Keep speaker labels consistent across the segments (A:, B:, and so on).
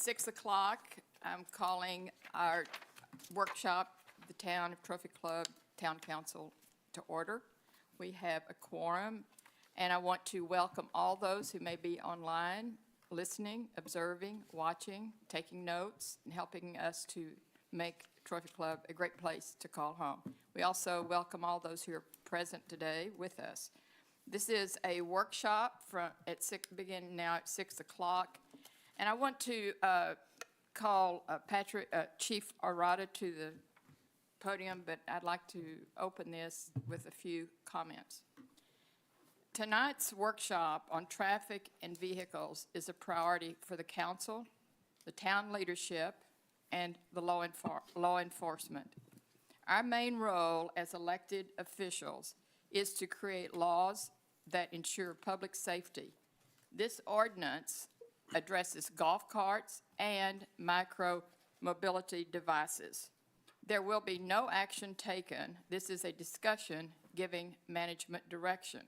A: 6 o'clock, I'm calling our workshop, the Town of Trophy Club Town Council, to order. We have a quorum, and I want to welcome all those who may be online, listening, observing, watching, taking notes, and helping us to make Trophy Club a great place to call home. We also welcome all those who are present today with us. This is a workshop beginning now at 6 o'clock. And I want to call Chief Arata to the podium, but I'd like to open this with a few comments. Tonight's workshop on traffic and vehicles is a priority for the council, the town leadership, and the law enforcement. Our main role as elected officials is to create laws that ensure public safety. This ordinance addresses golf carts and micro-mobility devices. There will be no action taken. This is a discussion giving management direction.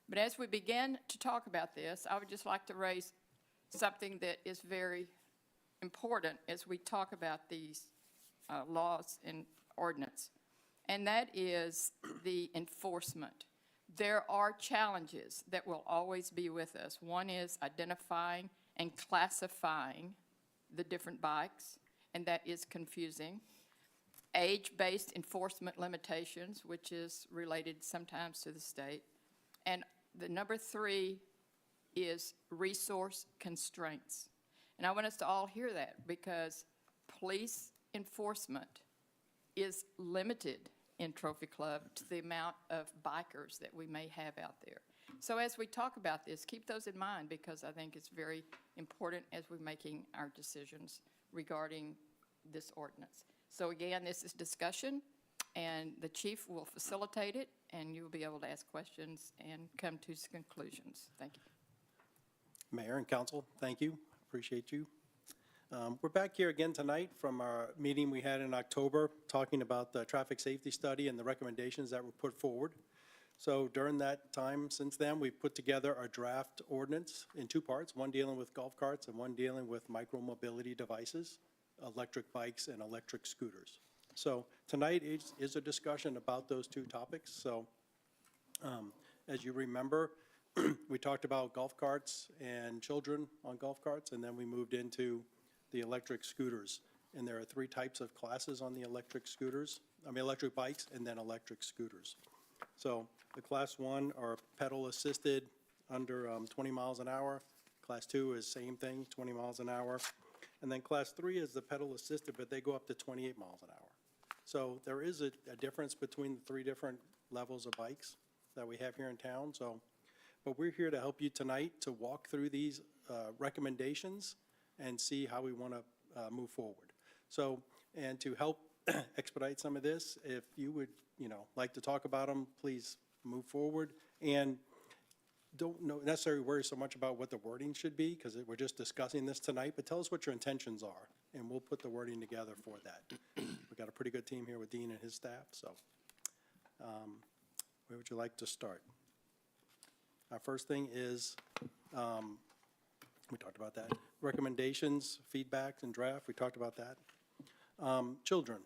A: But as we begin to talk about this, I would just like to raise something that is very important as we talk about these laws and ordinance, and that is the enforcement. There are challenges that will always be with us. One is identifying and classifying the different bikes, and that is confusing. Age-based enforcement limitations, which is related sometimes to the state. And the number 3 is resource constraints. And I want us to all hear that because police enforcement is limited in Trophy Club to the amount of bikers that we may have out there. So as we talk about this, keep those in mind because I think it's very important as we're making our decisions regarding this ordinance. So again, this is discussion, and the chief will facilitate it, and you'll be able to ask questions and come to conclusions. Thank you.
B: Mayor and council, thank you. Appreciate you. We're back here again tonight from our meeting we had in October talking about the traffic safety study and the recommendations that were put forward. So during that time since then, we've put together a draft ordinance in 2 parts, one dealing with golf carts and one dealing with micro-mobility devices, electric bikes and electric scooters. So tonight is a discussion about those 2 topics. So as you remember, we talked about golf carts and children on golf carts, and then we moved into the electric scooters. And there are 3 types of classes on the electric bikes and then electric scooters. So the class 1 are pedal assisted under 20 miles an hour. Class 2 is same thing, 20 miles an hour. And then class 3 is the pedal assisted, but they go up to 28 miles an hour. So there is a difference between the 3 different levels of bikes that we have here in town. But we're here to help you tonight to walk through these recommendations and see how we want to move forward. So, and to help expedite some of this, if you would, like to talk about them, please move forward. And don't necessarily worry so much about what the wording should be, because we're just discussing this tonight, but tell us what your intentions are, and we'll put the wording together for that. We've got a pretty good team here with Dean and his staff, so where would you like to start? Our first thing is, we talked about that. Recommendations, feedback, and draft, we talked about that. Children.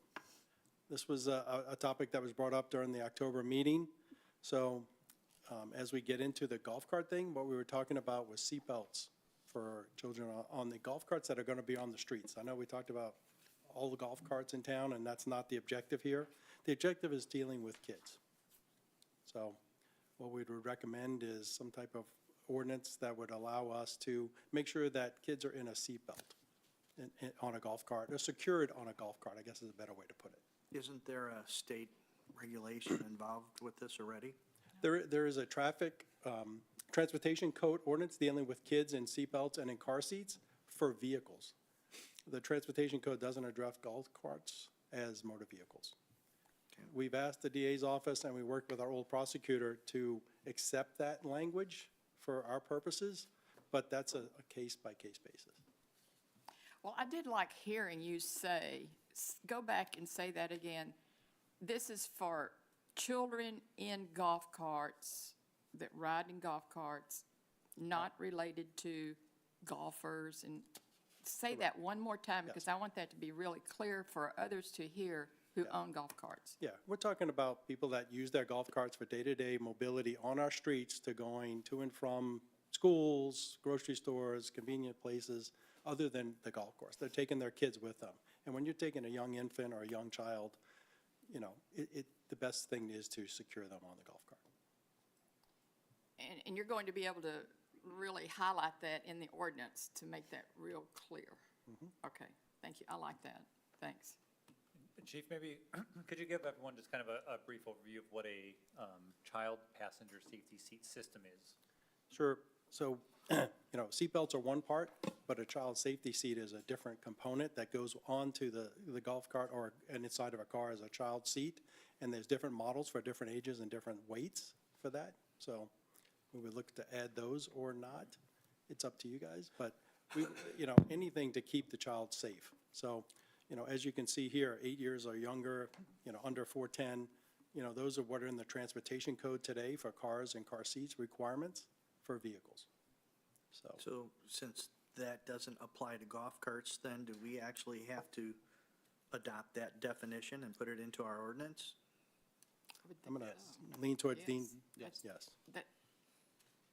B: This was a topic that was brought up during the October meeting. So as we get into the golf cart thing, what we were talking about was seatbelts for children on the golf carts that are going to be on the streets. I know we talked about all the golf carts in town, and that's not the objective here. The objective is dealing with kids. So what we would recommend is some type of ordinance that would allow us to make sure that kids are in a seatbelt on a golf cart, or secured on a golf cart, I guess is a better way to put it.
C: Isn't there a state regulation involved with this already?
B: There is a transportation code ordinance dealing with kids in seatbelts and in car seats for vehicles. The transportation code doesn't address golf carts as motor vehicles. Okay. We've asked the DA's office, and we worked with our old prosecutor to accept that language for our purposes, but that's a case-by-case basis.
A: Well, I did like hearing you say, go back and say that again. This is for children in golf carts that ride in golf carts, not related to golfers and say that one more time, because I want that to be really clear for others to hear who own golf carts.
B: Yeah, we're talking about people that use their golf carts for day-to-day mobility on our streets to going to and from schools, grocery stores, convenient places, other than the golf course. They're taking their kids with them. And when you're taking a young infant or a young child, you know, the best thing is to secure them on the golf cart.
A: And you're going to be able to really highlight that in the ordinance to make that real clear. Okay, thank you. I like that. Thanks.
D: Chief, maybe, could you give everyone just kind of a brief overview of what a child passenger safety seat system is?
B: Sure. So, you know, seatbelts are one part, but a child safety seat is a different component that goes onto the golf cart or inside of a car as a child seat. And there's different models for different ages and different weights for that. So we would look to add those or not. It's up to you guys, but we, you know, anything to keep the child safe. So, you know, as you can see here, 8 years or younger, you know, under 410, you know, those are what are in the transportation code today for cars and car seats requirements for vehicles.
C: So since that doesn't apply to golf carts, then do we actually have to adopt that definition and put it into our ordinance?
A: I would
B: I'm
A: think
B: going to
A: so.
B: lean towards Dean.
A: That's-
B: Yes.
A: That,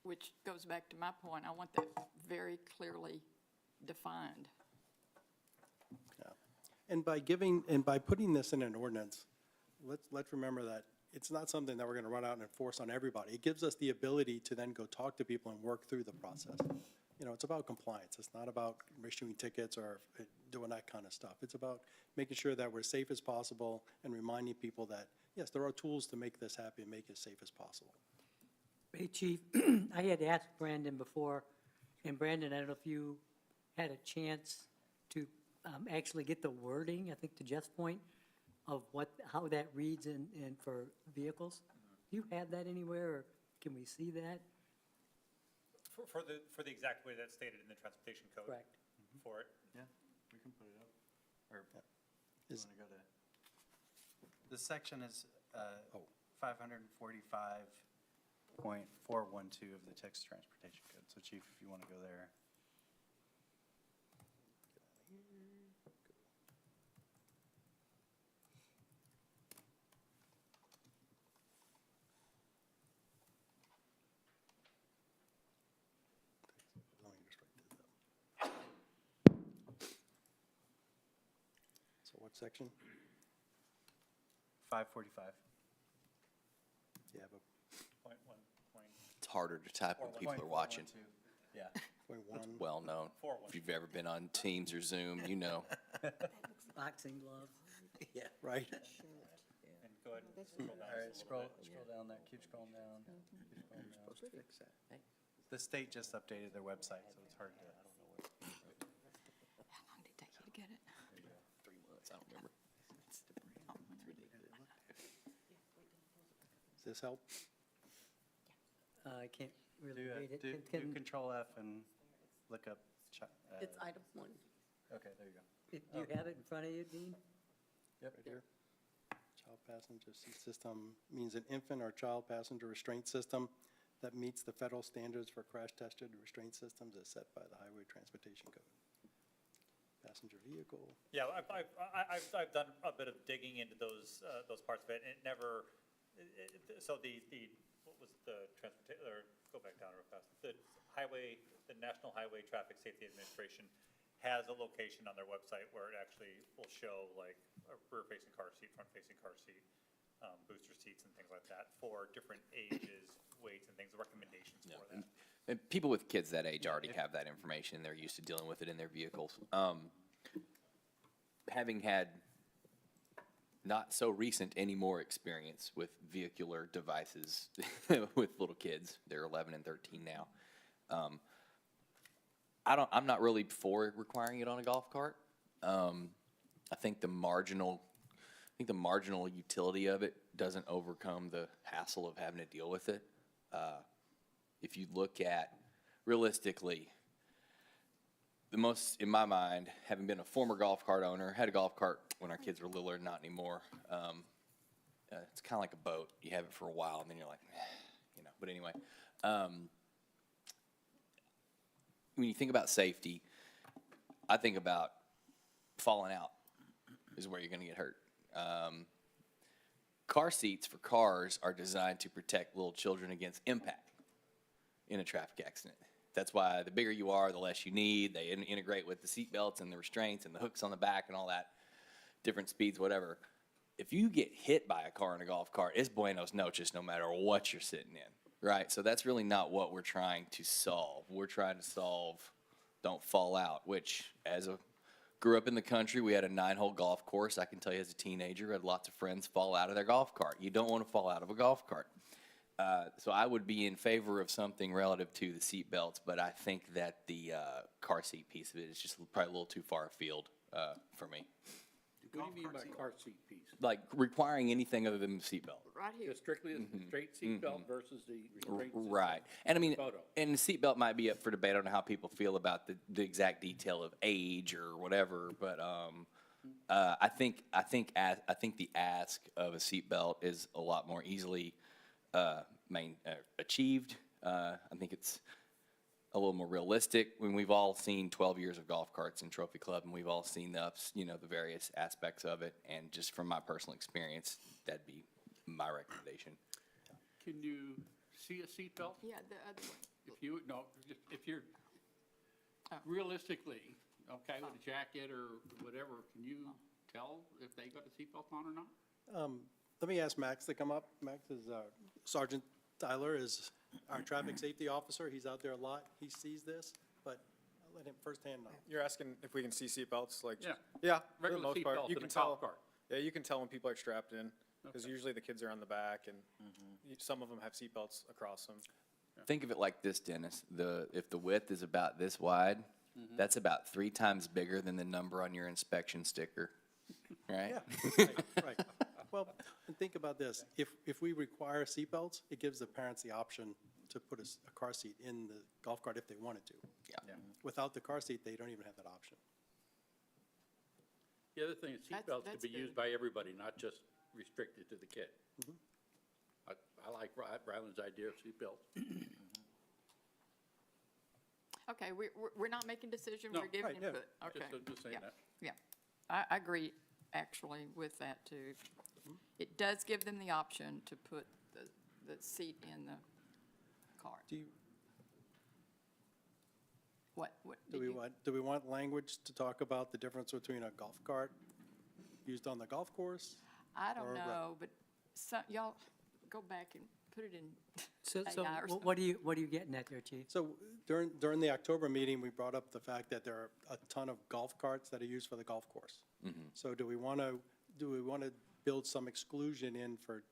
A: which goes back to my point, I want that very clearly defined.
B: And by putting this in an ordinance, let's remember that it's not something that we're going to run out and enforce on everybody. It gives us the ability to then go talk to people and work through the process. You know, it's about compliance. It's not about issuing tickets or doing that kind of stuff. It's about making sure that we're safe as possible and reminding people that, yes, there are tools to make this happen, make it as safe as possible.
E: Hey, Chief, I had asked Brandon before, and Brandon, I don't know if you had a chance to actually get the wording, I think to Jeff's point, of how that reads in for vehicles. Do you have that anywhere, or can we see that?
D: For the exact way that's stated in the transportation code?
E: Correct.
D: For it?
F: Yeah, we can put it up. Or you
B: Is-
F: want to go to, this section is
B: Oh.
F: 545.412 of the Texas Transportation Code. So Chief, if you want to go there.
B: Let me just write this down. So what section?
F: 545.
B: You have a
D: Point one, point,
G: It's harder to type when people are watching.
F: Yeah.
B: point one?
G: Well known. If you've ever been on Teams or Zoom, you know.
E: Boxing gloves.
B: Right?
D: and go ahead and scroll down.
F: All right,
D: just a little
F: scroll down there, keep scrolling down. Keep scrolling down.
C: Supposed to fix that.
F: The state just updated their website, so it's hard to.
A: How long did it take you to get it?
G: 3 months, I don't remember.
B: Does this help?
E: I can't really
F: Do,
E: read it.
F: do
E: Can-
F: Control F and look up.
H: It's item 1.
F: Okay, there you go.
E: Do you have it in front of you, Dean?
B: Right here. Child passenger seat system means an infant or child passenger restraint system that meets the federal standards for crash-tested restraint systems as set by the Highway Transportation Code. Passenger vehicle.
D: Yeah, I've done a bit of digging into those parts of it, and it never, so what was the or go back down real fast. The National Highway Traffic Safety Administration has a location on their website where it actually will show like a rear-facing car seat, front-facing car seat, booster seats and things like that for different ages, weights and things, recommendations for that.
G: And people with kids that age already have that information. They're used to dealing with it in their vehicles. Having had not so recent anymore experience with vehicular devices with little kids, they're 11 and 13 now. I'm not really for requiring it on a golf cart. I think the marginal utility of it doesn't overcome the hassle of having to deal with it. If you look at realistically, the most, in my mind, having been a former golf cart owner, had a golf cart when our kids were littler, not anymore. It's kind of like a boat. You have it for a while, and then you're like, you know. But anyway, when you think about safety, I think about falling out is where you're going to get hurt. Car seats for cars are designed to protect little children against impact in a traffic accident. That's why the bigger you are, the less you need. They integrate with the seat belts and the restraints and the hooks on the back and all that, different speeds, whatever. If you get hit by a car in a golf cart, it's buenos noches no matter what you're sitting in, right? So that's really not what we're trying to solve. We're trying to solve don't fall out, which grew up in the country, we had a 9-hole golf course. I can tell you as a teenager, I had lots of friends fall out of their golf cart. You don't want to fall out of a golf cart. So I would be in favor of something relative to the seat belts, but I think that the car seat piece of it is just probably a little too far afield for me.
H: What do you mean by car seat piece?
G: Like requiring anything other than the seat belt.
A: Right here.
H: Just strictly a straight seat belt versus the restraint system?
G: Right. And I mean,
H: Photo.
G: and the seatbelt might be up for debate on how people feel about the exact detail of age or whatever, but I think the ask of a seatbelt is a lot more easily achieved. I think it's a little more realistic. When we've all seen 12 years of golf carts in Trophy Club, and we've all seen the various aspects of it, and just from my personal experience, that'd be my recommendation.
H: Can you see a seat belt?
A: Yeah, the other one.
H: If you're realistically, okay, with a jacket or whatever, can you tell if they got a seat belt on or not?
B: Let me ask Max to come up. Max is, Sergeant Tyler is our traffic safety officer. He's out there a lot. He sees this, but I'll let him firsthand know.
I: You're asking if we can see seatbelts, like?
H: Yeah.
I: Yeah, for the
H: Regular
I: most part.
H: seatbelts
I: You
H: in
I: can
H: a golf
I: tell.
H: cart.
I: Yeah, you can tell when people are strapped in, because
H: Okay.
I: usually the kids are on the back, and some of them have seatbelts across them.
G: Think of it like this, Dennis. If the width is about this wide, that's about 3 times bigger than the number on your inspection sticker, right?
B: Yeah, right. Well, and think about this. If we require seatbelts, it gives the parents the option to put a car seat in the golf cart if they wanted to.
G: Yeah.
B: Without the car seat, they don't even have that option.
H: The other thing is seat belts could
A: that's
H: be used
A: good.
H: by everybody, not just restricted to the kid. I like Ryland's idea of seat belts.
A: Okay, we're not making decision,
H: No,
A: we're giving
B: right, yeah.
A: input. Okay.
H: Just saying
A: Yeah,
H: that.
A: Yeah, I agree actually with that too. It does give them the option to put the seat in the car.
B: Do you,
A: What
B: do
A: did
B: we
A: you?
B: want, do we want language to talk about the difference between a golf cart used on the golf course?
A: I
B: or
A: don't
B: what?
A: know, but y'all go back and put it in.
E: So
A: AI or
E: what are you getting at there, Chief?
B: So during the October meeting, we brought up the fact that there are a ton of golf carts that are used for the golf course. So do we want to build some exclusion in for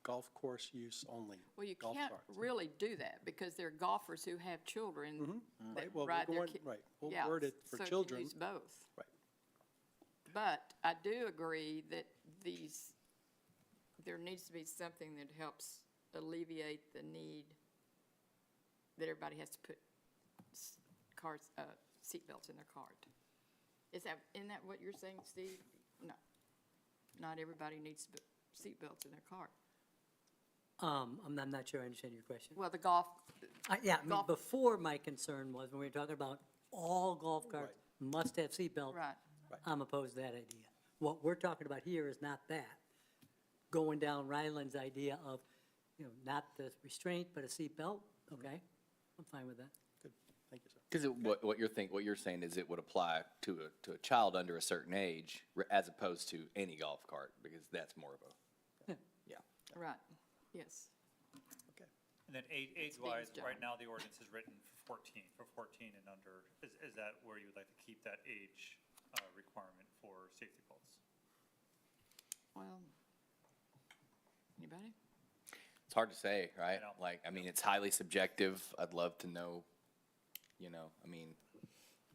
B: golf course use only?
A: Well, you
B: golf
A: can't
B: carts?
A: really do that because there are golfers who have children that
B: Right, well,
A: ride
B: we're
A: their
B: going, right, we'll
A: Yeah,
B: word it for
A: so you can
B: children.
A: use both.
B: Right.
A: But I do agree that there needs to be something that helps alleviate the need that everybody has to put seatbelts in their cart. Isn't that what you're saying, Steve? No. Not everybody needs to put seatbelts in their cart.
E: I'm not sure I understand your question.
A: Well, the golf,
E: Yeah, I mean,
A: Golf-
E: before my concern was when we were talking about all golf carts must have seatbelts.
A: right.
E: I'm opposed to that idea. What we're talking about here is not that. Going down Ryland's idea of, not the restraint, but a seatbelt, okay? I'm fine with that.
B: Good, thank you, sir.
G: Because what you're saying is it would apply to a child under a certain age as opposed to any golf cart, because that's more of a, yeah.
A: Right, yes.
B: Okay.
D: And then age-wise,
A: job.
D: right now, the ordinance is written for 14 and under. Is that where you would like to keep that age requirement for safety belts?
A: Well, anybody?
G: It's hard to say, right?
D: know.
G: I mean, it's highly subjective. I'd love to know,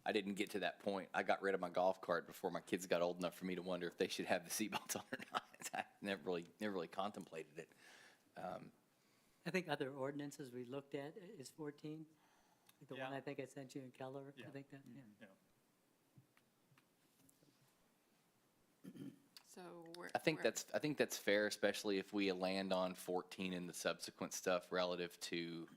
G: I didn't get to that point. I got rid of my golf cart before my kids got old enough for me to wonder if they should have the seatbelts on or not. I never really contemplated it.
E: I think other ordinances we looked at is 14. The one
D: Yeah.
E: I think I sent you in Keller,
D: Yeah.
E: I think that, yeah.
D: Yeah.
A: So we're.
G: I think that's fair, especially if we land on 14 and the subsequent stuff relative to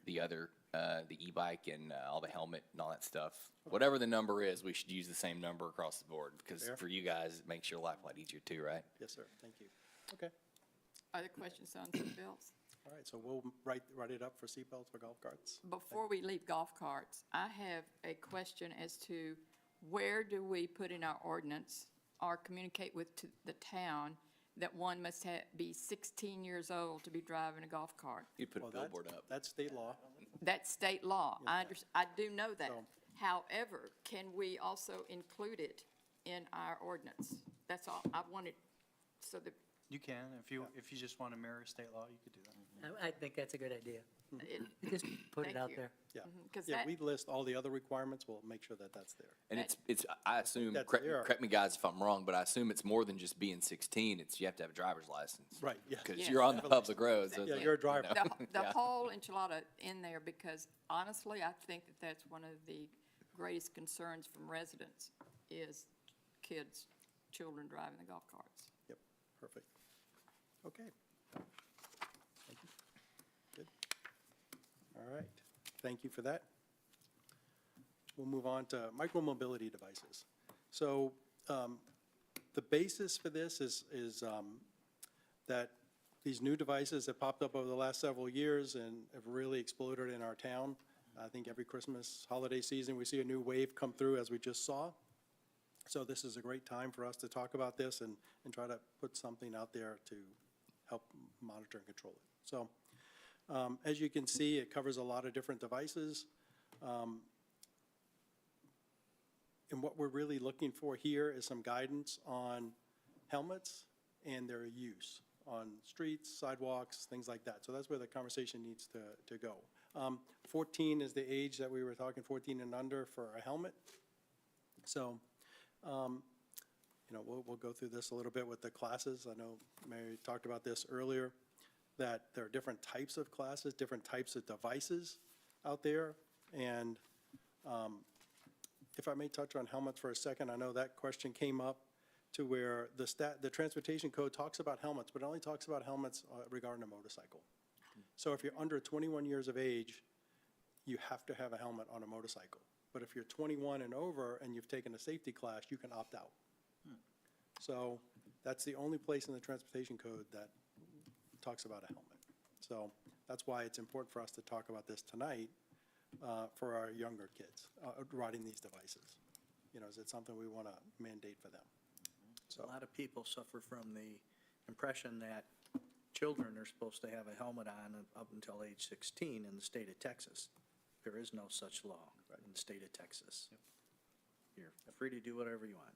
G: the other the e-bike and all the helmet and all that stuff. Whatever the number is, we should use the same number across the board, because
B: Fair.
G: for you guys, it makes your life a lot easier too, right?
B: Yes, sir. Thank you. Okay.
A: Other questions on seatbelts?
B: All right, so we'll write it up for seatbelts for golf carts.
A: Before we leave golf carts, I have a question as to where do we put in our ordinance or communicate with to the town that one must be 16 years old to be driving a golf cart?
G: You put a
B: Well, that's-
G: billboard up.
B: That's state law.
A: That's state law. I do know that.
B: So-
A: However, can we also include it in our ordinance? That's all. I wanted, so that
F: You can, if you just want to mirror state law, you could do that.
E: I think that's a good idea.
A: it,
E: Just put it
A: Thank
E: out
A: you.
E: there.
B: Yeah.
A: because
B: Yeah,
A: that,
B: we list all the other requirements. We'll make sure that that's there.
G: And it's, I assume,
B: That's
G: correct
B: there.
G: correct me guys if I'm wrong, but I assume it's more than just being 16. It's, you have to have a driver's license.
B: Right, yeah.
G: Because
A: Yes.
G: you're on the public roads. so it's
B: Yeah,
G: like,
B: you're a driver.
A: the
G: Yeah.
A: whole enchilada in there, because honestly, I think that that's one of the greatest concerns from residents is kids, children driving the golf carts.
B: Yep, perfect. Okay. Thank you. Good. All right, thank you for that. We'll move on to micromobility devices. So the basis for this is that these new devices have popped up over the last several years and have really exploded in our town. I think every Christmas holiday season, we see a new wave come through, as we just saw. So this is a great time for us to talk about this and try to put something out there to help monitor and control it. So as you can see, it covers a lot of different devices. And what we're really looking for here is some guidance on helmets and their use on streets, sidewalks, things like that. So that's where the conversation needs to go. 14 is the age that we were talking, 14 and under for a helmet. So, we'll go through this a little bit with the classes. I know Mary talked about this earlier, that there are different types of classes, different types of devices out there. And if I may touch on helmets for a second, I know that question came up to where the transportation code talks about helmets, but it only talks about helmets regarding a motorcycle. So if you're under 21 years of age, you have to have a helmet on a motorcycle. But if you're 21 and over and you've taken a safety class, you can opt out. So that's the only place in the transportation code that talks about a helmet. So that's why it's important for us to talk about this tonight for our younger kids riding these devices. Is it something we want to mandate for them? So,
C: A lot of people suffer from the impression that children are supposed to have a helmet on up until age 16 in the state of Texas. There is no such law in the state of Texas. You're free to do whatever you want.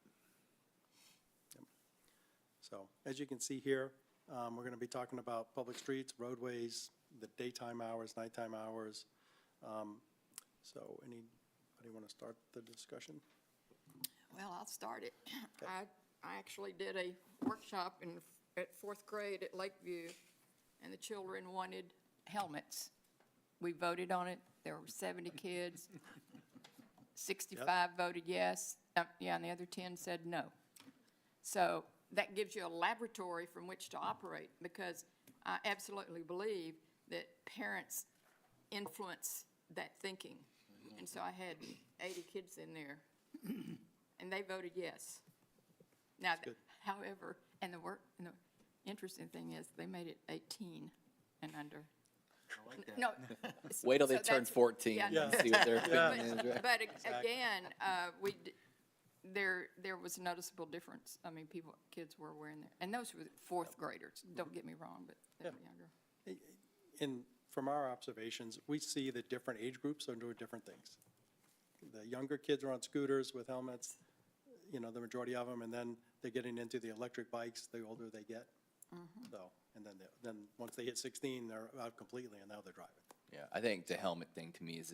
B: So as you can see here, we're going to be talking about public streets, roadways, the daytime hours, nighttime hours. So anybody want to start the discussion?
A: Well, I'll start it. I actually did a workshop at fourth grade at Lakeview, and the children wanted helmets. We voted on it. There were 70 kids. 65 voted yes. And the other 10 said no. So that gives you a laboratory from which to operate, because I absolutely believe that parents influence that thinking. And so I had 80 kids in there, and they voted yes. Now, however, and the interesting thing is, they made it 18 and under.
C: I like that.
A: No.
G: Wait till they
A: so
G: turn
A: that's-
G: 14
A: yeah.
G: and see what their opinion is, right?
A: But again, there was a noticeable difference. I mean, kids were wearing their, and those were fourth graders, don't get me wrong, but they were younger.
B: And from our observations, we see that different age groups are doing different things. The younger kids are on scooters with helmets, the majority of them, and then they're getting into the electric bikes the older they get. So, and then once they hit 16, they're out completely, and now they're driving.
G: Yeah, I think the helmet thing to me is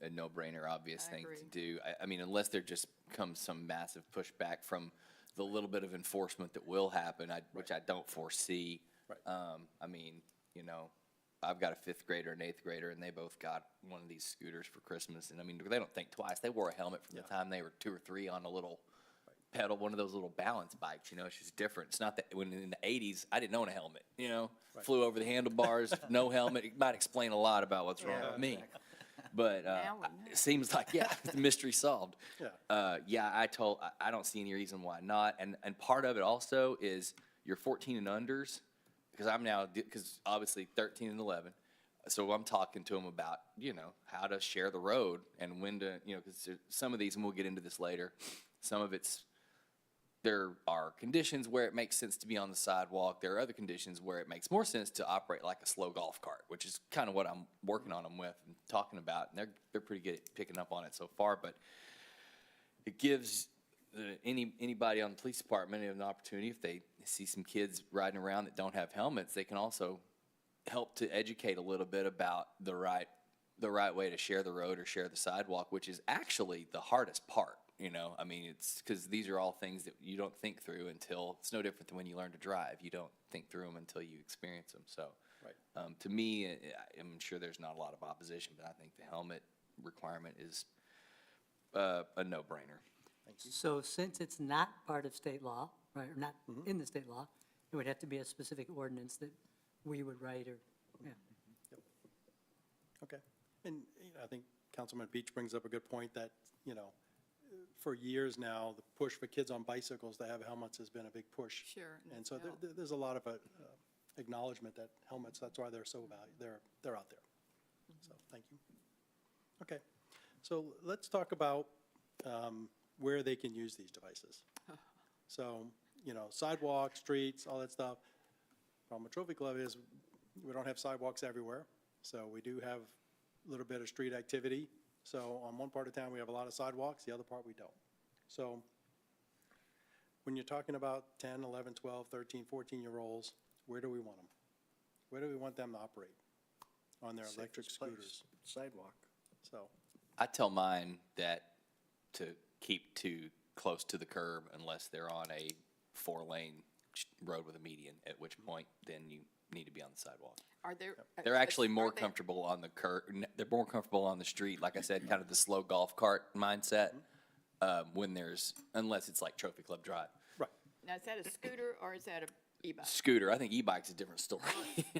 G: a no-brainer, obvious
A: I
G: thing
A: agree.
G: to do. I mean, unless there just comes some massive pushback from the little bit of enforcement that will happen, which I don't foresee.
B: Right.
G: I mean, I've got a fifth grader and eighth grader, and they both got one of these scooters for Christmas. And I mean, they don't think twice. They wore a helmet from the time they were 2 or 3 on a little pedal, one of those little balance bikes. It's just different. It's not that when in the 80s, I didn't own a helmet. Flew over the handlebars, no helmet. It might explain a lot about what's wrong with me. But
A: Now we know.
G: it seems like, yeah, the mystery solved.
B: Yeah.
G: Yeah, I don't see any reason why not. And part of it also is you're 14 and unders, because I'm now, because obviously 13 and 11. So I'm talking to them about, how to share the road and when to, because some of these, and we'll get into this later, some of there are conditions where it makes sense to be on the sidewalk. There are other conditions where it makes more sense to operate like a slow golf cart, which is kind of what I'm working on them with and talking about. And they're pretty good at picking up on it so far, but it gives anybody on the police department an opportunity, if they see some kids riding around that don't have helmets, they can also help to educate a little bit about the right way to share the road or share the sidewalk, which is actually the hardest part. I mean, it's because these are all things that you don't think through until, it's no different than when you learn to drive. You don't think through them until you experience them. So,
B: Right.
G: To me, I'm sure there's not a lot of opposition, but I think the helmet requirement is a no-brainer.
E: So since it's not part of state law, right, or not in the state law, it would have to be a specific ordinance that we would write or, yeah.
B: Okay. And I think Councilman Beach brings up a good point that, for years now, the push for kids on bicycles to have helmets has been a big push.
A: Sure, and
B: And so
A: it's helped.
B: there's a lot of acknowledgement that helmets, that's why they're so valuable. They're out there. So, thank you. Okay. So let's talk about where they can use these devices. So, sidewalks, streets, all that stuff. Problem with Trophy Club is we don't have sidewalks everywhere. So we do have a little bit of street activity. So on one part of town, we have a lot of sidewalks, the other part we don't. So when you're talking about 10, 11, 12, 13, 14-year-olds, where do we want them? Where do we want them to operate? On their electric
C: Safest place,
B: scooters.
C: Sidewalk.
B: So,
G: I tell mine that to keep too close to the curb unless they're on a 4-lane road with a median, at which point then you need to be on the sidewalk.
A: Are there?
G: They're actually more
A: are they-
G: comfortable on the they're more comfortable on the street, like I said, kind of the slow golf cart mindset, unless it's like Trophy Club Drive.
B: right.
A: Now, is that a scooter or is that a e-bike?
G: Scooter, I think e-bike's a different story.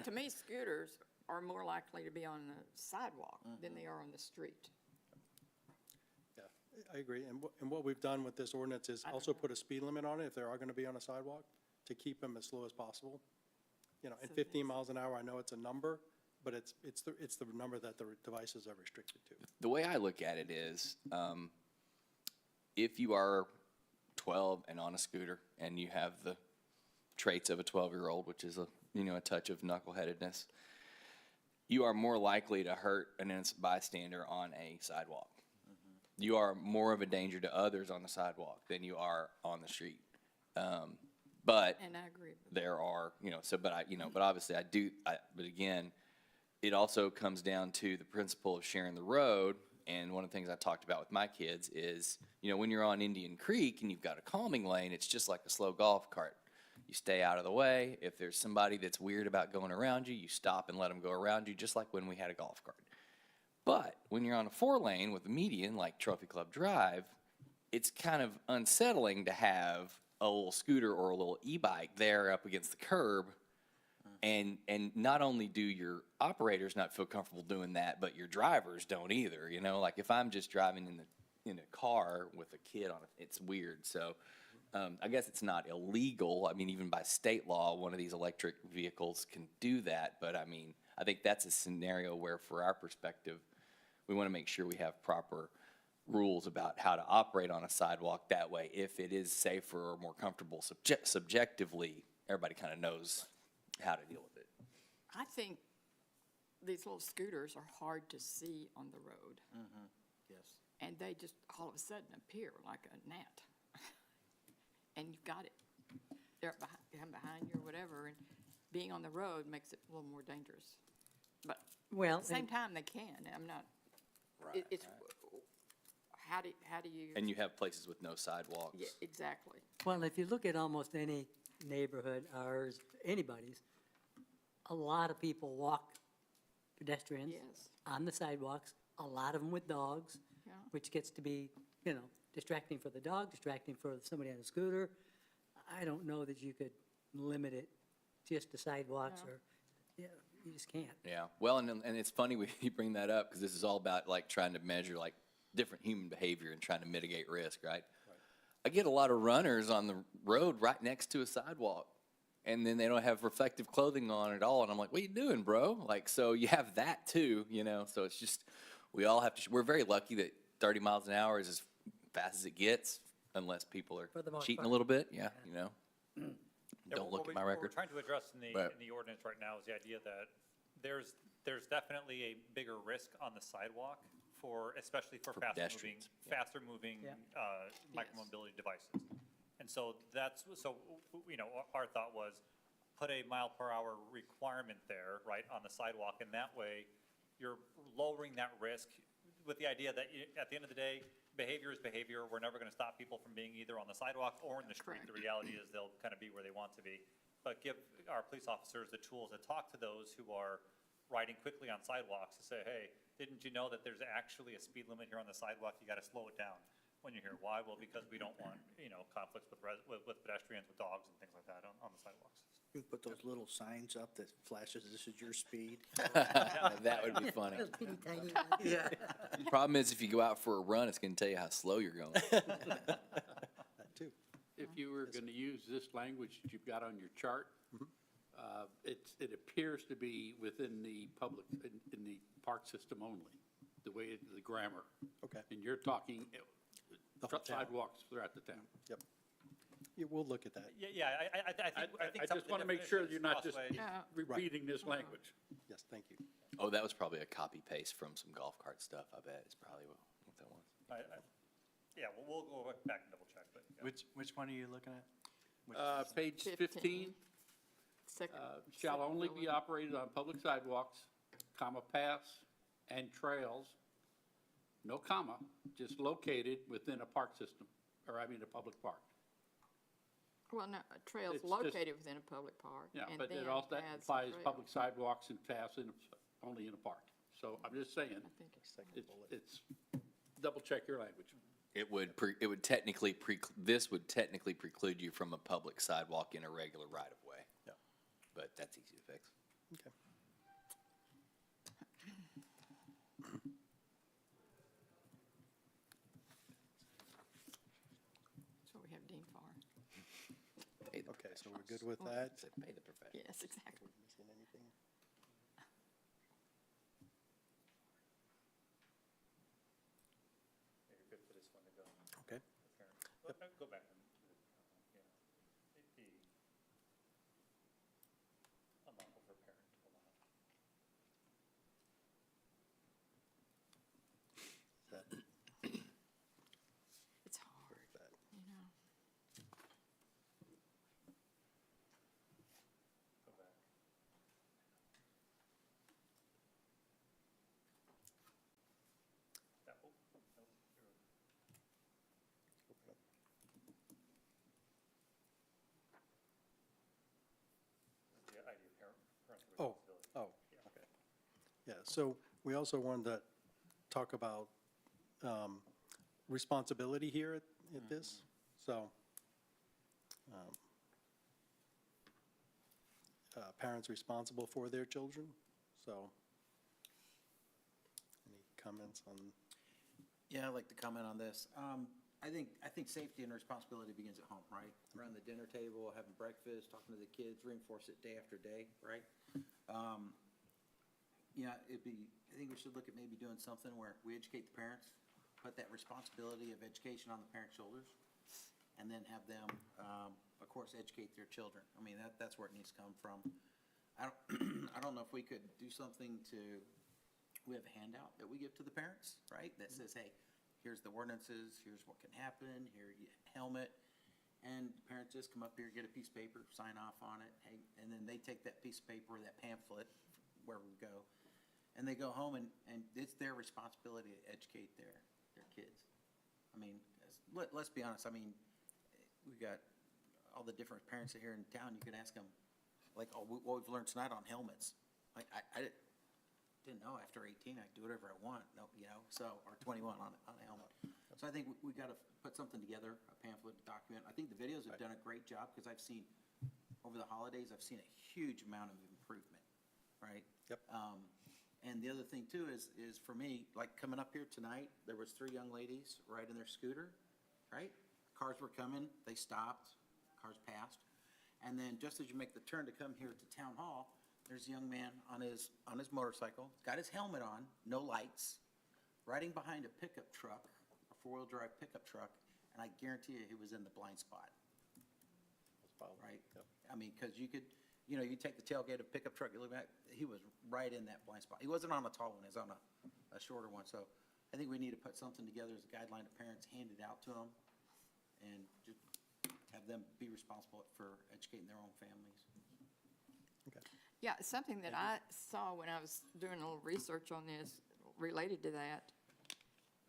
A: To me, scooters are more likely to be on the sidewalk than they are on the street.
B: Yeah, I agree. And what we've done with this ordinance is also put a speed limit on it if they are going to be on a sidewalk, to keep them as slow as possible. And 15 miles an hour, I know it's a number, but it's the number that the devices are restricted to.
G: The way I look at it is, if you are 12 and on a scooter and you have the traits of a 12-year-old, which is a touch of knuckleheadedness, you are more likely to hurt an innocent bystander on a sidewalk. You are more of a danger to others on the sidewalk than you are on the street. But
A: And I agree with
G: there are, but obviously but again, it also comes down to the principle of sharing the road. And one of the things I talked about with my kids is, when you're on Indian Creek and you've got a calming lane, it's just like a slow golf cart. You stay out of the way. If there's somebody that's weird about going around you, you stop and let them go around you, just like when we had a golf cart. But when you're on a 4-lane with a median, like Trophy Club Drive, it's kind of unsettling to have a little scooter or a little e-bike there up against the curb. And not only do your operators not feel comfortable doing that, but your drivers don't either. Like if I'm just driving in a car with a kid on it, it's weird. So I guess it's not illegal. I mean, even by state law, one of these electric vehicles can do that. But I mean, I think that's a scenario where, for our perspective, we want to make sure we have proper rules about how to operate on a sidewalk. That way, if it is safer or more comfortable subjectively, everybody kind of knows how to deal with it.
A: I think these little scooters are hard to see on the road.
C: Yes.
A: And they just all of a sudden appear like a gnat. And you've got it. They're behind you or whatever, and being on the road makes it a little more dangerous. But
E: Well,
A: at the same
E: and-
A: time, they can. I'm not, it's, how do you?
G: And you have places with no sidewalks.
A: Yeah, exactly.
E: Well, if you look at almost any neighborhood, ours, anybody's, a lot of people walk, pedestrians,
A: Yes.
E: on the sidewalks, a lot of them with dogs,
A: Yeah.
E: which gets to be, distracting for the dog, distracting for somebody on a scooter. I don't know that you could limit it just to sidewalks
A: No.
E: or Yeah, you just can't.
G: Yeah, well, and it's funny you bring that up, because this is all about like trying to measure like different human behavior and trying to mitigate risk, right? I get a lot of runners on the road right next to a sidewalk, and then they don't have reflective clothing on at all, and I'm like, what you doing, bro? Like, so you have that too, you know, so it's just, we all have to, we're very lucky that 30 miles an hour is as fast as it gets, unless people are
E: For the most
G: cheating a
E: part.
G: little bit, yeah, you know?
D: Yeah,
G: Don't look at my
D: What
G: record.
D: we're trying to address in
G: But-
D: the ordinance right now is the idea that there's definitely a bigger risk on the sidewalk for, especially for
G: For
D: faster-moving,
G: pedestrians, yeah.
D: faster-moving
E: Yeah.
D: micromobility devices. And so that's, so, you know, our thought was, put a mile per hour requirement there, right, on the sidewalk, and that way, you're lowering that risk with the idea that at the end of the day, behavior is behavior. We're never gonna stop people from being either on the sidewalk or in the street.
A: Correct.
D: The reality is they'll kind of be where they want to be. But give our police officers the tools to talk to those who are riding quickly on sidewalks to say, hey, didn't you know that there's actually a speed limit here on the sidewalk? You gotta slow it down when you're here. Why? Well, because we don't want, you know, conflicts with pedestrians, with dogs and things like that on the sidewalks.
C: You can put those little signs up that flashes, this is your speed.
G: That would be funny.
E: Those teeny tiny.
C: Yeah.
G: The problem is, if you go out for a run, it's gonna tell you how slow you're going.
B: That too.
H: If you were going to use this language that you've got on your chart, it appears to be within the public, in the park system only, the way, the grammar.
B: Okay.
H: And you're talking
B: The whole town.
H: sidewalks throughout the town.
B: Yep. Yeah, we'll look at that.
D: Yeah, I think
H: I
D: some of
H: just
D: the
H: want to make sure you're not just
D: definitions
H: repeating this language.
B: Yes, thank you.
G: Oh, that was probably a copy paste from some golf cart stuff, I bet, is probably what that was.
D: Yeah, we'll go back and double check, but. yeah.
F: Which one are you looking at?
H: Page 15,
A: Second.
H: shall
A: second
H: only be
A: bullet.
H: operated on public sidewalks, comma, paths, and trails, no comma, just located within a park system, or I mean a public park.
A: Well, no, a trail's
H: It's just-
A: located within a public park.
H: Yeah,
A: and
H: but it
A: then
H: also, that
A: paths and
H: applies
A: trails.
H: public sidewalks and paths only in a park. So I'm just saying,
A: I think it's-
H: it's, double check your language.
G: It would technically this would technically preclude you from a public sidewalk in a regular right-of-way.
B: Yeah.
G: But that's easy to fix.
B: Okay.
A: That's what we have Dean for.
G: Pay the
B: Okay, so we're good
G: professionals.
B: with that?
G: Said pay the professionals.
A: Yes, exactly.
B: Missing anything?
D: Yeah, you're good for this one to go.
B: Okay.
D: Go back and, yeah. The unlawful for parent to allow.
B: That-
A: It's hard,
B: that-
A: you know.
D: Go back. That, oh, no, you're- The idea of parental
B: Oh,
D: responsibility.
B: okay. Yeah, so we also wanted to talk about responsibility here at this, so. Parents responsible for their children, so. Any comments on,
J: Yeah, I'd like to comment on this. I think safety and responsibility begins at home, right? Around the dinner table, having breakfast, talking to the kids, reinforce it day after day, right? Yeah, I think we should look at maybe doing something where we educate the parents, put that responsibility of education on the parents' shoulders, and then have them, of course, educate their children. I mean, that's where it needs to come from. I don't know if we could do something we have a handout that we give to the parents, right? That says, hey, here's the ordinances, here's what can happen, here, helmet. And parents just come up here, get a piece of paper, sign off on it, hey, and then they take that piece of paper, that pamphlet, where we go, and they go home and it's their responsibility to educate their kids. I mean, let's be honest, I mean, we got all the different parents here in town, you could ask them, like, oh, what we've learned tonight on helmets. Like, I didn't know after 18, I could do whatever I want, no, you know, so, or 21 on a helmet. So I think we got to put something together, a pamphlet, document. I think the videos have done a great job, because I've seen, over the holidays, I've seen a huge amount of improvement right?
B: Yep.
J: And the other thing too is for me, like coming up here tonight, there was 3 young ladies riding their scooter, right? Cars were coming, they stopped, cars passed. And then just as you make the turn to come here to Town Hall, there's a young man on his motorcycle, got his helmet on, no lights, riding behind a pickup truck, a 4-wheel drive pickup truck, and I guarantee you he was in the blind spot, right?
B: Yep.
J: I mean, because you could, you take the tailgate of a pickup truck, you look back, he was right in that blind spot. He wasn't on a tall one, he was on a shorter one. So I think we need to put something together as a guideline to parents, hand it out to them, and just have them be responsible for educating their own families.
B: Okay.
A: Yeah, something that I saw when I was doing a little research on this related to that,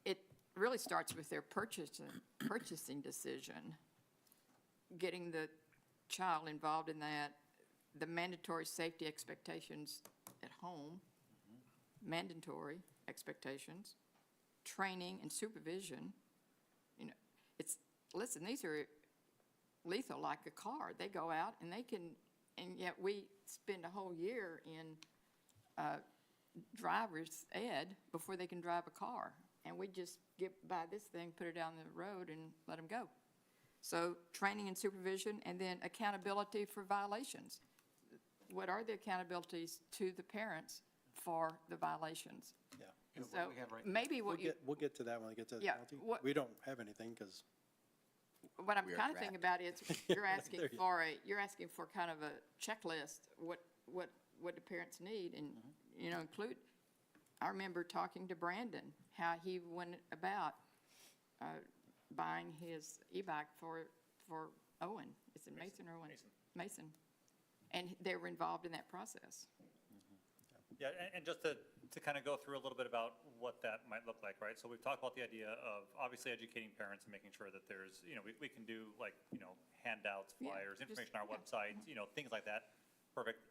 A: it really starts with their purchasing decision, getting the child involved in that, the mandatory safety expectations at home, mandatory expectations, training and supervision. Listen, these are lethal like a car. They go out and they can, and yet we spend a whole year in driver's ed before they can drive a car. And we just buy this thing, put it down the road and let them go. So training and supervision, and then accountability for violations. What are the accountabilities to the parents for the violations?
B: Yeah.
J: And
A: So
J: what we have right now.
A: maybe
B: We'll get to that when we get to the
A: Yeah,
B: penalty.
A: what-
B: We don't have anything because,
A: what I'm
G: We are
A: kind of thinking about is, you're asking
B: There you-
A: for kind of a checklist, what do parents need, and, include, I remember talking to Brandon, how he went about, buying his e-bike for Owen. Is it Mason or Owen? Mason. And they were involved in that process.
D: Yeah, and just to kind of go through a little bit about what that might look like, right? So we've talked about the idea of obviously educating parents and making sure that there's, we can do like, handouts,
A: Yeah,
D: flyers,
A: just-
D: information on our
A: yeah.
D: website, things like that. Perfect.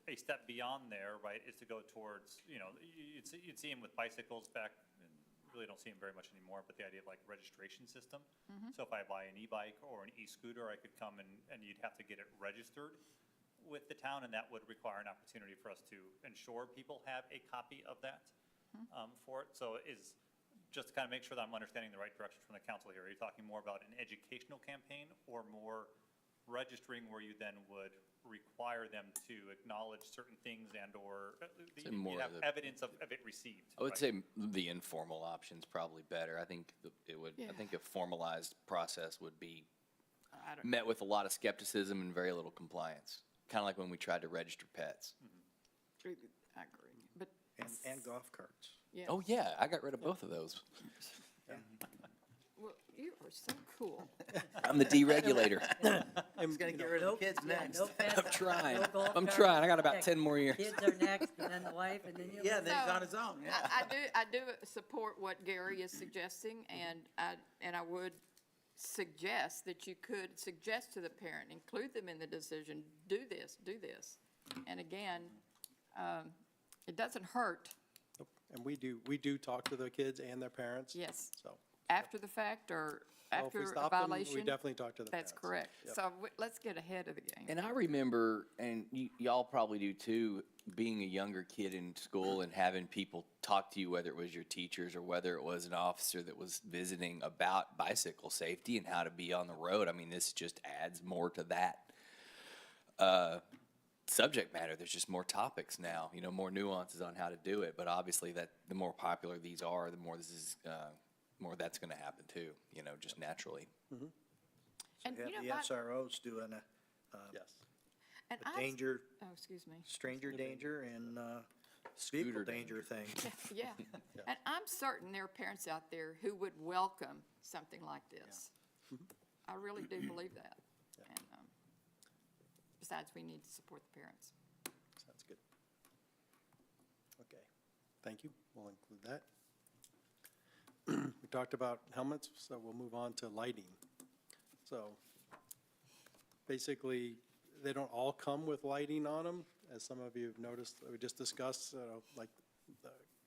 D: A step beyond there, right, is to go towards, you'd see them with bicycles back, really don't see them very much anymore, but the idea of like registration system. So if I buy an e-bike or an e-scooter, I could come and you'd have to get it registered with the town, and that would require an opportunity for us to ensure people have a copy of that for it. So is, just to kind of make sure that I'm understanding the right direction from the council here, are you talking more about an educational campaign or more registering where you then would require them to acknowledge certain things and/or
G: Say more
D: you have
G: of the-
D: evidence of it received?
G: I would
D: right?
G: say the informal option's probably better. I think
A: Yeah.
G: I think a formalized process would be
A: I don't,
G: met with a lot of skepticism and very little compliance. Kind of like when we tried to register pets.
A: I agree, but,
C: And golf carts.
A: yeah.
G: Oh, yeah, I got rid of both of those.
A: Well, you are so cool.
G: I'm the deregulator.
J: He's gonna get rid of the kids next.
G: I'm trying. I got about 10 more years.
E: Kids are next, and then the wife, and then you.
J: Yeah, then he's
A: So,
J: on his own, yeah.
A: I do support what Gary is suggesting, and I would suggest that you could suggest to the parent, include them in the decision, do this. And again, it doesn't hurt,
B: and we do talk to the kids and their parents.
A: yes,
B: So,
A: after the fact or
B: well, if we
A: after a
B: stop them,
A: violation.
B: we definitely talk to the parents.
A: That's correct.
B: Yep.
A: So let's get ahead of the game.
G: And I remember, and y'all probably do too, being a younger kid in school and having people talk to you, whether it was your teachers or whether it was an officer that was visiting, about bicycle safety and how to be on the road. I mean, this just adds more to that subject matter. There's just more topics now, more nuances on how to do it. But obviously, that the more popular these are, the more this is, more that's going to happen too. Just naturally.
A: And
C: We
A: you
C: have
A: know,
C: the SROs doing
B: Yes.
A: and
C: a danger,
A: oh, excuse me.
C: stranger danger and
G: Scooter
C: vehicle danger thing.
A: Yeah, and I'm certain there are parents out there who would welcome something like this. I really do believe that. And besides, we need to support the parents.
B: Sounds good. Okay, thank you. We'll include that. We talked about helmets, so we'll move on to lighting. So basically, they don't all come with lighting on them, as some of you have noticed, we just discussed, like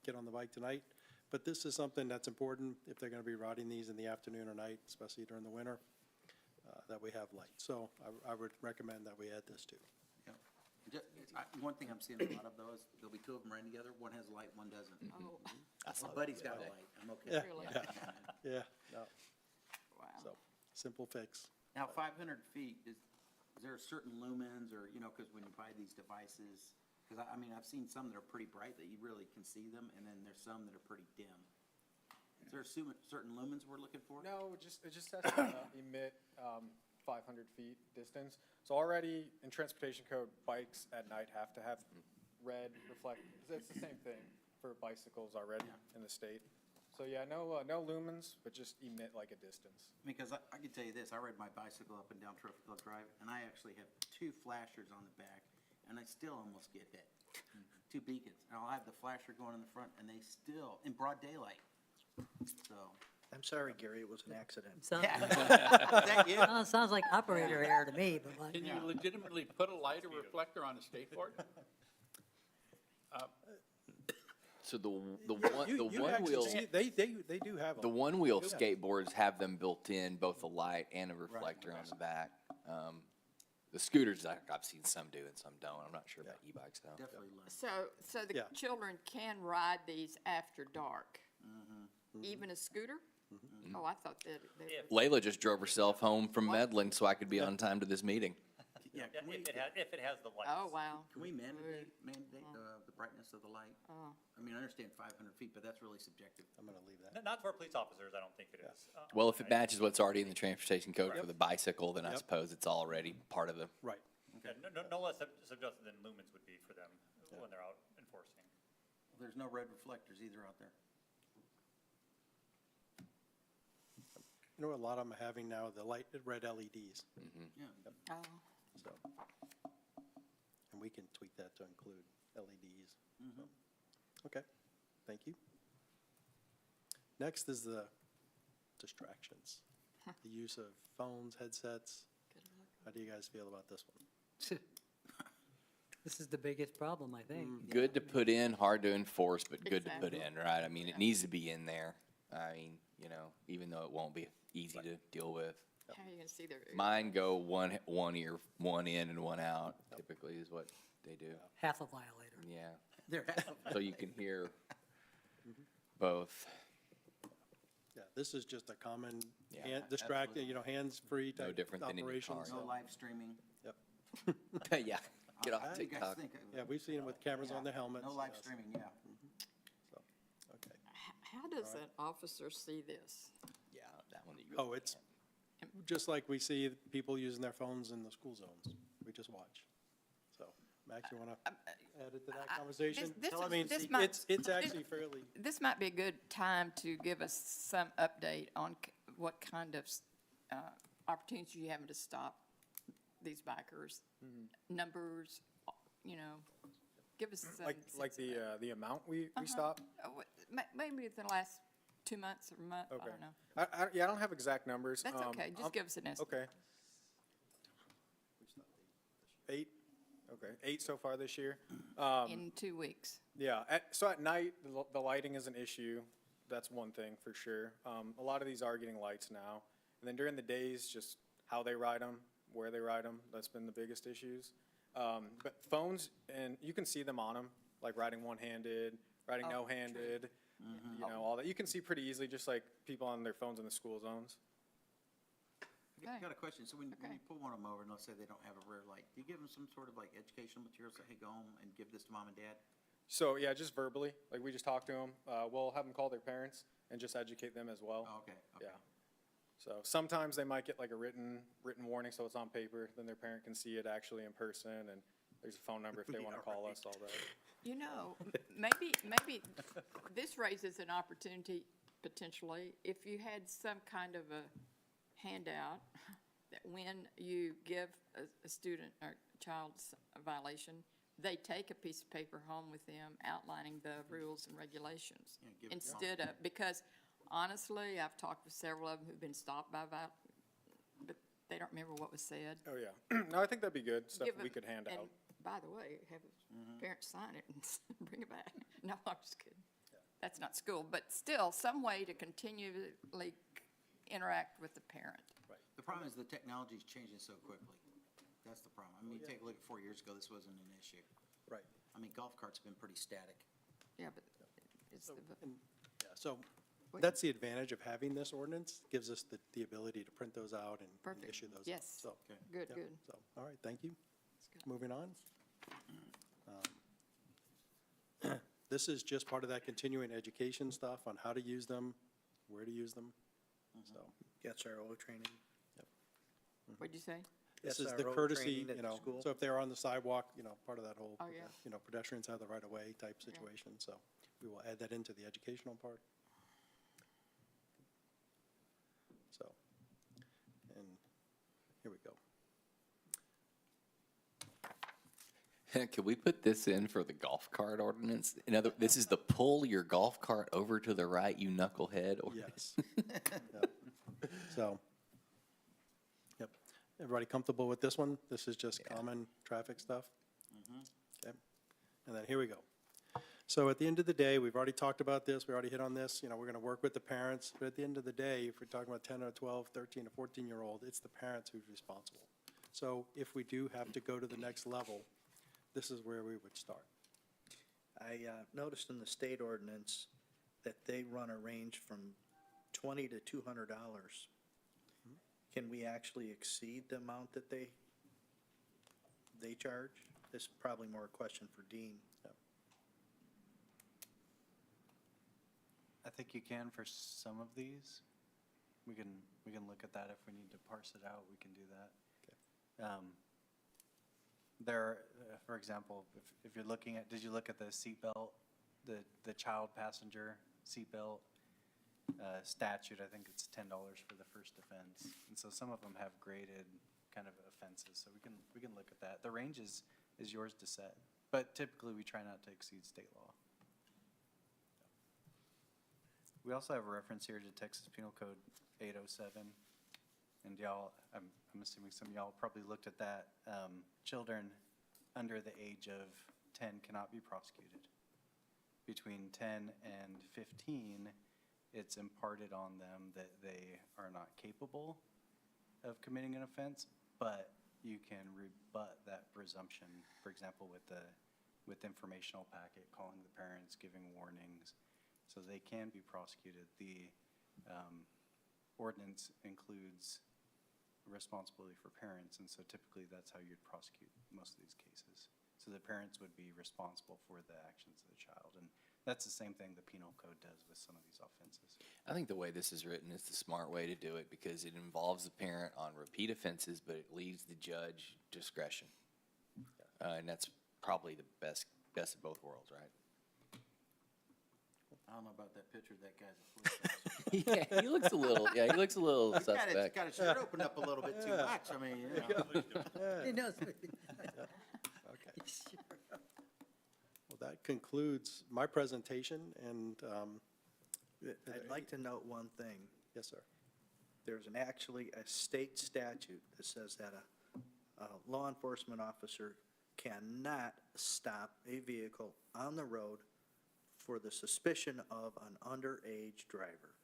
B: Get on the Bike Tonight. But this is something that's important if they're going to be riding these in the afternoon or night, especially during the winter, that we have lights. So I would recommend that we add this too.
J: One thing I'm seeing a lot of those, there'll be two of them riding together, one has a light, one doesn't.
A: Oh,
G: I saw
J: My
G: that
J: buddy's
G: the
J: got
G: other
J: a
G: day.
J: light, I'm okay.
B: Yeah,
A: Really?
B: yeah, no,
A: wow.
B: so, simple fix.
J: Now, 500 feet, is there certain lumens or, because when you buy these devices, because I mean, I've seen some that are pretty bright that you really can see them, and then there's some that are pretty dim. Is there certain lumens we're looking for?
I: No, it just has to emit 500 feet distance. So already in transportation code, bikes at night have to have red reflect. It's the same thing for bicycles already in the state. So yeah, no lumens, but just emit like a distance.
J: Because I can tell you this, I ride my bicycle up and down TrophyClub Drive, and I actually have two flashers on the back, and I still almost get hit. Two beacons, and I'll have the flasher going in the front, and they still, in broad daylight. So,
C: I'm sorry, Gary, it was an accident.
E: Sounds,
J: is that you?
E: sounds like operator error to me, but like,
H: Can you legitimately put a light or reflector on a skateboard?
G: So the
B: You
G: one
B: actually
G: wheel,
B: see- They do have
G: the
B: them.
G: one wheel skateboards have them built in, both a light and a reflector on the back. The scooters, I've seen some do and some don't. I'm not sure about e-bikes though.
J: Definitely less.
A: So the
B: Yeah.
A: children can ride these after dark? Even a scooter? Oh, I thought that,
G: Layla just drove herself home from meddling so I could be on time to this meeting.
J: Yeah,
D: Yeah, if it has the lights.
A: oh, wow.
J: can we mandate the brightness of the light?
A: Oh.
J: I mean, I understand 500 feet, but that's really subjective.
B: I'm gonna leave that.
D: Not for police officers, I don't think it is.
G: Well, if it matches what's already in the transportation code for the bicycle, then I
B: Yep.
G: suppose it's already part of the,
B: Right.
D: Yeah, no less suggested than lumens would be for them when they're out enforcing.
J: There's no red reflectors either out there.
B: You know, a lot of them are having now the red LEDs,
J: Yeah.
A: Oh,
B: so. And we can tweak that to include LEDs. So, okay, thank you. Next is the distractions, the use of phones, headsets. How do you guys feel about this one?
E: this is the biggest problem, I think.
G: good to put in, hard to enforce, but good to put
A: Exactly.
G: in, right? I mean, it needs to be in there. I mean, even though it won't be easy to deal with.
A: how are you gonna see their?
G: Mine go one ear, one in and one out, typically is what they do.
E: Half a violator.
G: Yeah,
J: They're
G: so you can hear both.
B: Yeah, this is just a common
G: Yeah,
B: distracting, hands-free
G: No
B: type
G: different than in your
B: operations.
G: car.
J: no live streaming.
B: Yep.
G: Yeah, get off
J: How do you guys
G: TikTok.
J: think?
B: Yeah, we've seen them with cameras on their helmets.
J: No live
B: yes.
J: streaming, yeah.
B: So, okay.
A: How does an officer see this?
G: Yeah, that one that you really
B: Oh, it's
G: can't.
B: just like we see people using their phones in the school zones. We just watch. So, Max, you want to add it to that conversation?
A: this
B: I
A: is-
B: mean,
A: this might-
B: it's actually fairly,
A: This might be a good time to give us some update on what kind of opportunities you have to stop these bikers. Numbers, give us some.
I: Like the amount we stop?
A: Maybe the last 2 months or a month, I
I: Okay.
A: don't know.
I: I don't have exact numbers.
A: That's okay, just give us an estimate.
I: Okay. 8, okay, 8 so far this year.
A: In 2 weeks.
I: Yeah, so at night, the lighting is an issue. That's one thing for sure. A lot of these are getting lights now. And then during the days, just how they ride them, where they ride them, that's been the biggest issues. But phones, and you can see them on them, like riding one-handed, riding
A: Oh,
I: no-handed, all that. You can see pretty easily, just like people on their phones in the school zones.
J: I
A: Okay.
J: got a question. So when
A: Okay.
J: you pull one of them over and let's say they don't have a rear light, do you give them some sort of like educational material, say, hey, go home and give this to mom and dad?
I: So, yeah, just verbally, like we just talk to them. We'll have them call their parents and just educate them as well.
J: Oh, okay.
I: Yeah. So sometimes they might get like a written warning, so it's on paper, then their parent can see it actually in person, and there's a phone number if they want to call us, all that.
A: Maybe this raises an opportunity potentially, if you had some kind of a handout that when you give a student or child a violation, they take a piece of paper home with them outlining the rules and regulations.
J: Yeah, give it to 'em.
A: Instead of, because honestly, I've talked with several of them who've been stopped by but they don't remember what was said.
I: Oh, yeah. No, I think that'd be good, stuff
A: Give
I: we
A: 'em-
I: could hand
A: and
I: out.
A: by the way, have parents sign it and bring it back. No, I'm just kidding. That's not school, but still, some way to continually interact with the parent.
J: The problem is the technology's changing so quickly. That's the problem. I mean, you take a look at 4 years ago, this wasn't an issue.
B: Right.
J: I mean, golf carts have been pretty static.
A: Yeah, but it's the,
B: Yeah, so that's the advantage of having this ordinance, gives us the ability to print those out and
A: perfect.
B: issue those.
A: Yes,
B: So,
A: good,
B: yep,
A: good.
B: so, all right, thank you.
A: good.
B: Moving on. This is just part of that continuing education stuff on how to use them, where to use them, so.
C: SRO training.
A: What'd you say?
B: This is the
C: SRO
B: courtesy,
C: training at
B: you
C: the
B: know,
C: school.
B: so if they're on the sidewalk, you know, part of that whole,
A: Oh, yeah.
B: you know, pedestrians have the right of way type situation, so we will add that into the educational part. So, and here we go.
G: Could we put this in for the golf cart ordinance? This is the pull your golf cart over to the right, you knucklehead ordinance.
B: Yes. Yep. So, yep. Everybody comfortable with this one? This is just common traffic stuff? Okay. And then here we go. So at the end of the day, we've already talked about this, we already hit on this, you know, we're going to work with the parents, but at the end of the day, if we're talking about 10 or 12, 13 or 14-year-old, it's the parents who's responsible. So if we do have to go to the next level, this is where we would start.
C: I noticed in the state ordinance that they run a range from $20 to $200. Can we actually exceed the amount that they charge? This is probably more a question for Dean.
F: I think you can for some of these. We can look at that if we need to parse it out, we can do that. There, for example, if you're looking at, did you look at the seatbelt, the child passenger seatbelt statute? I think it's $10 for the first offense. And so some of them have graded kind of offenses, so we can look at that. The range is yours to set, but typically we try not to exceed state law. We also have a reference here to Texas Penal Code 807. And y'all, I'm assuming some of y'all probably looked at that. Children under the age of 10 cannot be prosecuted. Between 10 and 15, it's imparted on them that they are not capable of committing an offense, but you can rebut that presumption, for example, with informational packet, calling the parents, giving warnings, so they can be prosecuted. The ordinance includes responsibility for parents, and so typically that's how you'd prosecute most of these cases. So the parents would be responsible for the actions of the child, and that's the same thing the penal code does with some of these offenses.
G: I think the way this is written is the smart way to do it because it involves the parent on repeat offenses, but it leaves the judge discretion. And that's probably the best of both worlds, right?
J: I don't know about that picture of that guy's a police officer.
G: Yeah, he looks a little
J: He's
G: suspect.
J: got his shirt opened up a little bit too much, I mean, you know. He knows.
B: Okay. Well, that concludes my presentation, and,
C: I'd like to note one thing.
B: yes, sir.
C: There's actually a state statute that says that a law enforcement officer cannot stop a vehicle on the road for the suspicion of an underage driver.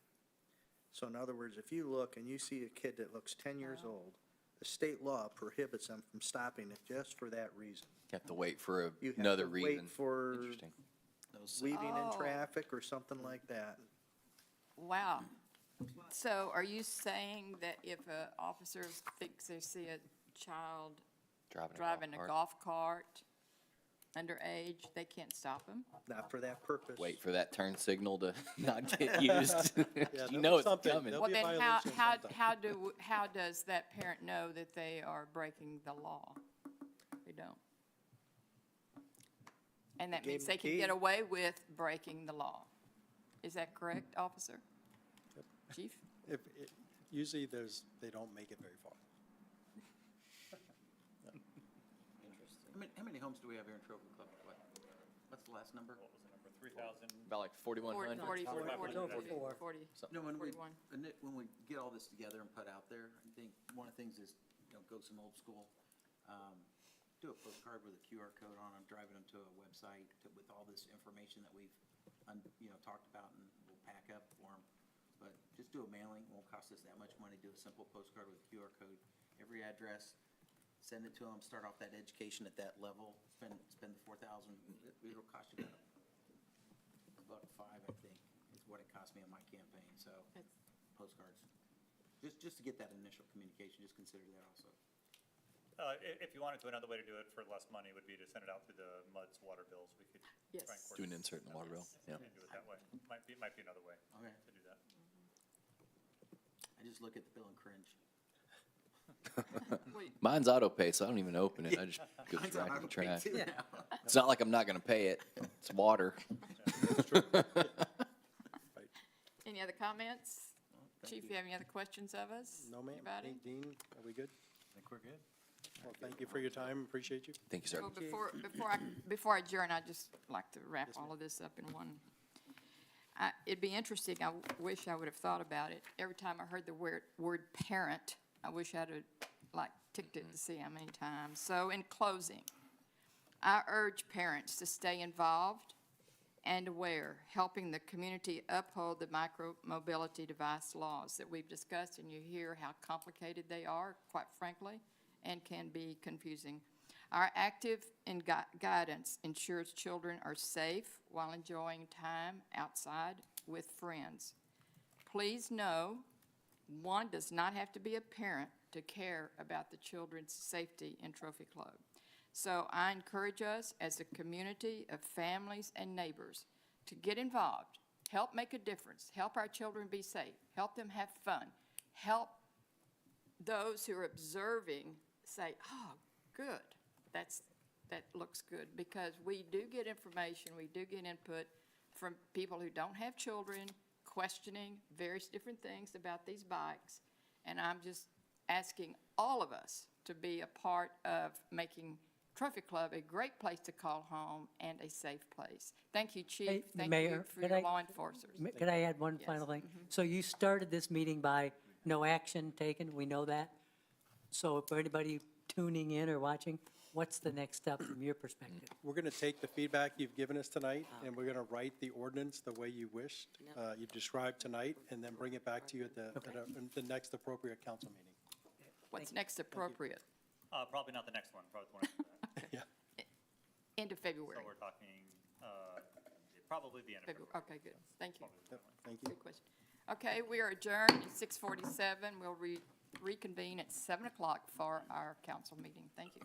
C: So in other words, if you look and you see a kid that looks 10 years old, the state law prohibits them from stopping it just for that reason.
G: You have to wait for
C: You have
G: another
C: to
G: reason.
C: wait for
G: Interesting.
C: weaving in
A: Oh.
C: traffic or something like that.
A: Wow. So are you saying that if an officer thinks they see a child driving a golf cart underage, they can't stop him?
C: Not for that purpose.
G: Wait for that turn signal to not get used.
B: Yeah,
G: You
B: there'll
G: know
B: be
G: it's
B: something.
G: coming.
B: There'll
A: Well,
B: be a
A: then
B: violation sometime.
A: how does that parent know that they are breaking the law? They don't. And that
C: Gave
A: means
C: them
A: they
C: the
A: can get
C: key.
A: away with breaking the law. Is that correct, officer? Chief?
B: Usually they don't make it very far.
J: How many homes do we have here in Trophy Club? What's the last number?
D: What was the number, 3,000?
G: About like 4,100.
A: 40.
J: No, when we,
A: 41.
J: when we get all this together and put out there, I think one of the things is, go some old school. Do a postcard with a QR code on them, driving them to a website with all this information that we've, talked about, and we'll pack up for them. But just do a mailing, won't cost us that much money, do a simple postcard with a QR code, every address, send it to them, start off that education at that level, spend the 4,000. It'll cost you about $5, I think, is what it cost me on my campaign, so, postcards. Just to get that initial communication, just consider that also.
D: If you wanted to, another way to do it for less money would be to send it out through the MUD's water bills. We could
A: Yes.
D: try and
G: Do an
D: coordinate
G: insert in the water bill, yeah.
D: and do it that way. Might be another way
J: Okay.
D: to do that.
J: I just look at the bill and cringe.
G: Mine's auto pay, so I don't even open it. I just go
J: Mine's
G: right
J: on
G: to the
J: auto pay
G: trash.
J: too now.
G: It's not like I'm not gonna pay it. It's water.
A: Any other comments? Chief, you have any other questions of us?
B: No, ma'am.
A: Anybody?
B: Hey, Dean, are we good?
F: I think we're good.
B: Well, thank you for your time, appreciate you.
G: Thank you, sir.
A: Well, before I adjourn, I'd just like to wrap all of this up in one. It'd be interesting, I wish I would have thought about it. Every time I heard the word parent, I wish I'd have, like, ticked it to see how many times. So in closing, I urge parents to stay involved and aware, helping the community uphold the micro-mobility device laws that we've discussed, and you hear how complicated they are, quite frankly, and can be confusing. Our active guidance ensures children are safe while enjoying time outside with friends. Please know, one does not have to be a parent to care about the children's safety in Trophy Club. So I encourage us as a community of families and neighbors to get involved, help make a difference, help our children be safe, help them have fun, help those who are observing say, oh, good, that looks good, because we do get information, we do get input from people who don't have children, questioning various different things about these bikes, and I'm just asking all of us to be a part of making Trophy Club a great place to call home and a safe place. Thank you, Chief.
E: Hey,
A: Thank you
E: Mayor,
A: for
E: could
A: your
E: I-
A: law enforcers.
E: Could I add one
A: Yes.
E: final thing? So you started this meeting by no action taken, we know that. So for anybody tuning in or watching, what's the next step from your perspective?
B: We're going to take the feedback you've given us tonight, and we're going to write the ordinance the way you wished, you described tonight, and then bring it back to you at the next appropriate council meeting.
A: What's next appropriate?
D: Probably not the next one, probably the one after that.
B: Yeah.
A: End of February.
D: So we're talking, probably the end of
A: February.
D: February.
A: Okay, good. Thank you.
B: Yep, thank you.
A: Good question. Okay, we are adjourned at 6:47. We'll reconvene at 7 o'clock for our council meeting. Thank you.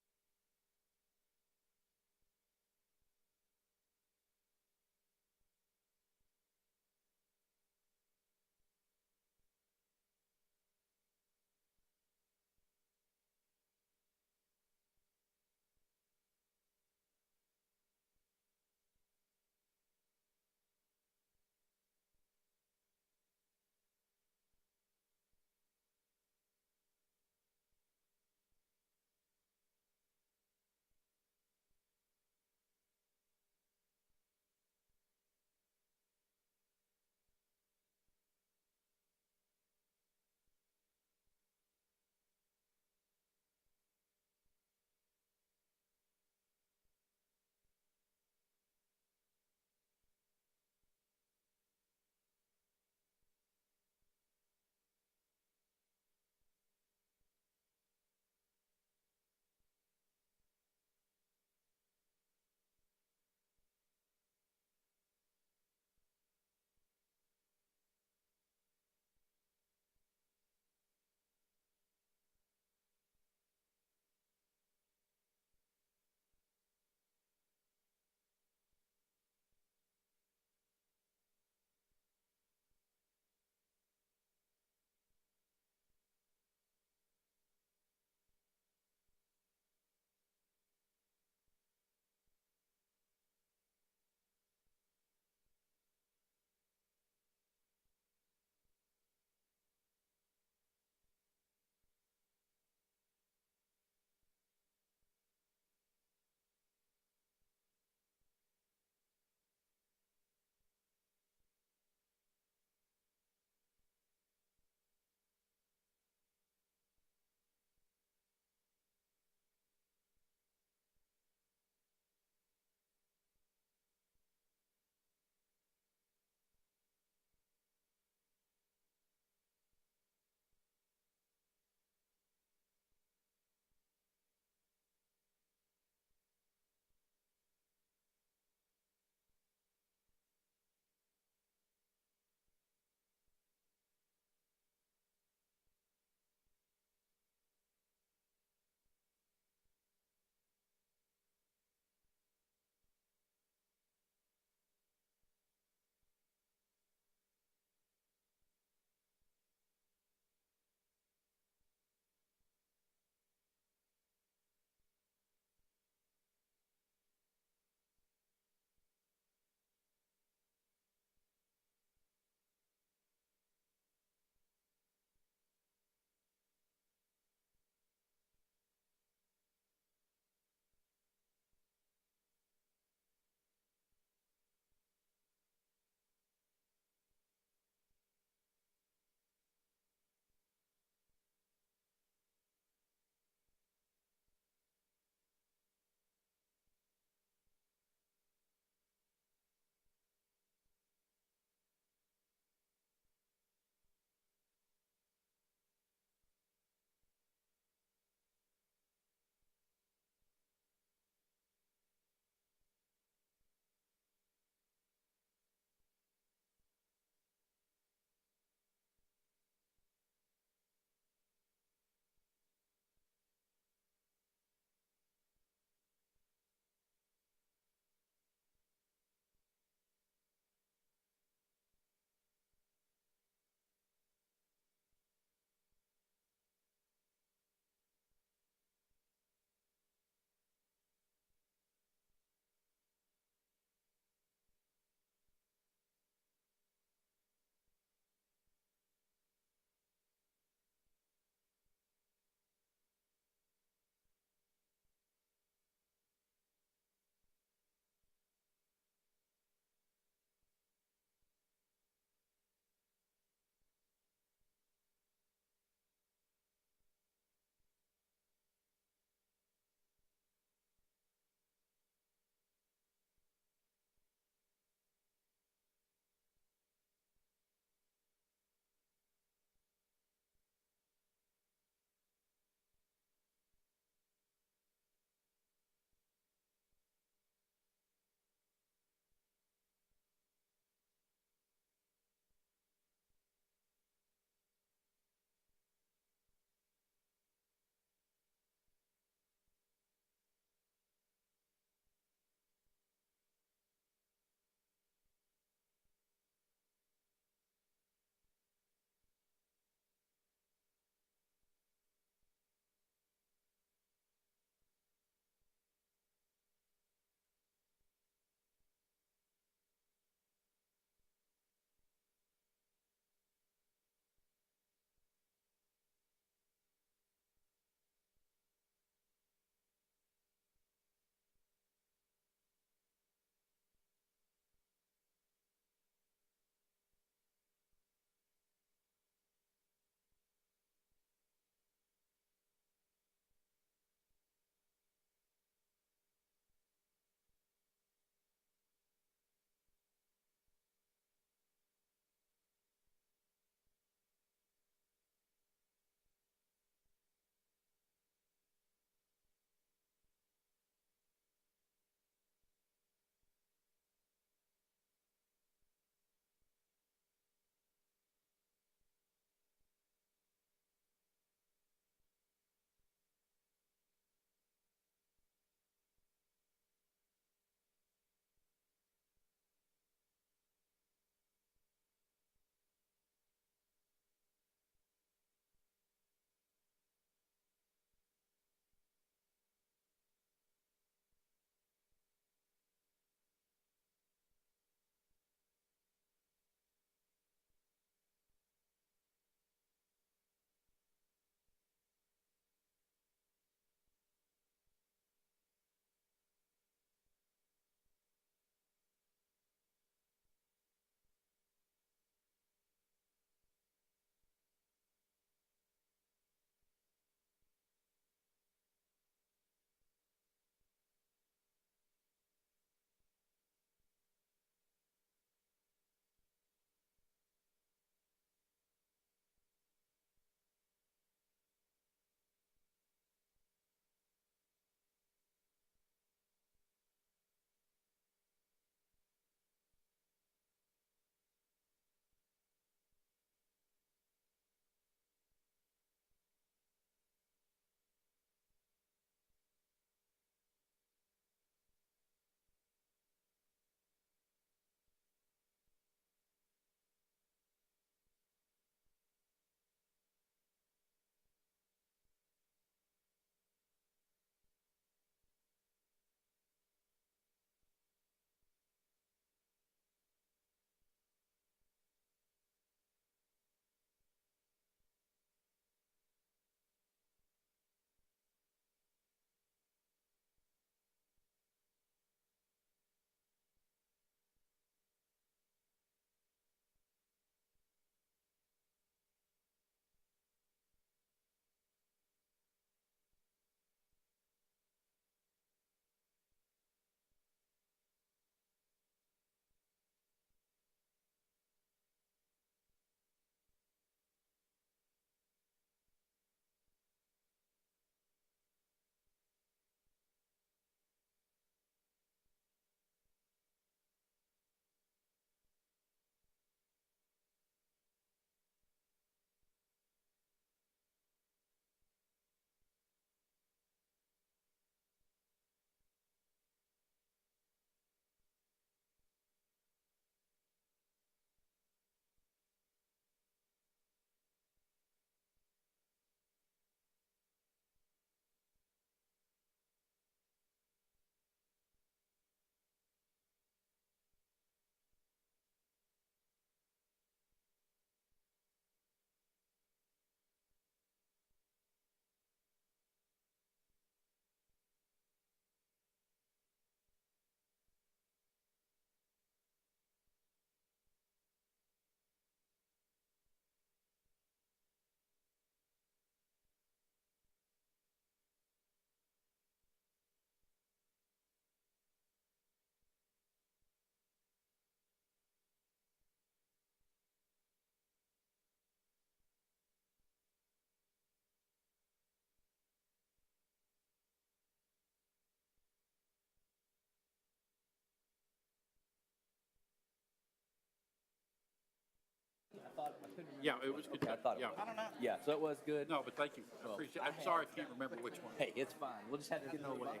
H: Yeah, it was good.
G: I thought it
H: Yeah.
G: was. Yeah, so it was good.
H: No, but thank you. I appreciate it. I'm sorry I can't remember which one.
G: Hey, it's fine. We'll just have to get it away.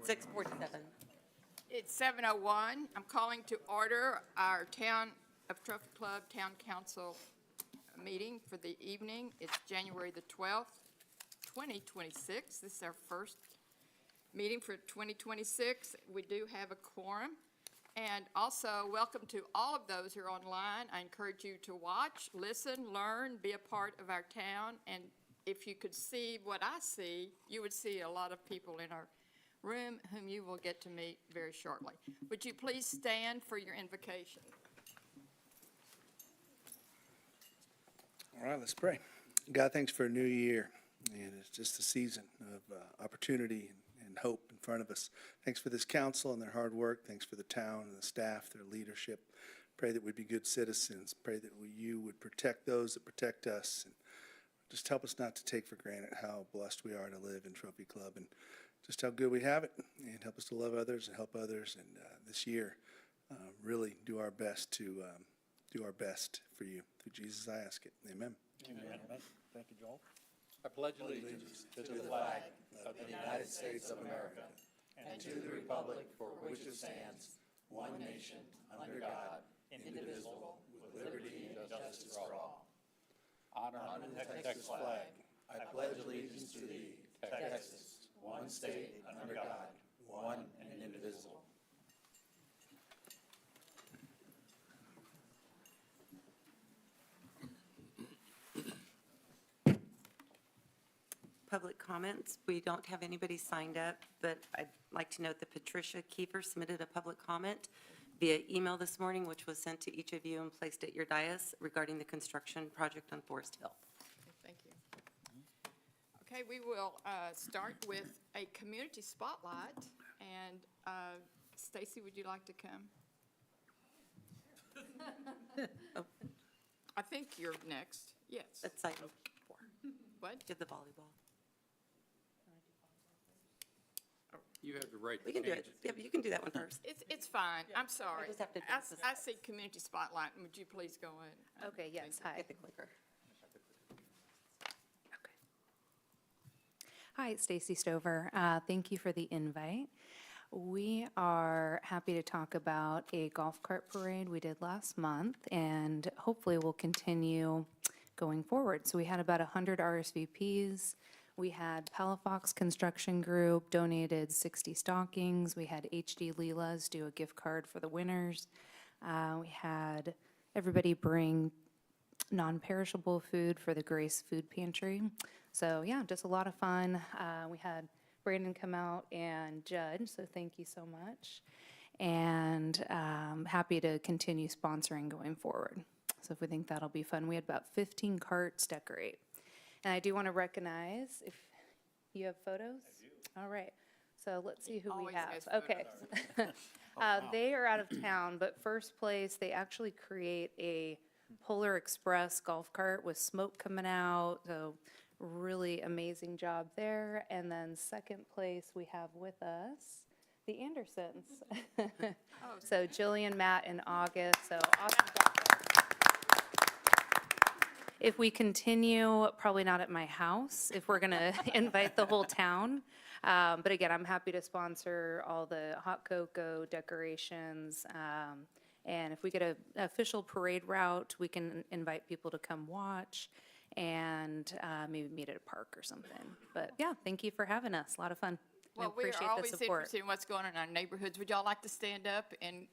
K: 6:47.
A: It's 7:01. I'm calling to order our Town of Trophy Club Town Council meeting for the evening. It's January the 12th, 2026. This is our first meeting for 2026. We do have a quorum. And also, welcome to all of those who are online. I encourage you to watch, listen, learn, be a part of our town. And if you could see what I see, you would see a lot of people in our room whom you will get to meet very shortly. Would you please stand for your invocation?
L: All right, let's pray. God, thanks for a new year, and it's just a season of opportunity and hope in front of us. Thanks for this council and their hard work. Thanks for the town and the staff, their leadership. Pray that we'd be good citizens. Pray that you would protect those that protect us, and just help us not to take for granted how blessed we are to live in Trophy Club, and just how good we have it, and help us to love others and help others, and this year really do our best to do our best for you. Through Jesus I ask it. Amen.
C: Thank you, Joel.
H: I pledge allegiance to the flag of the United States of America and to the republic for which it stands, one nation, under God, indivisible, with liberty and justice for all. Honor the Texas flag. I pledge allegiance to thee, Texas, one state, under God, one and indivisible.
K: Public comments. We don't have anybody signed up, but I'd like to note that Patricia Kiefer submitted a public comment via email this morning, which was sent to each of you and placed at your dais regarding the construction project on Forest Hill.
A: Thank you. Okay, we will start with a community spotlight. And Stacy, would you like to come?
K: Oh.
A: I think you're next. Yes.
K: That's item 4.
A: What?
K: Give the volleyball.
H: You have the right
K: We
H: to
K: can do
H: change
K: it. Yeah, but you can do that one first.
A: It's fine. I'm sorry.
K: just have to
A: I
K: advance this.
A: I see community spotlight. Would you please go in?
K: Okay, yes, hi. Get the clicker.
M: Okay. Hi, it's Stacy Stover. Thank you for the invite. We are happy to talk about a golf cart parade we did last month, and hopefully we'll continue going forward. So we had about 100 RSVPs. We had Palafox Construction Group donated 60 stockings. We had HD Leela's do a gift card for the winners. We had everybody bring non-perishable food for the Grace Food Pantry. So yeah, just a lot of fun. We had Brandon come out and judge, so thank you so much. And happy to continue sponsoring going forward. So if we think that'll be fun, we had about 15 carts decorate. And I do want to recognize, if you have photos? I do. All right. So let's see who we
A: Always
M: have.
A: has
M: Okay. They are out of town, but first place, they actually create a Polar Express golf cart with smoke coming out. So really amazing job there. And then second place, we have with us the Andersons. So Jillian, Matt, and August. So awesome job. If we continue, probably not at my house, if we're going to invite the whole town. But again, I'm happy to sponsor all the hot cocoa decorations. And if we get an official parade route, we can invite people to come watch and maybe meet at a park or something. But yeah, thank you for having us. A lot of fun. I
A: Well, we
M: appreciate
A: are
M: the
A: always
M: support.
A: interested in what's going on in our neighborhoods. Would y'all like to stand up and,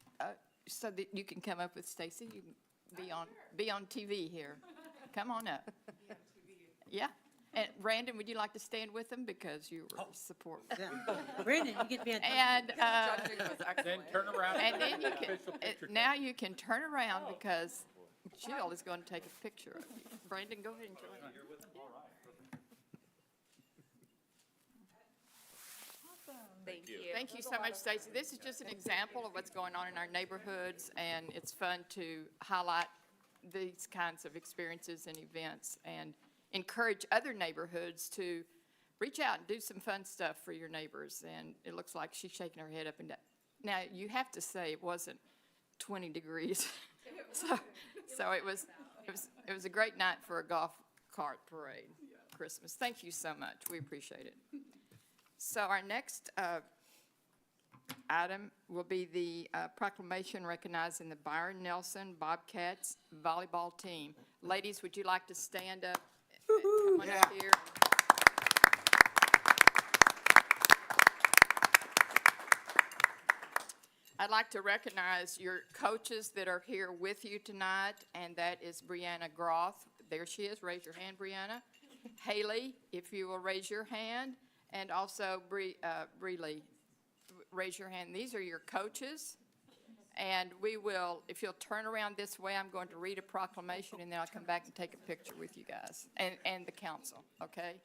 A: so that you can come up with Stacy? You can be on TV here. Come on up. Yeah. And Brandon, would you like to stand with them because you were support?
E: Brandon, you get to be on.
A: And,
H: Then turn around
A: and
H: and
A: then
H: take
A: you
H: an
A: can,
H: official picture.
A: now you can turn around because Jill is going to take a picture of you. Brandon, go ahead and join.
K: Thank you.
A: Thank you so much, Stacy. This is just an example of what's going on in our neighborhoods, and it's fun to highlight these kinds of experiences and events and encourage other neighborhoods to reach out and do some fun stuff for your neighbors. And it looks like she's shaking her head up and down. Now, you have to say it wasn't 20 degrees. So it was a great night for a golf cart parade, Christmas. Thank you so much. We appreciate it. So our next item will be the proclamation recognizing the Byron Nelson Bobcats volleyball team. Ladies, would you like to stand up? Come on up here. I'd like to recognize your coaches that are here with you tonight, and that is Brianna Groth. There she is. Raise your hand, Brianna. Haley, if you will raise your hand, and also Breeley, raise your hand. These are your coaches, and we will, if you'll turn around this way, I'm going to read a proclamation, and then I'll come back and take a picture with you guys and the council, okay?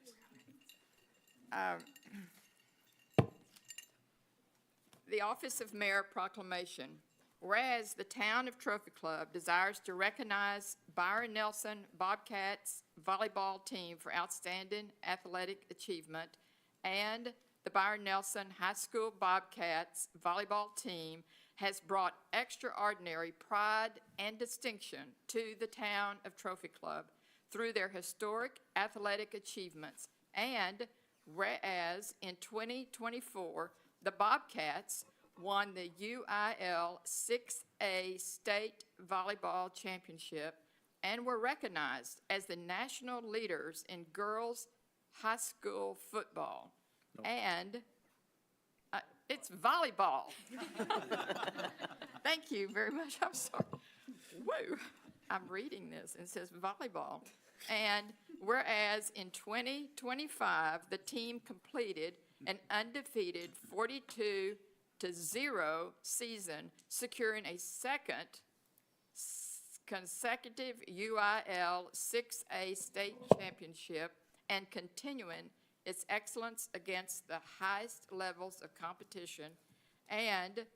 A: The Office of Mayor Proclamation. Whereas the Town of Trophy Club desires to recognize Byron Nelson Bobcats volleyball team for outstanding athletic achievement, and the Byron Nelson High School Bobcats volleyball team has brought extraordinary pride and distinction to the Town of Trophy Club through their historic athletic achievements, and whereas in 2024, the Bobcats won the UIL 6A State Volleyball Championship and were recognized as the national leaders in girls' high school football. And it's volleyball. Thank you very much. I'm sorry. Woo. I'm reading this, and it says volleyball. And whereas in 2025, the team completed an undefeated 42-0 season, securing a second consecutive UIL 6A state championship and continuing its excellence against the highest levels of competition. And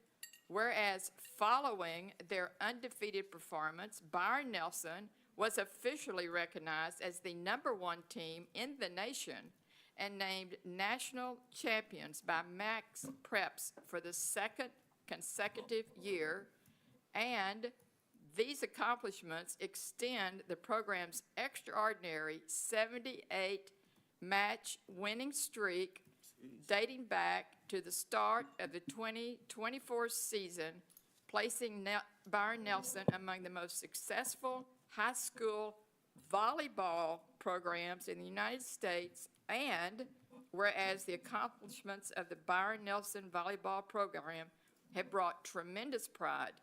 A: whereas following their undefeated performance, Byron Nelson was officially recognized as the #1 team in the nation and named national champions by Max Preps for the second consecutive year. And these accomplishments extend the program's extraordinary 78-match winning streak dating back to the start of the 2024 season, placing Byron Nelson among the most successful high school volleyball programs in the United States. And whereas the accomplishments of the Byron Nelson volleyball program have brought tremendous pride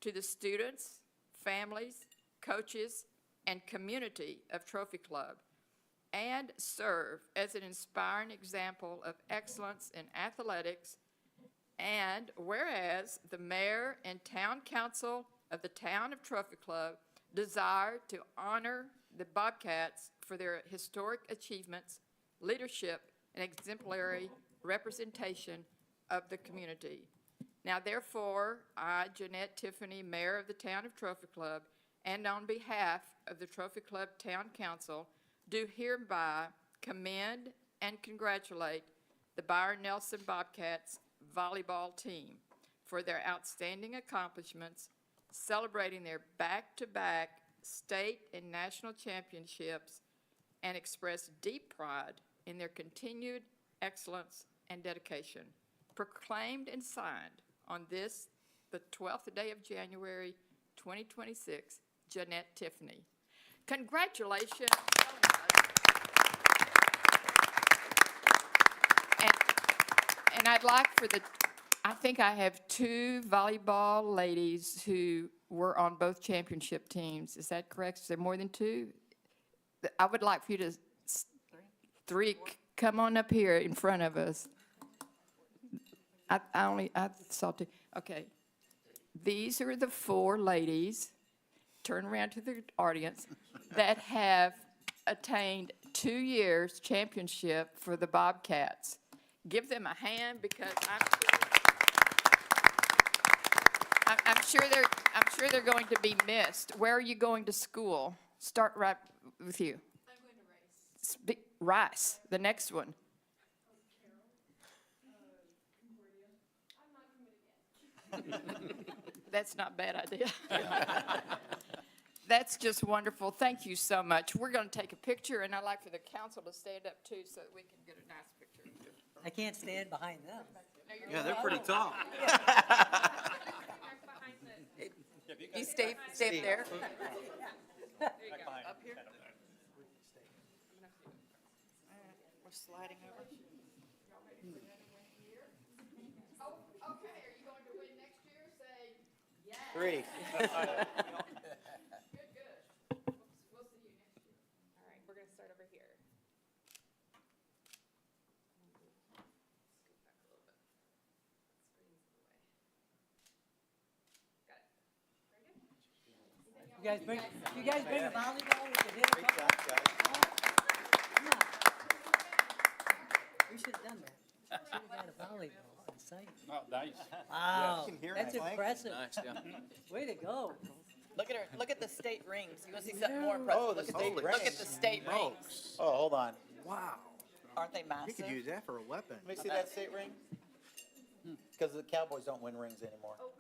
A: to the students, families, coaches, and community of Trophy Club, and serve as an inspiring example of excellence in athletics. And whereas the mayor and town council of the Town of Trophy Club desire to honor the Bobcats for their historic achievements, leadership, and exemplary representation of the community. Now, therefore, I, Jeanette Tiffany, Mayor of the Town of Trophy Club, and on behalf of the Trophy Club Town Council, do hereby commend and congratulate the Byron Nelson Bobcats volleyball team for their outstanding accomplishments, celebrating their back-to-back state and national championships, and express deep pride in their continued excellence and dedication. Proclaimed and signed on this, the 12th day of January, 2026, Jeanette Tiffany. Congratulations. And I'd like I think I have 2 volleyball ladies who were on both championship teams. Is that correct? Is there more than 2? I would like for you to, 3, come on up here in front of us. I saw 2. Okay. These are the 4 ladies, turn around to the audience, that have attained 2 years championship for the Bobcats. Give them a hand, because I'm sure they're going to be missed. Where are you going to school? Start right with you. I'm going to Rice. Rice, the next one. That's not a bad idea. That's just wonderful. Thank you so much. We're going to take a picture, and I'd like for the council to stand up too so that we can get a nice picture.
E: I can't stand behind them.
J: Yeah, they're pretty tall.
A: You stay up there. There you go. Up here. We're sliding over. Oh, okay. Are you going to win next year? Say yes.
J: 3.
A: Good, good. We'll see you next year. All right, we're going to start over here. Scoot back a little bit. Screen's in the way. Got it. Very good.
E: You guys bring a volleyball with the hit?
J: Great job, guys.
E: Come on. We should have done that. Should have had a volleyball on site.
H: Oh, nice.
E: Wow,
J: can hear
E: that's
J: my mic.
E: impressive. Way to go.
N: Look at her, look at the state rings. You want to see something more impressive?
J: Oh, the
N: Look at
J: state
N: Look at
J: rings.
N: the state rings.
J: Oh, hold on. Wow.
N: Aren't they
C: You
N: massive?
C: could use that for a weapon.
J: Let me see that state ring. Because the Cowboys don't win rings anymore. Oh,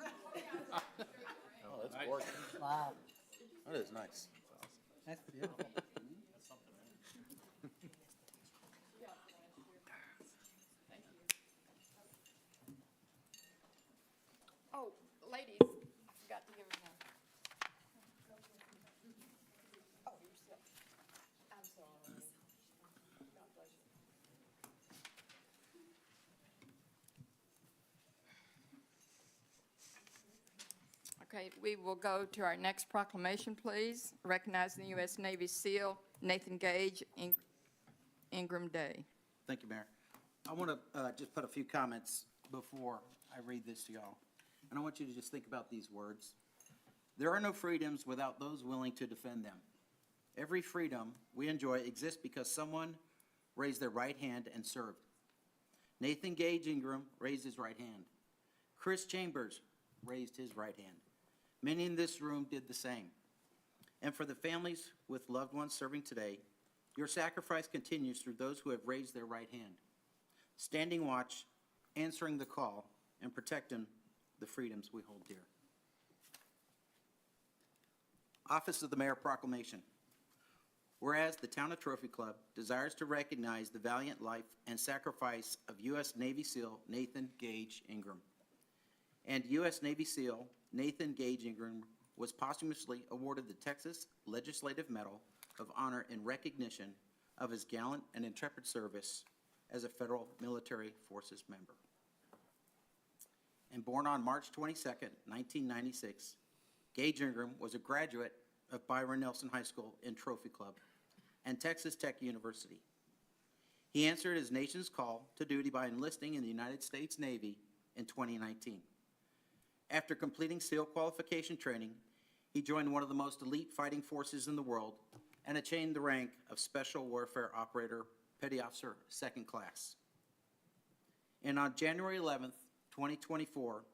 J: that's gorgeous.
E: Wow,
J: That is nice.
E: that's beautiful.
A: Oh, ladies, I forgot to give her one. Oh, you're still. I'm sorry. God bless you. Okay, we will go to our next proclamation, please. Recognizing the U.S. Navy SEAL Nathan Gage, Ingram Day.
J: Thank you, Mayor. I want to just put a few comments before I read this to y'all. And I want you to just think about these words. There are no freedoms without those willing to defend them. Every freedom we enjoy exists because someone raised their right hand and served. Nathan Gage Ingram raised his right hand. Chris Chambers raised his right hand. Many in this room did the same. And for the families with loved ones serving today, your sacrifice continues through those who have raised their right hand, standing watch, answering the call, and protecting the freedoms we hold dear. Office of the Mayor Proclamation. Whereas the Town of Trophy Club desires to recognize the valiant life and sacrifice of U.S. Navy SEAL Nathan Gage Ingram. And U.S. Navy SEAL Nathan Gage Ingram was posthumously awarded the Texas Legislative Medal of Honor in recognition of his gallant and intrepid service as a federal military forces member. And born on March 22nd, 1996, Gage Ingram was a graduate of Byron Nelson High School in Trophy Club and Texas Tech University. He answered his nation's call to duty by enlisting in the United States Navy in 2019. After completing SEAL qualification training, he joined one of the most elite fighting forces in the world and attained the rank of Special Warfare Operator, Petty Officer, Second Class. And on January 11th, 2024,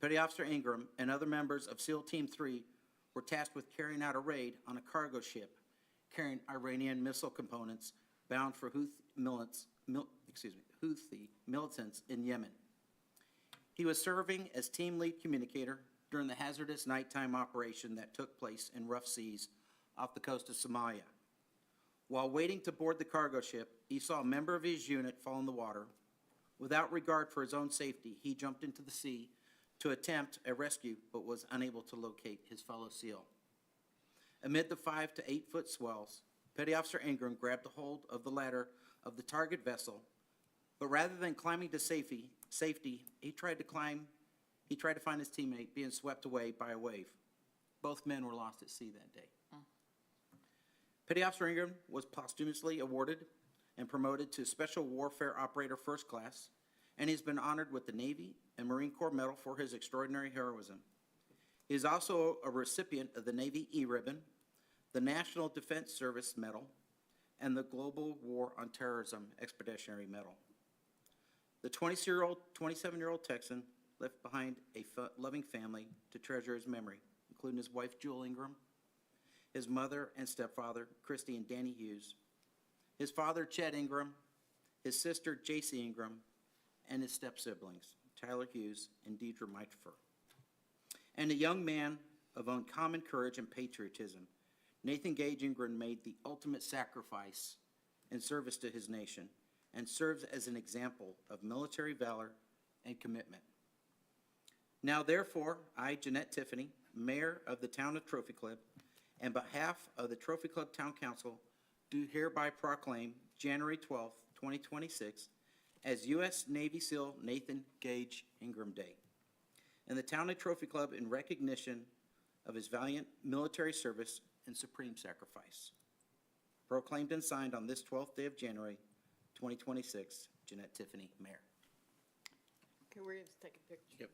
J: Petty Officer Ingram and other members of SEAL Team 3 were tasked with carrying out a raid on a cargo ship carrying Iranian missile components bound for Houthi militants in Yemen. He was serving as team lead communicator during the hazardous nighttime operation that took place in rough seas off the coast of Somalia. While waiting to board the cargo ship, he saw a member of his unit fall in the water. Without regard for his own safety, he jumped into the sea to attempt a rescue, but was unable to locate his fellow SEAL. Amid the 5 to 8 foot swells, Petty Officer Ingram grabbed a hold of the ladder of the target vessel, but rather than climbing to safety, he tried to find his teammate being swept away by a wave. Both men were lost at sea that day. Petty Officer Ingram was posthumously awarded and promoted to Special Warfare Operator First Class, and he's been honored with the Navy and Marine Corps Medal for his extraordinary heroism. He is also a recipient of the Navy E-Ribbon, the National Defense Service Medal, and the Global War on Terrorism Expeditionary Medal. The 27-year-old Texan left behind a loving family to treasure his memory, including his wife, Jewel Ingram, his mother and stepfather, Christy and Danny Hughes, his father, Chet Ingram, his sister, J.C. Ingram, and his step-siblings, Tyler Hughes and Deidre Mitfer. and a young man of uncommon courage and patriotism, Nathan Gage Ingram made the ultimate sacrifice in service to his nation and serves as an example of military valor and commitment. Now therefore, I, Jeanette Tiffany, Mayor of the Town of Trophy Club, and behalf of the Trophy Club Town Council, do hereby proclaim January 12th, 2026 as U.S. Navy SEAL Nathan Gage Ingram Day. In the Town of Trophy Club in recognition of his valiant military service and supreme sacrifice. Proclaimed and signed on this 12th day of January, 2026, Jeanette Tiffany, Mayor.
A: Can we just take a picture?
J: Yep.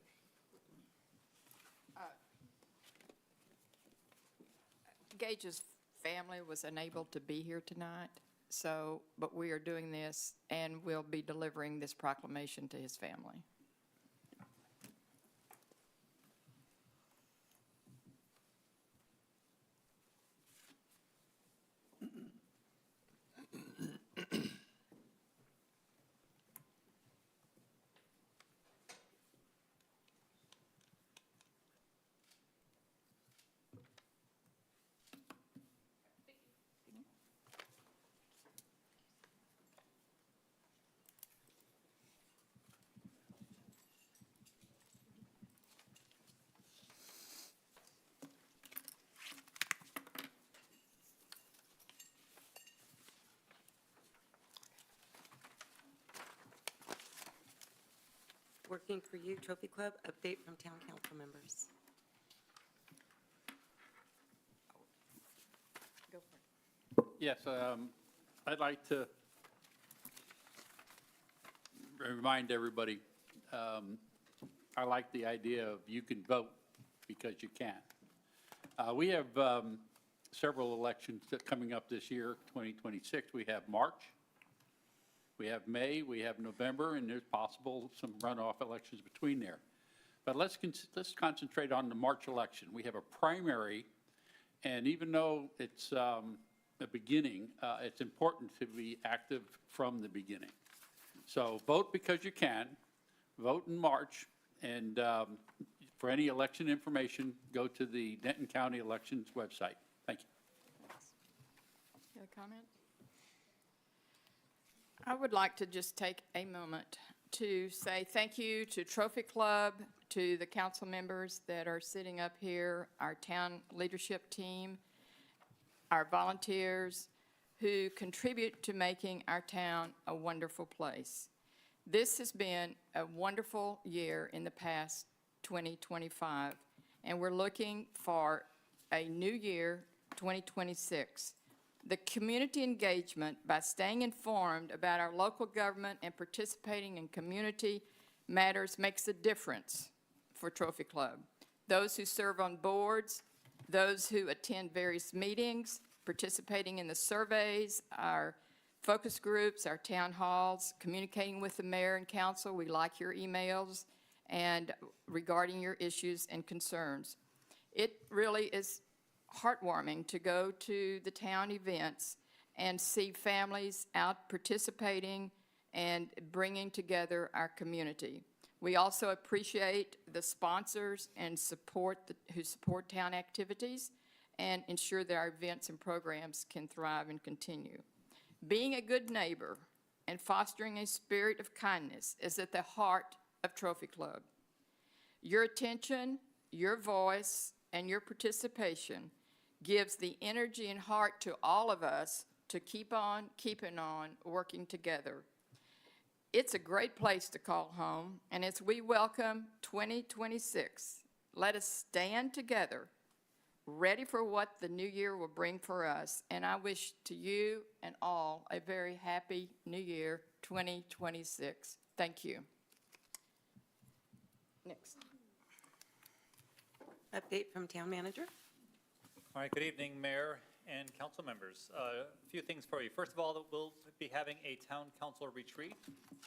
A: Gage's family was unable to be here tonight, so, but we are doing this, and we'll be delivering this proclamation to his family.
K: Working for you, Trophy Club, update from town council members.
A: Go for it.
O: Yes, I'd like to remind everybody, I like the idea of you can vote because you can. We have several elections coming up this year, 2026. We have March, we have May, we have November, and there's possible some runoff elections between there. But let's concentrate on the March election. We have a primary, and even though it's a beginning, it's important to be active from the beginning. So vote because you can, vote in March, and for any election information, go to the Denton County Elections website. Thank you.
A: Any other comments? I would like to just take a moment to say thank you to Trophy Club, to the council members that are sitting up here, our town leadership team, our volunteers who contribute to making our town a wonderful place. This has been a wonderful year in the past 2025, and we're looking for a new year, 2026. The community engagement by staying informed about our local government and participating in community matters makes a difference for Trophy Club. Those who serve on boards, those who attend various meetings, participating in the surveys, our focus groups, our town halls, communicating with the mayor and council. We like your emails and regarding your issues and concerns. It really is heartwarming to go to the town events and see families out participating and bringing together our community. We also appreciate the sponsors and who support town activities and ensure that our events and programs can thrive and continue. Being a good neighbor and fostering a spirit of kindness is at the heart of Trophy Club. Your attention, your voice, and your participation gives the energy and heart to all of us to keep on keeping on working together. It's a great place to call home, and as we welcome 2026, let us stand together, ready for what the new year will bring for us. And I wish to you and all a very happy new year, 2026. Thank you. Next.
K: Update from town manager.
D: All right, good evening, Mayor and council members. A few things for you. First of all, we'll be having a town council retreat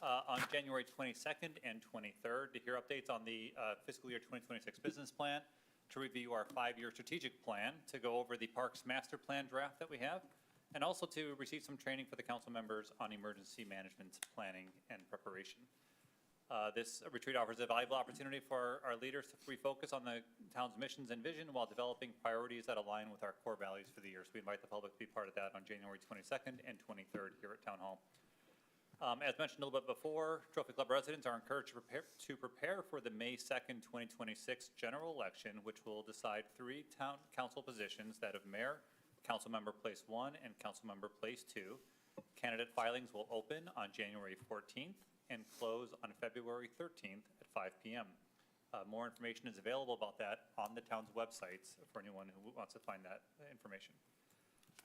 D: on January 22nd and 23rd to hear updates on the fiscal year 2026 business plan, to review our 5-year strategic plan, to go over the Parks Master Plan draft that we have, and also to receive some training for the council members on emergency management planning and preparation. This retreat offers a valuable opportunity for our leaders to refocus on the town's missions and vision while developing priorities that align with our core values for the year. So we invite the public to be part of that on January 22nd and 23rd here at Town Hall. As mentioned a little bit before, Trophy Club residents are encouraged to prepare for the May 2nd, 2026 general election, which will decide 3 town council positions, that of mayor, council member place 1, and council member place 2. Candidate filings will open on January 14th and close on February 13th at 5 p.m. More information is available about that on the town's websites for anyone who wants to find that information.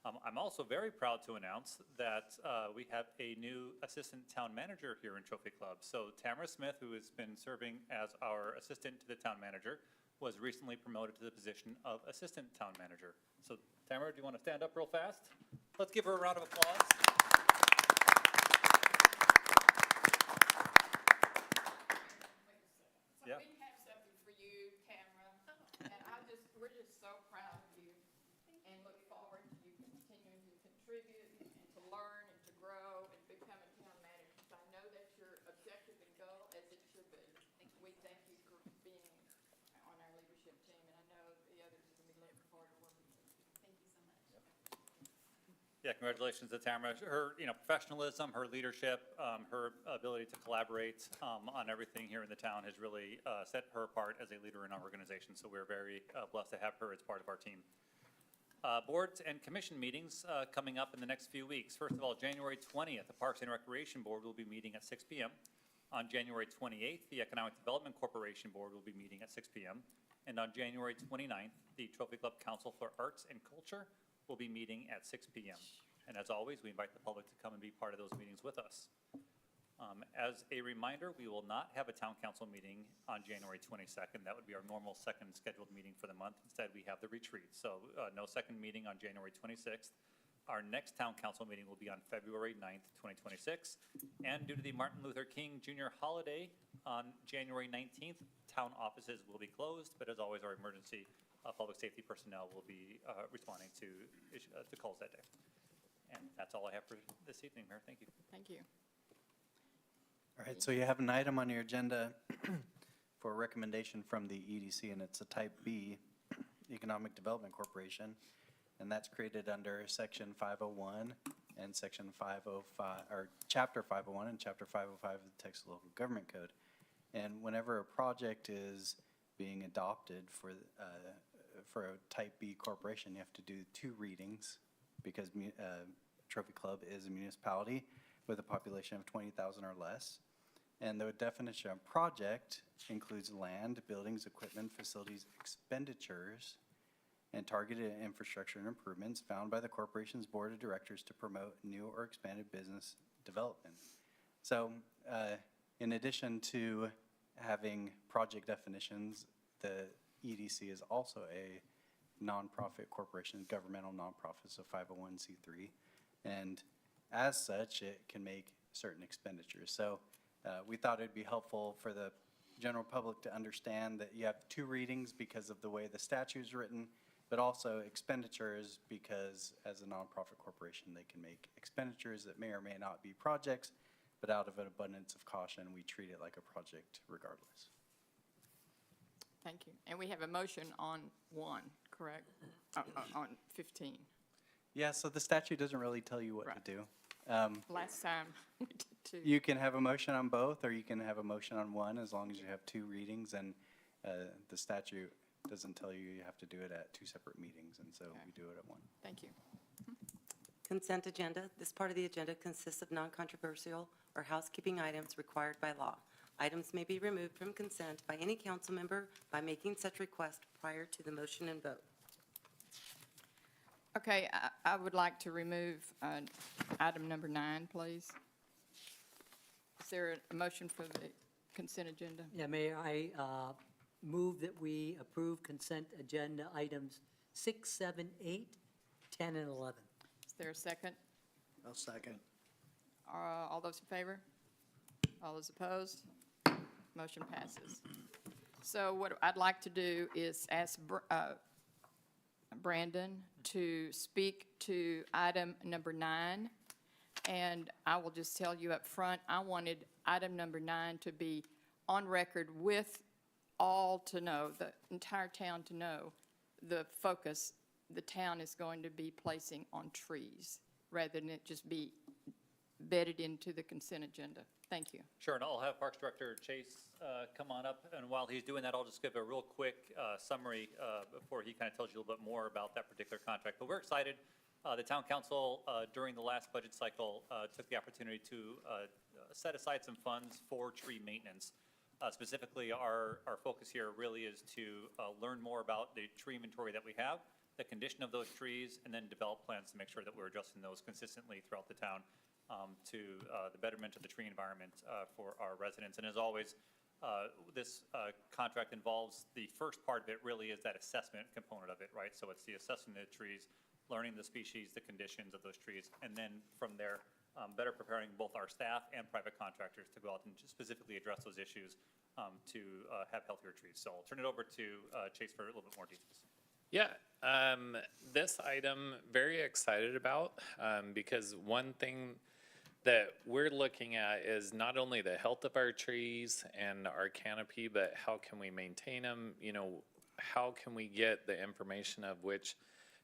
D: I'm also very proud to announce that we have a new assistant town manager here in Trophy Club. So Tamara Smith, who has been serving as our assistant to the town manager, was recently promoted to the position of assistant town manager. So Tamara, do you want to stand up real fast? Let's give her a round of applause. Yeah.
A: We have something for you, Tamara, and we're just so proud of you and look forward to you continuing to contribute and to learn and to grow and become a town manager. So I know that's your objective and goal, as it should be. We thank you for being on our leadership team, and I know the others are going to be looking forward to working with you. Thank you so much.
D: Yeah, congratulations to Tamara. Her, professionalism, her leadership, her ability to collaborate on everything here in the town has really set her apart as a leader in our organization. So we're very blessed to have her as part of our team. Boards and commission meetings coming up in the next few weeks. First of all, January 20th, the Parks and Recreation Board will be meeting at 6 p.m. On January 28th, the Economic Development Corporation Board will be meeting at 6 p.m. And on January 29th, the Trophy Club Council for Arts and Culture will be meeting at 6 p.m. And as always, we invite the public to come and be part of those meetings with us. As a reminder, we will not have a town council meeting on January 22nd. That would be our normal second scheduled meeting for the month. Instead, we have the retreat. So no second meeting on January 26th. Our next town council meeting will be on February 9th, 2026. And due to the Martin Luther King Jr. holiday on January 19th, town offices will be closed. But as always, our emergency public safety personnel will be responding to calls that day. And that's all I have for this evening, Mayor. Thank you.
A: Thank you.
F: All right, so you have an item on your agenda for a recommendation from the EDC, and it's a Type B, Economic Development Corporation, and that's created under Section 501 and Section 505, or Chapter 501 and Chapter 505 of the Texas Local Government Code. And whenever a project is being adopted for a Type B corporation, you have to do 2 readings because Trophy Club is a municipality with a population of 20,000 or less. And the definition of project includes land, buildings, equipment, facilities, expenditures, and targeted infrastructure and improvements found by the corporation's board of directors to promote new or expanded business development. So in addition to having project definitions, the EDC is also a nonprofit corporation, governmental nonprofit, so 501c3. And as such, it can make certain expenditures. So we thought it'd be helpful for the general public to understand that you have 2 readings because of the way the statute is written, but also expenditures because as a nonprofit corporation, they can make expenditures that may or may not be projects, but out of an abundance of caution, we treat it like a project regardless.
A: Thank you. And we have a motion on 1, correct? On 15.
F: Yeah, so the statute doesn't really tell you what to do.
A: Last time we did 2.
F: You can have a motion on both, or you can have a motion on 1 as long as you have 2 readings, and the statute doesn't tell you you have to do it at 2 separate meetings, and so we do it at 1.
A: Thank you.
K: Consent agenda. This part of the agenda consists of non-controversial or housekeeping items required by law. Items may be removed from consent by any council member by making such request prior to the motion and vote.
A: Okay, I would like to remove item number 9, please. Is there a motion for the consent agenda?
E: Yeah, Mayor, I move that we approve consent agenda items 6, 7, 8, 10, and 11.
A: Is there a second?
C: I'll second.
A: All those in favor? All those opposed? Motion passes. So what I'd like to do is ask Brandon to speak to item number 9. And I will just tell you up front, I wanted item number 9 to be on record with all to know, the entire town to know, the focus the town is going to be placing on trees, rather than it just be bedded into the consent agenda. Thank you.
D: Sure, and I'll have Parks Director Chase come on up, and while he's doing that, I'll just give a real quick summary before he kind of tells you a little bit more about that particular contract. But we're excited. The town council, during the last budget cycle, took the opportunity to set aside some funds for tree maintenance. Specifically, our focus here really is to learn more about the tree inventory that we have, the condition of those trees, and then develop plans to make sure that we're adjusting those consistently throughout the town to the betterment of the tree environment for our residents. And as always, this contract involves, the first part of it really is that assessment component of it, right? So it's the assessing the trees, learning the species, the conditions of those trees, and then from there, better preparing both our staff and private contractors to go out and just specifically address those issues to have healthier trees. So I'll turn it over to Chase for a little bit more details.
P: Yeah, this item, very excited about, because one thing that we're looking at is not only the health of our trees and our canopy, but how can we maintain them? You know, how can we get the information of which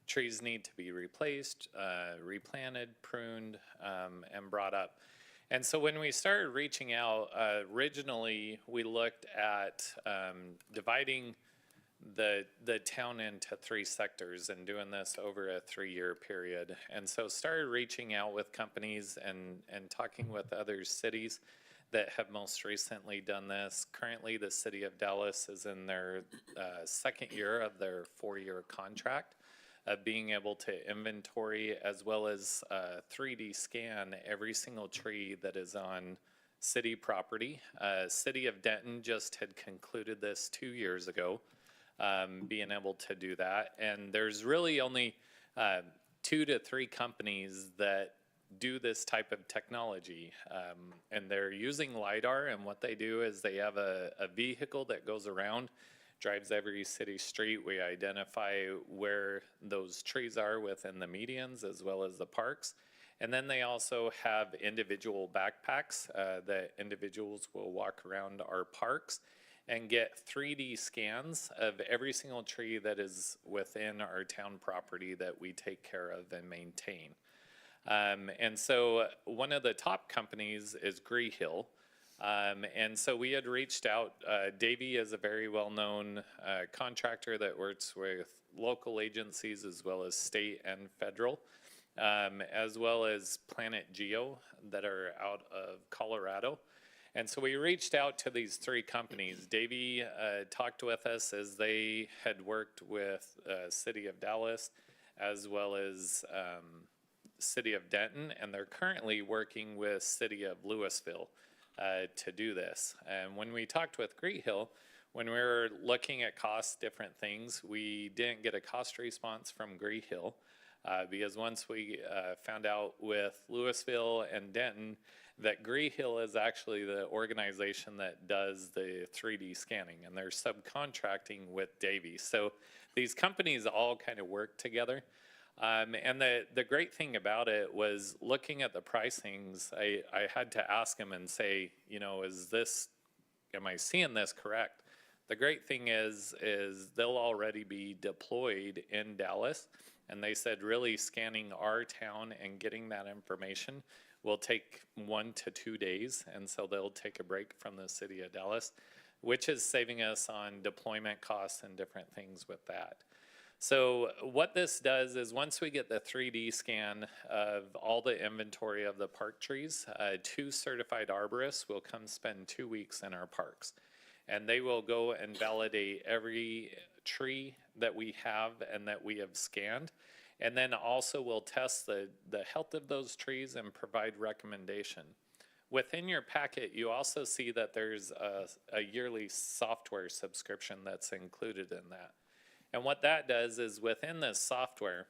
P: trees need to be replaced, replanted, pruned, and brought up. And so when we started reaching out, originally we looked at dividing the town into 3 sectors and doing this over a 3-year period. And so started reaching out with companies and talking with other cities that have most recently done this. Currently, the city of Dallas is in their 2nd year of their 4-year contract of being able to inventory as well as 3D scan every single tree that is on city property. City of Denton just had concluded this 2 years ago, being able to do that. And there's really only 2 to 3 companies that do this type of technology. And they're using LiDAR, and what they do is they have a vehicle that goes around, drives every city street. We identify where those trees are within the medians as well as the parks. And then they also have individual backpacks that individuals will walk around our parks and get 3D scans of every single tree that is within our town property that we take care of and maintain. And so one of the top companies is Gree Hill. And so we had reached out. Davey is a very well-known contractor that works with local agencies as well as state and federal, as well as Planet Geo that are out of Colorado. And so we reached out to these 3 companies. Davey talked with us as they had worked with City of Dallas as well as City of Denton, and they're currently working with City of Louisville to do this. And when we talked with Gree Hill, when we were looking at costs, different things, we didn't get a cost response from Gree Hill because once we found out with Louisville and Denton that Gree Hill is actually the organization that does the 3D scanning, and they're subcontracting with Davey. So these companies all kind of work together. And the great thing about it was looking at the pricings, I had to ask him and say, you know, am I seeing this correct? The great thing is they'll already be deployed in Dallas, and they said really scanning our town and getting that information will take 1 to 2 days, and so they'll take a break from the city of Dallas, which is saving us on deployment costs and different things with that. So what this does is once we get the 3D scan of all the inventory of the park trees, 2 certified arborists will come spend 2 weeks in our parks. And they will go and validate every tree that we have and that we have scanned. And then also will test the health of those trees and provide recommendation. Within your packet, you also see that there's a yearly software subscription that's included in that. And what that does is within this software,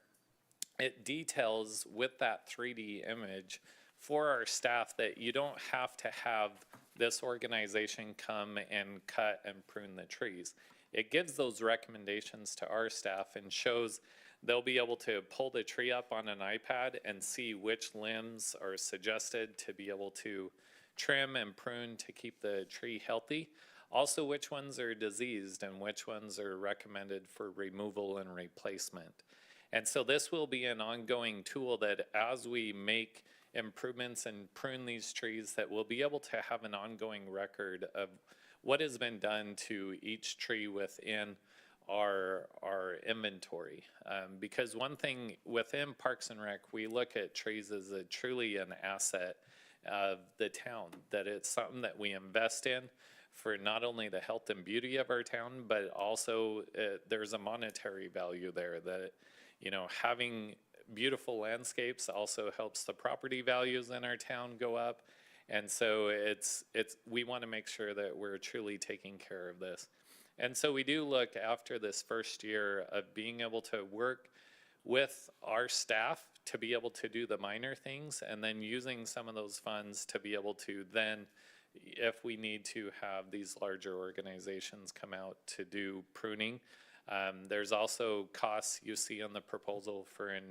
P: it details with that 3D image for our staff that you don't have to have this organization come and cut and prune the trees. It gives those recommendations to our staff and shows they'll be able to pull the tree up on an iPad and see which limbs are suggested to be able to trim and prune to keep the tree healthy. Also, which ones are diseased and which ones are recommended for removal and replacement. And so this will be an ongoing tool that as we make improvements and prune these trees, that we'll be able to have an ongoing record of what has been done to each tree within our inventory. Because one thing within Parks and Rec, we look at trees as truly an asset of the town, that it's something that we invest in for not only the health and beauty of our town, but also there's a monetary value there that, having beautiful landscapes also helps the property values in our town go up. And so we want to make sure that we're truly taking care of this. And so we do look after this first year of being able to work with our staff to be able to do the minor things, and then using some of those funds to be able to then, if we need to have these larger organizations come out to do pruning. There's also costs you see on the proposal for a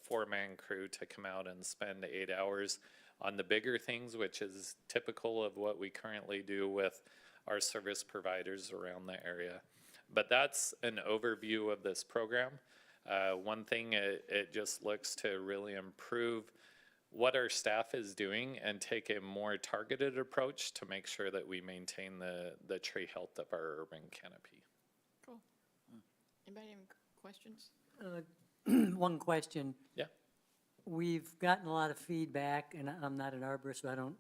P: 4-man crew to come out and spend 8 hours on the bigger things, which is typical of what we currently do with our service providers around the area. But that's an overview of this program. One thing, it just looks to really improve what our staff is doing and take a more targeted approach to make sure that we maintain the tree health of our urban canopy.
A: Cool. Anybody have questions?
E: One question.
P: Yeah.
E: We've gotten a lot of feedback, and I'm not an arborist, so I don't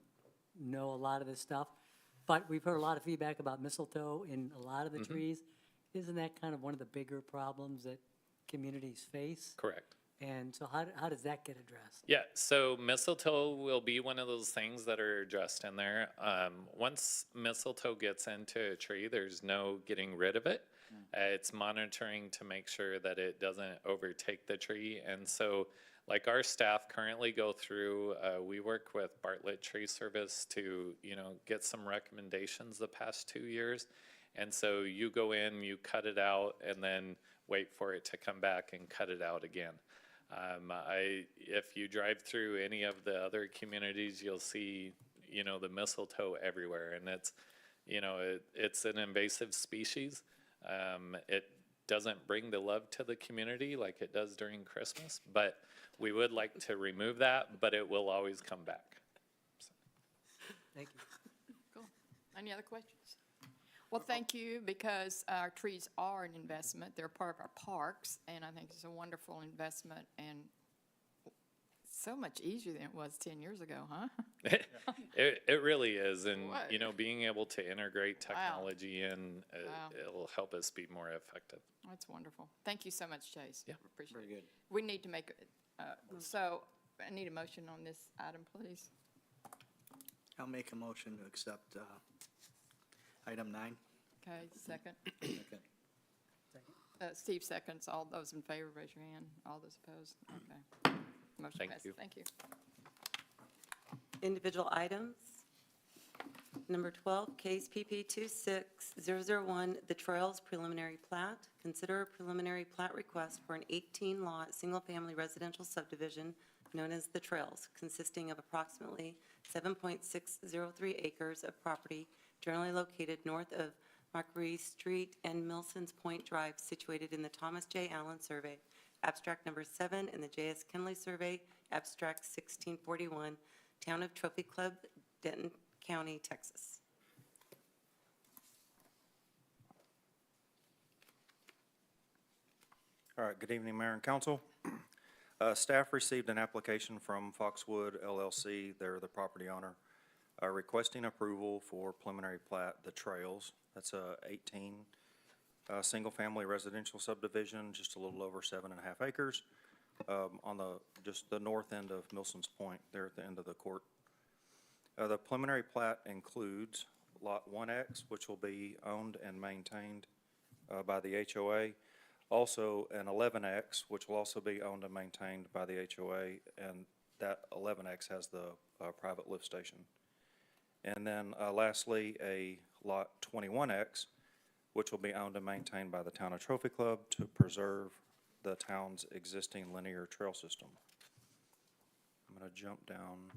E: know a lot of this stuff, but we've heard a lot of feedback about mistletoe in a lot of the trees. Isn't that kind of one of the bigger problems that communities face?
P: Correct.
E: And so how does that get addressed?
P: Yeah, so mistletoe will be one of those things that are addressed in there. Once mistletoe gets into a tree, there's no getting rid of it. It's monitoring to make sure that it doesn't overtake the tree. And so, like, our staff currently go through, we work with Bartlett Tree Service to, get some recommendations the past 2 years. And so you go in, you cut it out, and then wait for it to come back and cut it out again. If you drive through any of the other communities, you'll see, the mistletoe everywhere, and it's an invasive species. It doesn't bring the love to the community like it does during Christmas, but we would like to remove that, but it will always come back.
E: Thank you.
A: Cool. Any other questions? Well, thank you, because our trees are an investment. They're part of our parks, and I think it's a wonderful investment, and so much easier than it was 10 years ago, huh?
P: It really is, and,
A: What?
P: being able to integrate technology in,
A: Wow.
P: it'll help us be more effective.
A: That's wonderful. Thank you so much, Chase.
P: Yeah.
A: Appreciate it.
J: Very good.
A: We need to make, so I need a motion on this item, please.
C: I'll make a motion to accept item 9.
A: Okay, second.
C: Second.
A: Steve seconds. All those in favor, raise your hand. All those opposed? Okay. Motion
P: Thank
A: passes.
P: you.
A: Thank you.
K: Individual items. Number 12, case PP 26001, The Trails preliminary plat. Consider a preliminary plat request for an 18-lot, single-family residential subdivision known as The Trails, consisting of approximately 7.603 acres of property generally located north of Marquis Street and Milson's Point Drive, situated in the Thomas J. Allen Survey, abstract number 7, and the J.S. Kenley Survey, abstract 1641, Town of Trophy Club, Denton County, Texas.
Q: All right, good evening, Mayor and Council. Staff received an application from Foxwood LLC, they're the property owner, requesting approval for preliminary plat, The Trails. That's a 18 single-family residential subdivision, just a little over 7.5 acres, on just the north end of Milson's Point, there at the end of the court. The preliminary plat includes Lot 1X, which will be owned and maintained by the HOA. Also, an 11X, which will also be owned and maintained by the HOA, and that 11X has the private lift station. And then lastly, a Lot 21X, which will be owned and maintained by the Town of Trophy Club to preserve the town's existing linear trail system. I'm going to jump down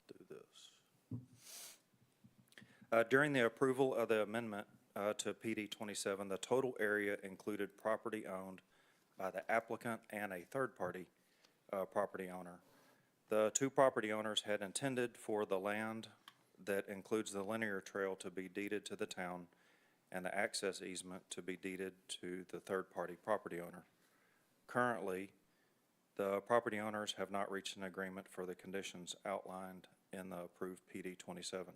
Q: through this. During the approval of the amendment to PD 27, the total area included property owned by the applicant and a third-party property owner. The two property owners had intended for the land that includes the linear trail to be deeded to the town and the access easement to be deeded to the third-party property owner. Currently, the property owners have not reached an agreement for the conditions outlined in the approved PD 27.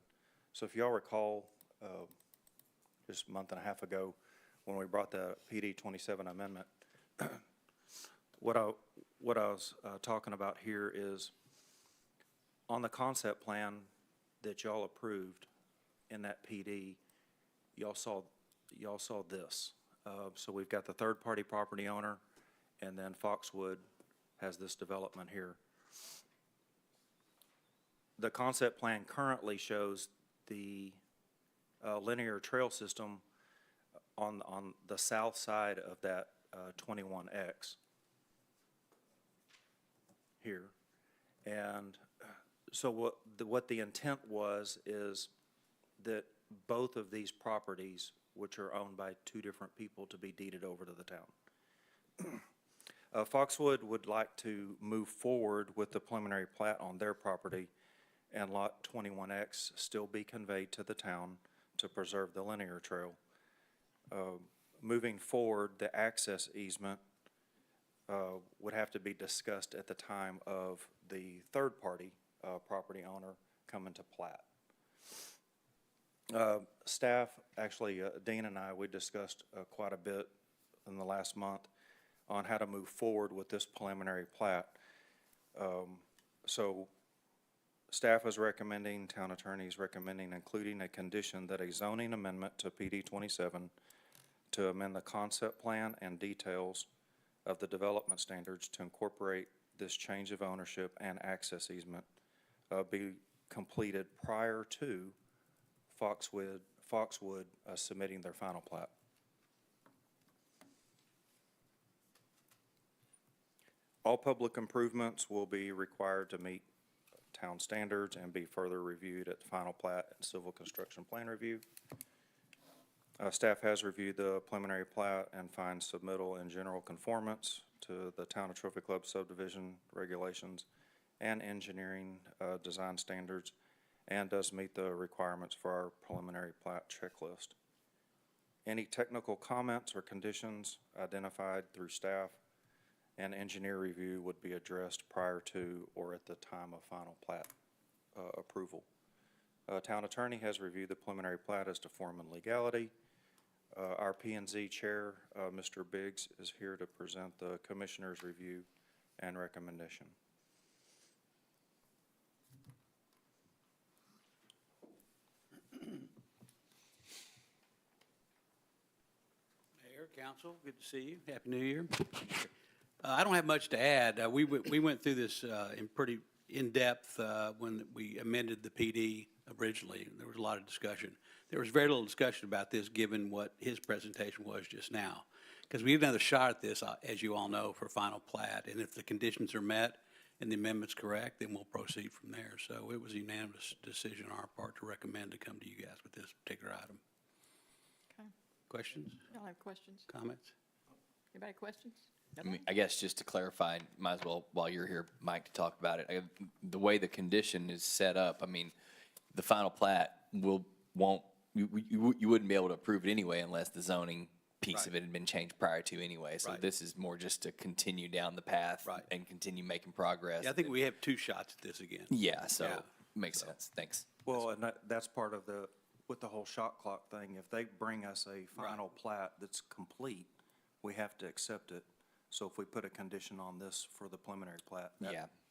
Q: So if y'all recall, just a month and a half ago, when we brought the PD 27 amendment, what I was talking about here is on the concept plan that y'all approved in that PD, y'all saw this. So we've got the third-party property owner, and then Foxwood has this development here. The concept plan currently shows the linear trail system on the south side of that 21X here. And so what the intent was is that both of these properties, which are owned by two different people, to be deeded over to the town. Foxwood would like to move forward with the preliminary plat on their property and Lot 21X still be conveyed to the town to preserve the linear trail. Moving forward, the access easement would have to be discussed at the time of the third-party property owner coming to plat. Staff, actually, Dean and I, we discussed quite a bit in the last month on how to move forward with this preliminary plat. So staff is recommending, town attorney is recommending including a condition that a zoning amendment to PD 27 to amend the concept plan and details of the development standards to incorporate this change of ownership and access easement be completed prior to Foxwood submitting their final plat. All public improvements will be required to meet town standards and be further reviewed at the final plat and civil construction plan review. Staff has reviewed the preliminary plat and finds submittal in general conformance to the Town of Trophy Club subdivision regulations and engineering design standards, and does meet the requirements for our preliminary plat checklist. Any technical comments or conditions identified through staff and engineer review would be addressed prior to or at the time of final plat approval. Town attorney has reviewed the preliminary plat as to form and legality. Our P&Z chair, Mr. Biggs, is here to present the commissioner's review and recommendation.
R: Mayor, council, good to see you. Happy New Year. I don't have much to add. We went through this in pretty in-depth when we amended the PD originally. There was a lot of discussion. There was very little discussion about this given what his presentation was just now. Because we have another shot at this, as you all know, for final plat. And if the conditions are met and the amendment's correct, then we'll proceed from there. So it was a unanimous decision on our part to recommend to come to you guys with this particular item.
A: Okay.
R: Questions?
A: Y'all have questions?
R: Comments?
A: Anybody have questions?
G: I mean, I guess just to clarify, might as well, while you're here, Mike, to talk about it, the way the condition is set up, I mean, the final plat you wouldn't be able to approve it anyway unless the zoning piece of it had been changed prior to anyway. So this is more just to continue down the path and continue making progress.
R: Yeah, I think we have two shots at this again.
G: Yeah, so makes sense. Thanks.
Q: Well, and that's part of with the whole shot clock thing. If they bring us a final plat that's complete, we have to accept it. So if we put a condition on this for the preliminary plat.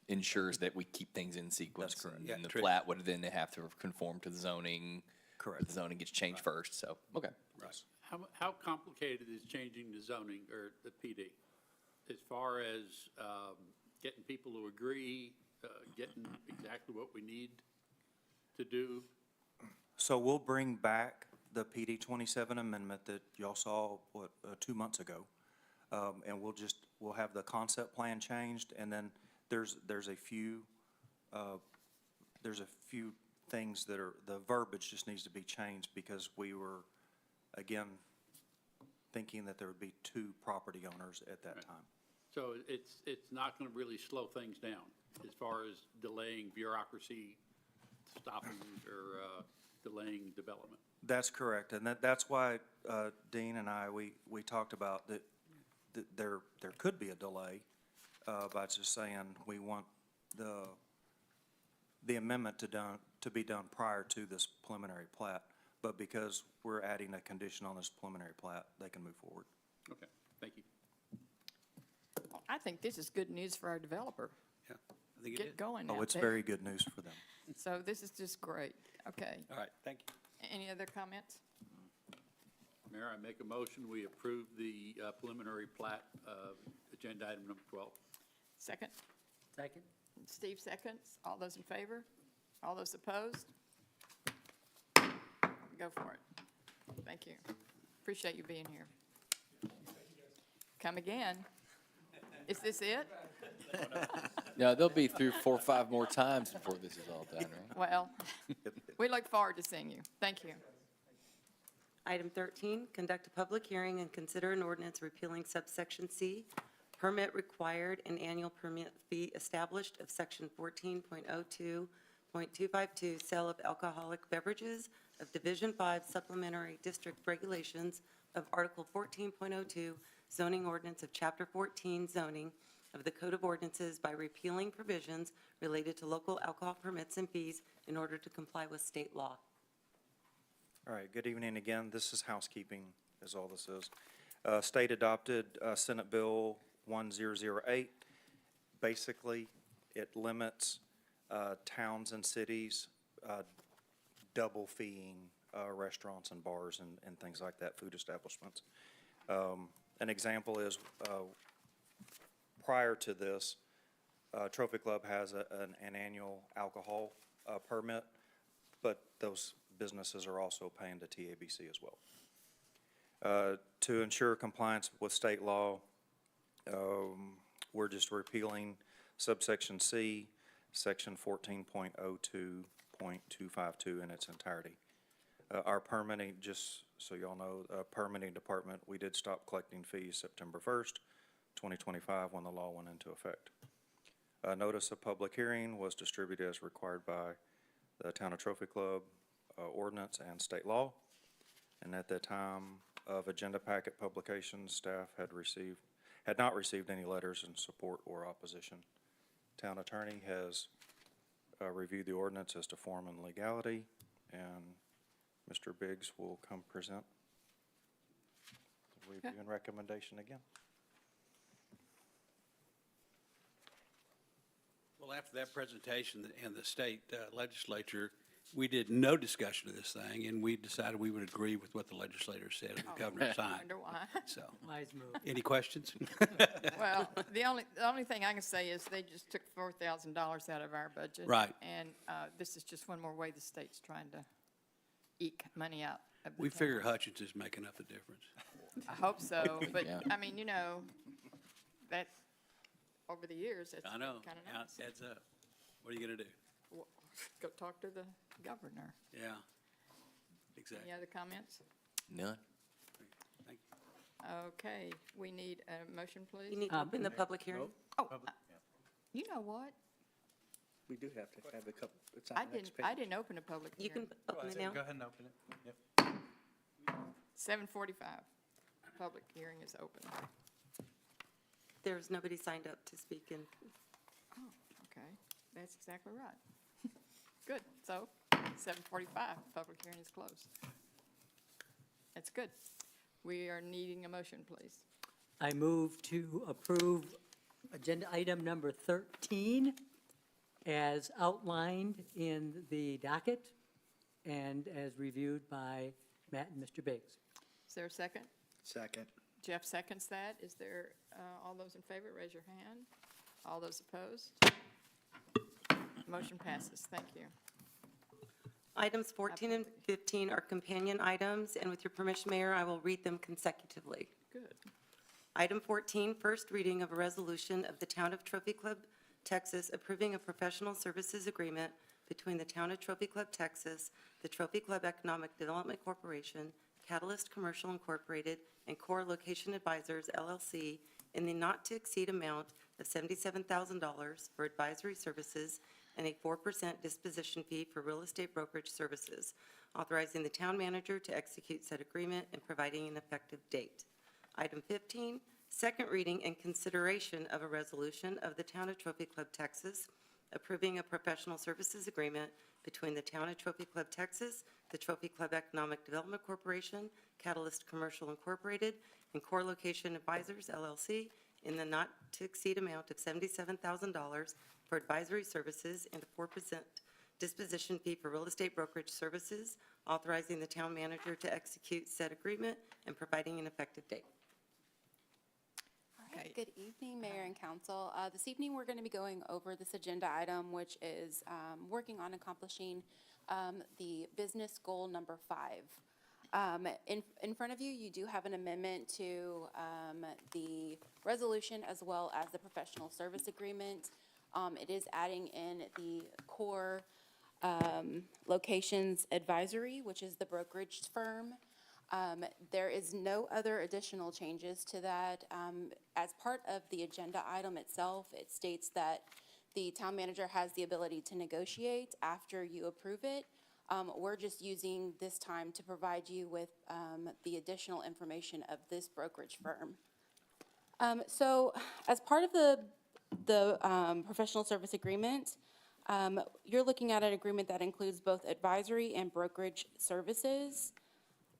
G: Ensures that we keep things in sequence.
Q: That's correct.
G: And the plat would then have to conform to the zoning.
Q: Correct.
G: The zoning gets changed first, so, okay.
R: Right.
O: How complicated is changing the zoning or the PD? As far as getting people to agree, getting exactly what we need to do?
Q: So we'll bring back the PD 27 amendment that y'all saw, 2 months ago. And we'll have the concept plan changed, and then there's a few things that are, the verbiage just needs to be changed because we were, again, thinking that there would be 2 property owners at that time.
O: So it's not going to really slow things down as far as delaying bureaucracy, stopping or delaying development.
Q: That's correct, and that's why Dean and I, we talked about that there could be a delay by just saying we want the amendment to be done prior to this preliminary plat, but because we're adding a condition on this preliminary plat, they can move forward.
O: Okay, thank you.
A: I think this is good news for our developer.
R: Yeah, I think it is.
A: Get going
Q: Oh,
A: out
Q: it's
A: there.
Q: very good news for them.
A: So this is just great. Okay.
R: All right, thank you.
A: Any other comments?
O: Mayor, I make a motion, we approve the preliminary plat, agenda item number 12.
A: Second?
E: Second?
A: Steve seconds. All those in favor? All those opposed? Go for it. Thank you. Appreciate you being here. Come again. Is this it?
G: No, they'll be through 4 or 5 more times before this is all done, right?
A: Well, we look forward to seeing you. Thank you.
K: Item 13, conduct a public hearing and consider an ordinance repealing subsection C, permit required and annual permit fee established of section 14.02.252, sale of alcoholic beverages of Division 5 Supplementary District Regulations of Article 14.02 zoning ordinance of Chapter 14 zoning of the Code of Ordinances by repealing provisions related to local alcohol permits and fees in order to comply with state law.
Q: All right, good evening again. This is housekeeping, is all this is. State adopted Senate Bill 1008. Basically, it limits towns and cities double feeing restaurants and bars and things like that, food establishments. An example is, prior to this, Trophy Club has an annual alcohol permit, but those businesses are also paying to TABC as well. To ensure compliance with state law, we're just repealing subsection C, section 14.02.252 in its entirety. Our permitting, just so y'all know, permitting department, we did stop collecting fees September 1st, 2025, when the law went into effect. Notice of public hearing was distributed as required by the Town of Trophy Club ordinance and state law. And at the time of agenda packet publication, staff had not received any letters in support or opposition. Town attorney has reviewed the ordinance as to form and legality, and Mr. Biggs will come present the review and recommendation again.
R: Well, after that presentation and the state legislature, we did no discussion of this thing, and we decided we would agree with what the legislator said and the governor signed.
A: Wonder why.
R: So,
E: Wise move.
R: any questions?
A: Well, the only thing I can say is they just took $4,000 out of our budget.
R: Right.
A: And this is just one more way the state's trying to eke money out of the
R: We
A: town.
R: figure Hutchins is making up the difference.
A: I hope so, but,
G: Yeah.
A: I mean, you know, that, over the years, it's
R: I
A: kind
R: know,
A: of
R: yeah,
A: nice.
R: it adds up. What are you gonna do?
A: Well, go talk to the governor.
R: Yeah, exactly.
A: Any other comments?
G: None.
R: Thank you.
A: Okay, we need a motion, please.
K: You need to open the public hearing.
A: Oh, you know what?
C: We do have to have a couple, it's
A: I
C: on the next
A: didn't, I
C: page.
A: didn't open a public
K: You
A: hearing.
K: can open it now.
F: Go ahead and open it. Yep.
A: 7:45. Public hearing is open.
K: There's nobody signed up to speak in.
A: Oh, okay, that's exactly right. Good, so 7:45, public hearing is closed. That's good. We are needing a motion, please.
E: I move to approve agenda item number 13 as outlined in the docket and as reviewed by Matt and Mr. Biggs.
A: Is there a second?
C: Second.
A: Jeff seconds that. Is there, all those in favor, raise your hand. All those opposed? Motion passes. Thank you.
K: Items 14 and 15 are companion items, and with your permission, Mayor, I will read them consecutively.
A: Good.
K: Item 14, first reading of a resolution of the Town of Trophy Club, Texas, approving a professional services agreement between the Town of Trophy Club, Texas, the Trophy Club Economic Development Corporation, Catalyst Commercial Incorporated, and Core Location Advisors, LLC, in the not-to-exceed amount of $77,000 for advisory services and a 4% disposition fee for real estate brokerage services, authorizing the town manager to execute said agreement and providing an effective date. Item 15, second reading and consideration of a resolution of the Town of Trophy Club, Texas, approving a professional services agreement between the Town of Trophy Club, Texas, the Trophy Club Economic Development Corporation, Catalyst Commercial Incorporated, and Core Location Advisors, LLC, in the not-to-exceed amount of $77,000 for advisory services and a 4% disposition fee for real estate brokerage services, authorizing the town manager to execute said agreement and providing an effective date.
S: All right, good evening, Mayor and Council. This evening, we're going to be going over this agenda item, which is working on accomplishing the business goal number 5. In front of you, you do have an amendment to the resolution as well as the professional service agreement. It is adding in the core locations advisory, which is the brokerage firm. There is no other additional changes to that. As part of the agenda item itself, it states that the town manager has the ability to negotiate after you approve it. We're just using this time to provide you with the additional information of this brokerage firm. So as part of the professional service agreement, you're looking at an agreement that includes both advisory and brokerage services.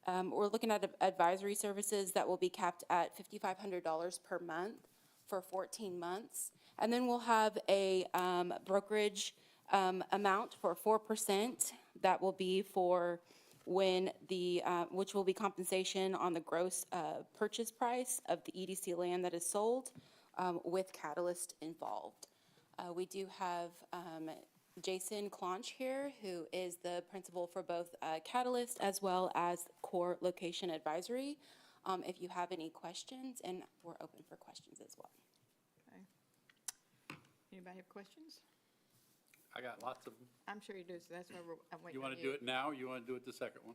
S: We're looking at advisory services that will be capped at $5,500 per month for 14 months. And then we'll have a brokerage amount for 4% that will be for when the, which will be compensation on the gross purchase price of the EDC land that is sold with Catalyst involved. We do have Jason Clonch here, who is the principal for both Catalyst as well as Core Location Advisory. If you have any questions, and we're open for questions as well.
A: Okay. Anybody have questions?
O: I got lots of them.
A: I'm sure you do, so that's why I'm waiting
O: You
A: on
O: want to do it now, or you want to do it the second one?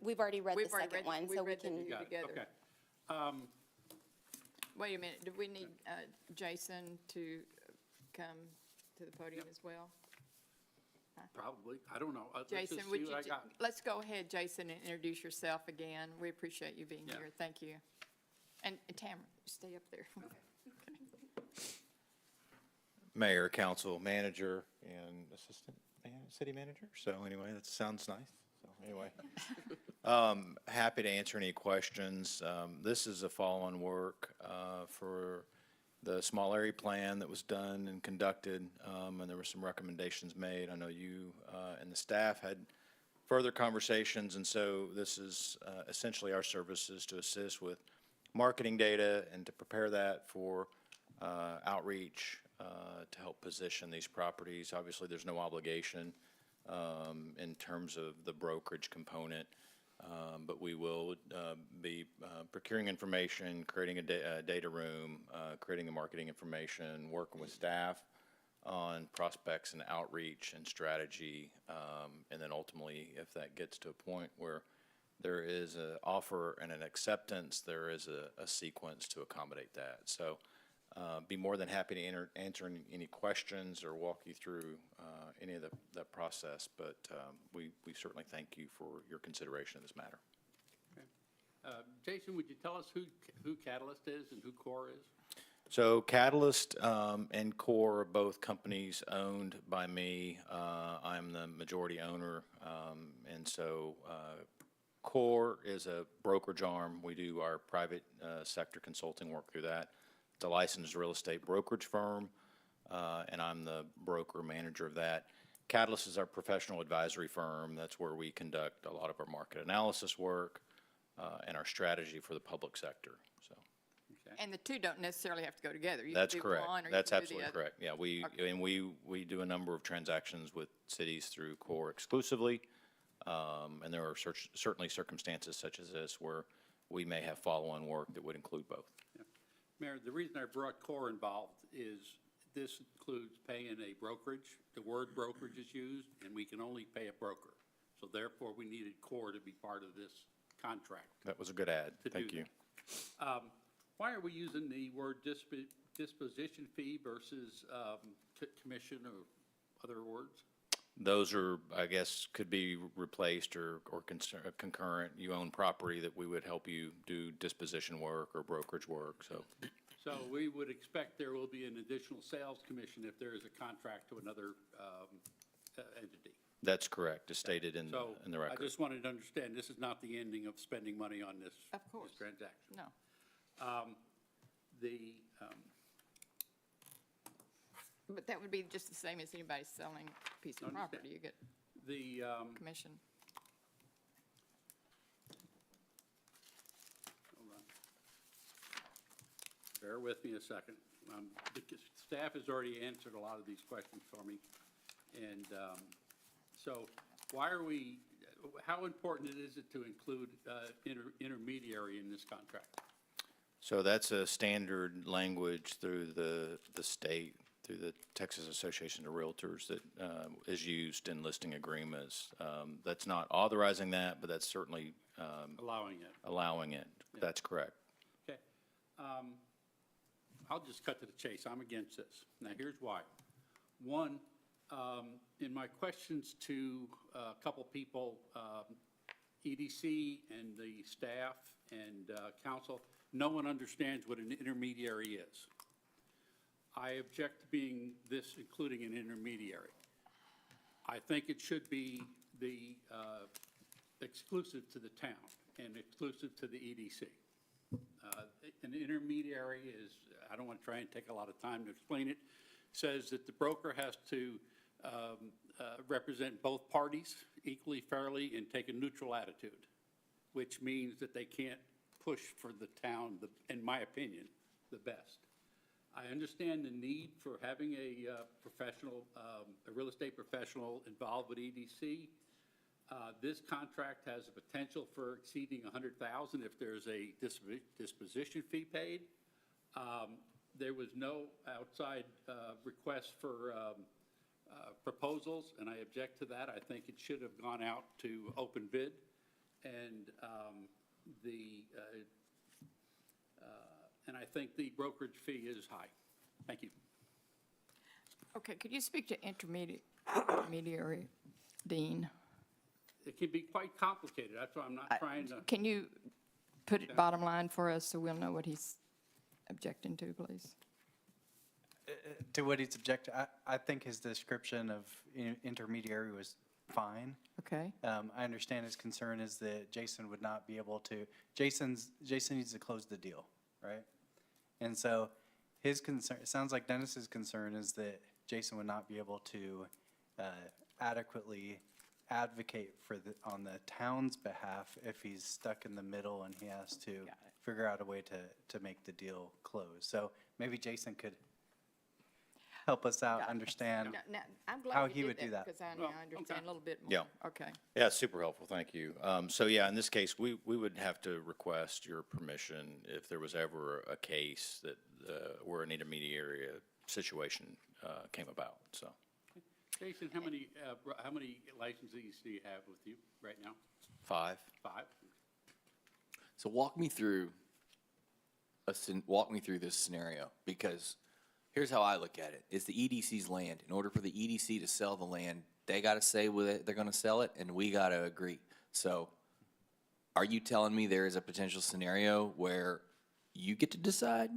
S: We've already read the second one, so we can.
O: You got it,
A: together.
O: okay.
A: Wait a minute, do we need Jason to come to the podium as well?
O: Probably, I don't know. Let's
A: Jason,
O: just
A: would
O: see
A: you,
O: what I got.
A: let's go ahead, Jason, and introduce yourself again. We appreciate you being
O: Yeah.
A: here, thank you. And Tamara, stay up there. Okay.
Q: Mayor, council, manager, and assistant city manager. So anyway, that sounds nice. So anyway, happy to answer any questions. This is a follow-on work for the small area plan that was done and conducted, and there were some recommendations made. I know you and the staff had further conversations, and so this is essentially our services to assist with marketing data and to prepare that for outreach to help position these properties. Obviously, there's no obligation in terms of the brokerage component, but we will be procuring information, creating a data room, creating the marketing information, working with staff on prospects and outreach and strategy, and then ultimately, if that gets to a point where there is an offer and an acceptance, there is a sequence to accommodate that. So be more than happy to answer any questions or walk you through any of the process, but we certainly thank you for your consideration of this matter.
O: Okay. Jason, would you tell us who Catalyst is and who Core is?
Q: So Catalyst and Core are both companies owned by me. I'm the majority owner, and so Core is a brokerage arm. We do our private sector consulting work through that. It's a licensed real estate brokerage firm, and I'm the broker manager of that. Catalyst is our professional advisory firm. That's where we conduct a lot of our market analysis work and our strategy for the public sector. So.
A: And the two don't necessarily have to go together. You
Q: That's
A: can do
Q: correct.
A: one or you
Q: That's
A: can do the
Q: absolutely
A: other.
Q: correct. Yeah, we do a number of transactions with cities through Core exclusively, and there are certainly circumstances such as this where we may have follow-on work that would include both.
O: Mayor, the reason I brought Core involved is this includes paying a brokerage. The word brokerage is used, and we can only pay a broker. So therefore, we needed CORE to be part of this contract.
Q: That was a good add.
O: To
Q: Thank
O: do
Q: you.
O: Why are we using the word disposition fee versus commission or other words?
Q: Those are, I guess, could be replaced or concurrent. You own property that we would help you do disposition work or brokerage work, so.
O: So we would expect there will be an additional sales commission if there is a contract to another entity.
Q: That's correct, as stated in
O: So
Q: the
O: I
Q: record.
O: just wanted to understand, this is not the ending of spending money on this.
A: Of course.
O: This transaction.
A: No. But that would be just the same as anybody selling a piece of
O: Understand.
A: property. You get
O: The,
A: commission.
O: hold on. Bear with me a second. Because staff has already answered a lot of these questions for me. And so why are we, how important is it to include intermediary in this contract?
Q: So that's a standard language through the state, through the Texas Association of Realtors that is used in listing agreements. That's not authorizing that, but that's certainly
O: Allowing it.
Q: allowing it. That's correct.
O: Okay. I'll just cut to the chase. I'm against this. Now, here's why. One, in my questions to a couple people, EDC and the staff and council, no one understands what an intermediary is. I object to being this, including an intermediary. I think it should be the exclusive to the town and exclusive to the EDC. An intermediary is, I don't want to try and take a lot of time to explain it, says that the broker has to represent both parties equally, fairly, and take a neutral attitude, which means that they can't push for the town, in my opinion, the best. I understand the need for having a professional, a real estate professional involved with EDC. This contract has a potential for exceeding $100,000 if there's a disposition fee paid. There was no outside request for proposals, and I object to that. I think it should have gone out to open bid, and and I think the brokerage fee is high. Thank you.
A: Okay, could you speak to intermediary, Dean?
O: It can be quite complicated. That's why I'm not trying to.
A: Can you put it bottom line for us so we'll know what he's objecting to, please?
F: To what he's objecting, I think his description of intermediary was fine.
A: Okay.
F: I understand his concern is that Jason would not be able to, Jason needs to close the deal, right? And so his concern, it sounds like Dennis's concern is that Jason would not be able to adequately advocate for on the town's behalf if he's stuck in the middle and he has to figure out a way to make the deal close. So maybe Jason could help us out, understand
A: Now, I'm
F: how
A: glad
F: he
A: you
F: would
A: did
F: do
A: that,
F: that.
A: because I now understand a little bit more.
Q: Yeah.
A: Okay.
Q: Yeah, super helpful, thank you. So yeah, in this case, we would have to request your permission if there was ever a case that where an intermediary situation came about, so.
O: Jason, how many licensees do you have with you right now?
Q: 5.
O: 5?
G: So walk me through this scenario, because here's how I look at it. It's the EDC's land. In order for the EDC to sell the land, they got to say whether they're going to sell it, and we got to agree. So are you telling me there is a potential scenario where you get to decide?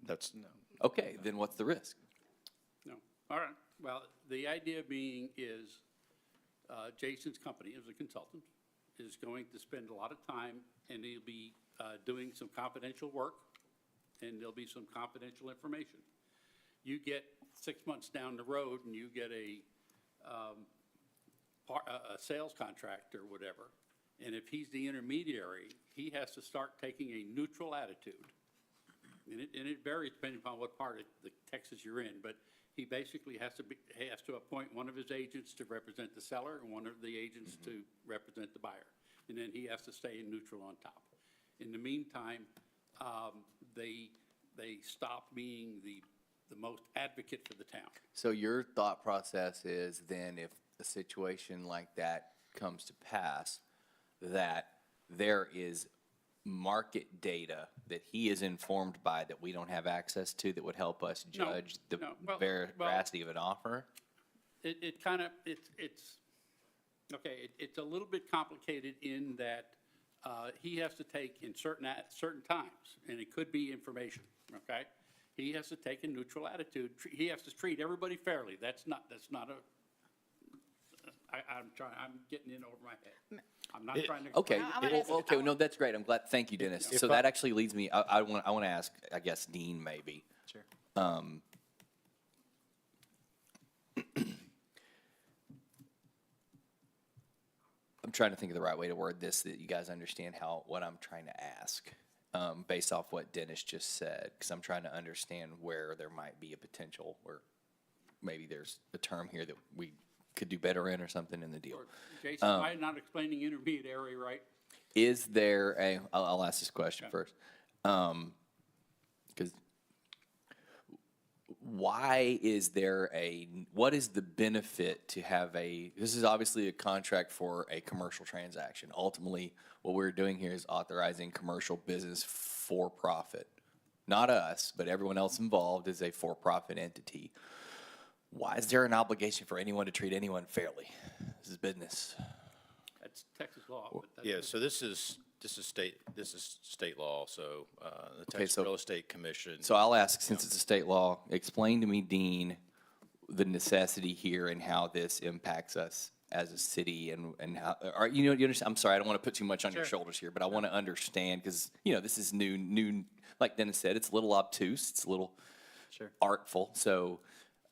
Q: That's no.
G: Okay, then what's the risk?
O: No. All right. Well, the idea being is Jason's company, as a consultant, is going to spend a lot of time, and he'll be doing some confidential work, and there'll be some confidential information. You get 6 months down the road, and you get a sales contract or whatever, and if he's the intermediary, he has to start taking a neutral attitude. And it varies depending upon what part of the Texas you're in, but he basically has to appoint one of his agents to represent the seller and one of the agents to represent the buyer. And then he has to stay in neutral on top. In the meantime, they stop being the the most advocate for the town.
G: So your thought process is then if a situation like that comes to pass, that there is market data that he is informed by that we don't have access to that would help us
O: No,
G: judge the
O: no, well,
G: veracity of an offer?
O: It kind of, it's a little bit complicated in that he has to take in certain times, and it could be information, okay? He has to take a neutral attitude. He has to treat everybody fairly. That's not I'm getting in over my head. I'm not trying to.
G: Okay,
A: I'm gonna ask-
G: okay, no, that's great. I'm glad, thank you, Dennis. So that actually leads me, I want to ask, I guess, Dean maybe.
F: Sure.
G: I'm trying to think of the right way to word this, that you guys understand what I'm trying to ask, based off what Dennis just said, because I'm trying to understand where there might be a potential, where maybe there's a term here that we could do better in or something in the deal.
O: Jason, am I not explaining intermediary right?
G: Is there I'll ask this question first. Because what is the benefit to have this is obviously a contract for a commercial transaction. Ultimately, what we're doing here is authorizing commercial business for profit. Not us, but everyone else involved is a for-profit entity. Why is there an obligation for anyone to treat anyone fairly? This is business.
O: That's Texas law. But that's
T: Yeah, so this is state law, so the
G: Okay,
T: Texas
G: so-
T: Real Estate Commission.
G: So I'll ask, since it's a state law, explain to me, Dean, the necessity here and how this impacts us as a city and how, you understand, I'm sorry, I don't want to put too much on your shoulders here, but I want to understand, because, this is new, like Dennis said, it's a little obtuse, it's a little artful, so,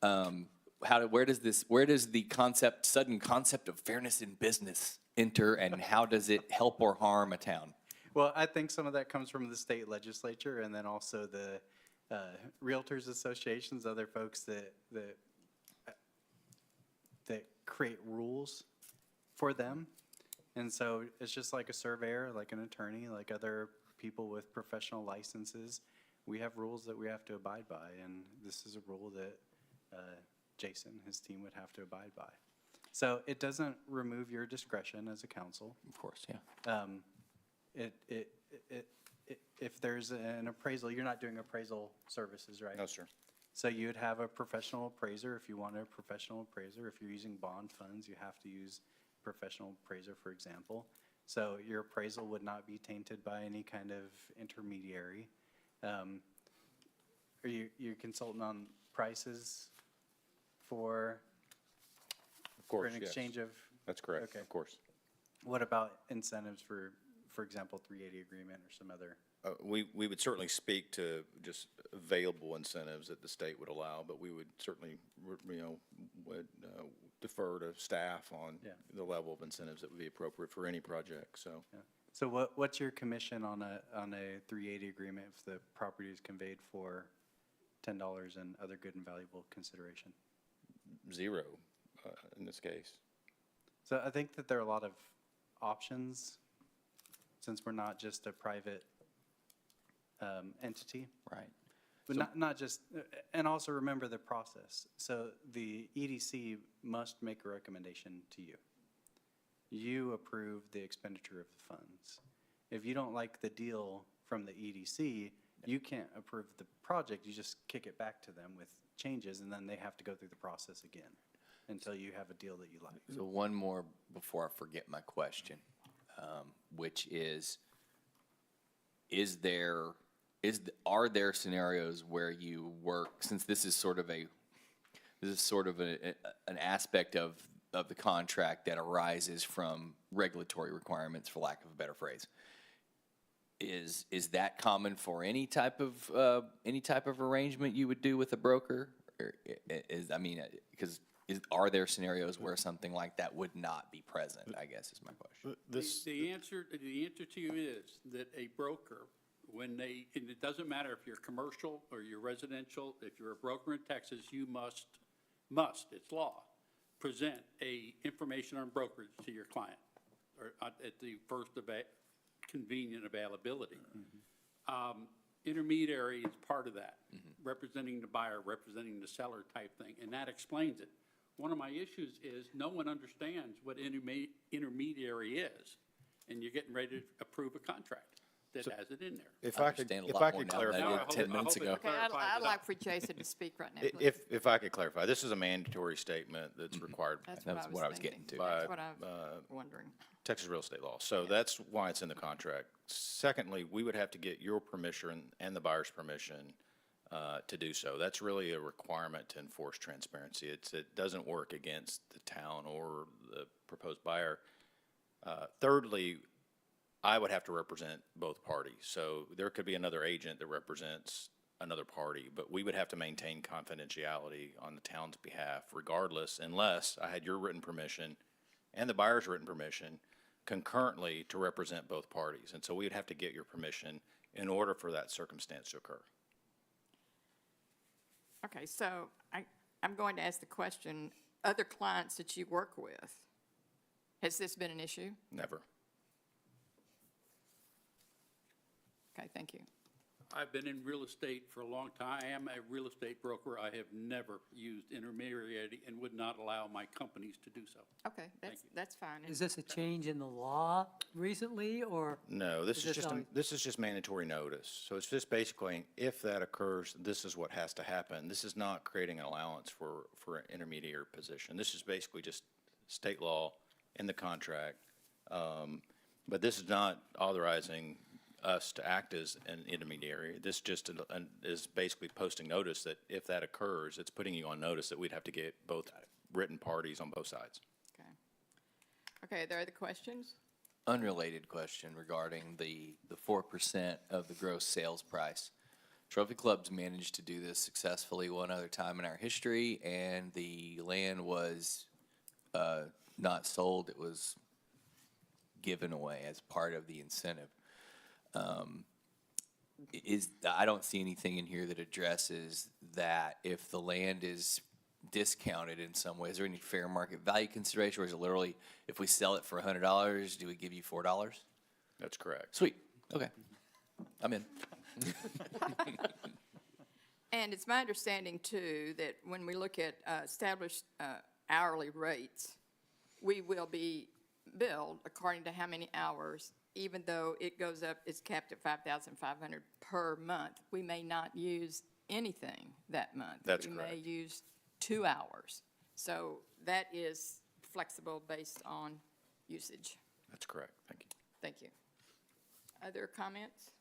G: where does the sudden concept of fairness in business enter, and how does it help or harm a town?
F: Well, I think some of that comes from the state legislature, and then also the Realtors Associations, other folks that create rules for them. And so it's just like a surveyor, like an attorney, like other people with professional licenses. We have rules that we have to abide by, and this is a rule that Jason, his team would have to abide by. So it doesn't remove your discretion as a council.
G: Of course, yeah.
F: If there's an appraisal, you're not doing appraisal services, right?
T: No, sir.
F: So you would have a professional appraiser if you want a professional appraiser. If you're using bond funds, you have to use professional appraiser, for example. So your appraisal would not be tainted by any kind of intermediary. Are you consulting on prices for
T: course,
F: an
T: yes.
F: exchange of?
T: That's correct,
F: Okay.
T: of course.
F: What about incentives for example, 380 agreement or some other?
T: We would certainly speak to just available incentives that the state would allow, but we would certainly, would defer to staff on the level of incentives that would be appropriate for any project, so.
F: Yeah. So what's your commission on a 380 agreement if the property is conveyed for $10 and other good and valuable consideration?
T: Zero, in this case.
F: So I think that there are a lot of options since we're not just a private entity.
G: Right.
F: But not just, and also remember the process. So the EDC must make a recommendation to you. You approve the expenditure of the funds. If you don't like the deal from the EDC, you can't approve the project, you just kick it back to them with changes, and then they have to go through the process again until you have a deal that you like.
G: So one more before I forget my question, which are there scenarios where you work, since this is sort of an aspect of the contract that arises from regulatory requirements, for lack of a better phrase. Is that common for any type of arrangement you would do with a broker? Or are there scenarios where something like that would not be present, I guess is my question.
O: The answer to you is that a broker, and it doesn't matter if you're commercial or you're residential, if you're a broker in Texas, you must, it's law, present information on brokerage to your client at the first convenient availability. intermediary is part of that, representing the buyer, representing the seller type thing, and that explains it. One of my issues is no one understands what intermediary is, and you're getting ready to approve a contract that has it in there.
T: If I could,
G: understand a
T: if
G: lot
T: I
G: more
T: could
G: now than I
T: clarify.
G: did 10 minutes ago.
A: Okay, I'd like for Jason to speak right now, please.
T: If I could clarify, this is a mandatory statement that's required
A: That's
G: That's what I was
A: thinking.
G: getting to.
A: That's what I'm wondering.
T: Texas real estate law. So that's why it's in the contract. Secondly, we would have to get your permission and the buyer's permission to do so. That's really a requirement to enforce transparency. It doesn't work against the town or the proposed buyer. Thirdly, I would have to represent both parties. So there could be another agent that represents another party, but we would have to maintain confidentiality on the town's behalf regardless, unless I had your written permission and the buyer's written permission concurrently to represent both parties. And so we would have to get your permission in order for that circumstance to occur.
A: Okay, so I'm going to ask the question, other clients that you work with, has this been an issue?
T: Never.
A: Okay, thank you.
O: I've been in real estate for a long time. I am a real estate broker. I have never used intermediary and would not allow my companies to do so.
A: Okay, that's fine.
E: Is this a change in the law recently, or?
T: No, this is just,
E: always-
T: this is just mandatory notice. So it's just basically, if that occurs, this is what has to happen. This is not creating an allowance for an intermediary position. This is basically just state law in the contract. But this is not authorizing us to act as an intermediary. This just is basically posting notice that if that occurs, it's putting you on notice that we'd have to get both written parties on both sides.
A: Okay. Okay, are there other questions?
G: Unrelated question regarding the 4% of the gross sales price. Trophy Club's managed to do this successfully one other time in our history, and the land was not sold. It was given away as part of the incentive. I don't see anything in here that addresses that if the land is discounted in some way. Is there any fair market value consideration, or is it literally, if we sell it for $100, do we give you $4?
T: That's correct.
G: Sweet, okay, I'm in.
A: And it's my understanding, too, that when we look at established hourly rates, we will be billed according to how many hours, even though it goes up, it's capped at $5,500 per month. We may not use anything that month.
T: That's
A: We
T: correct.
A: may use 2 hours. So that is flexible based on usage.
T: That's correct. Thank you.
A: Thank you. Other comments?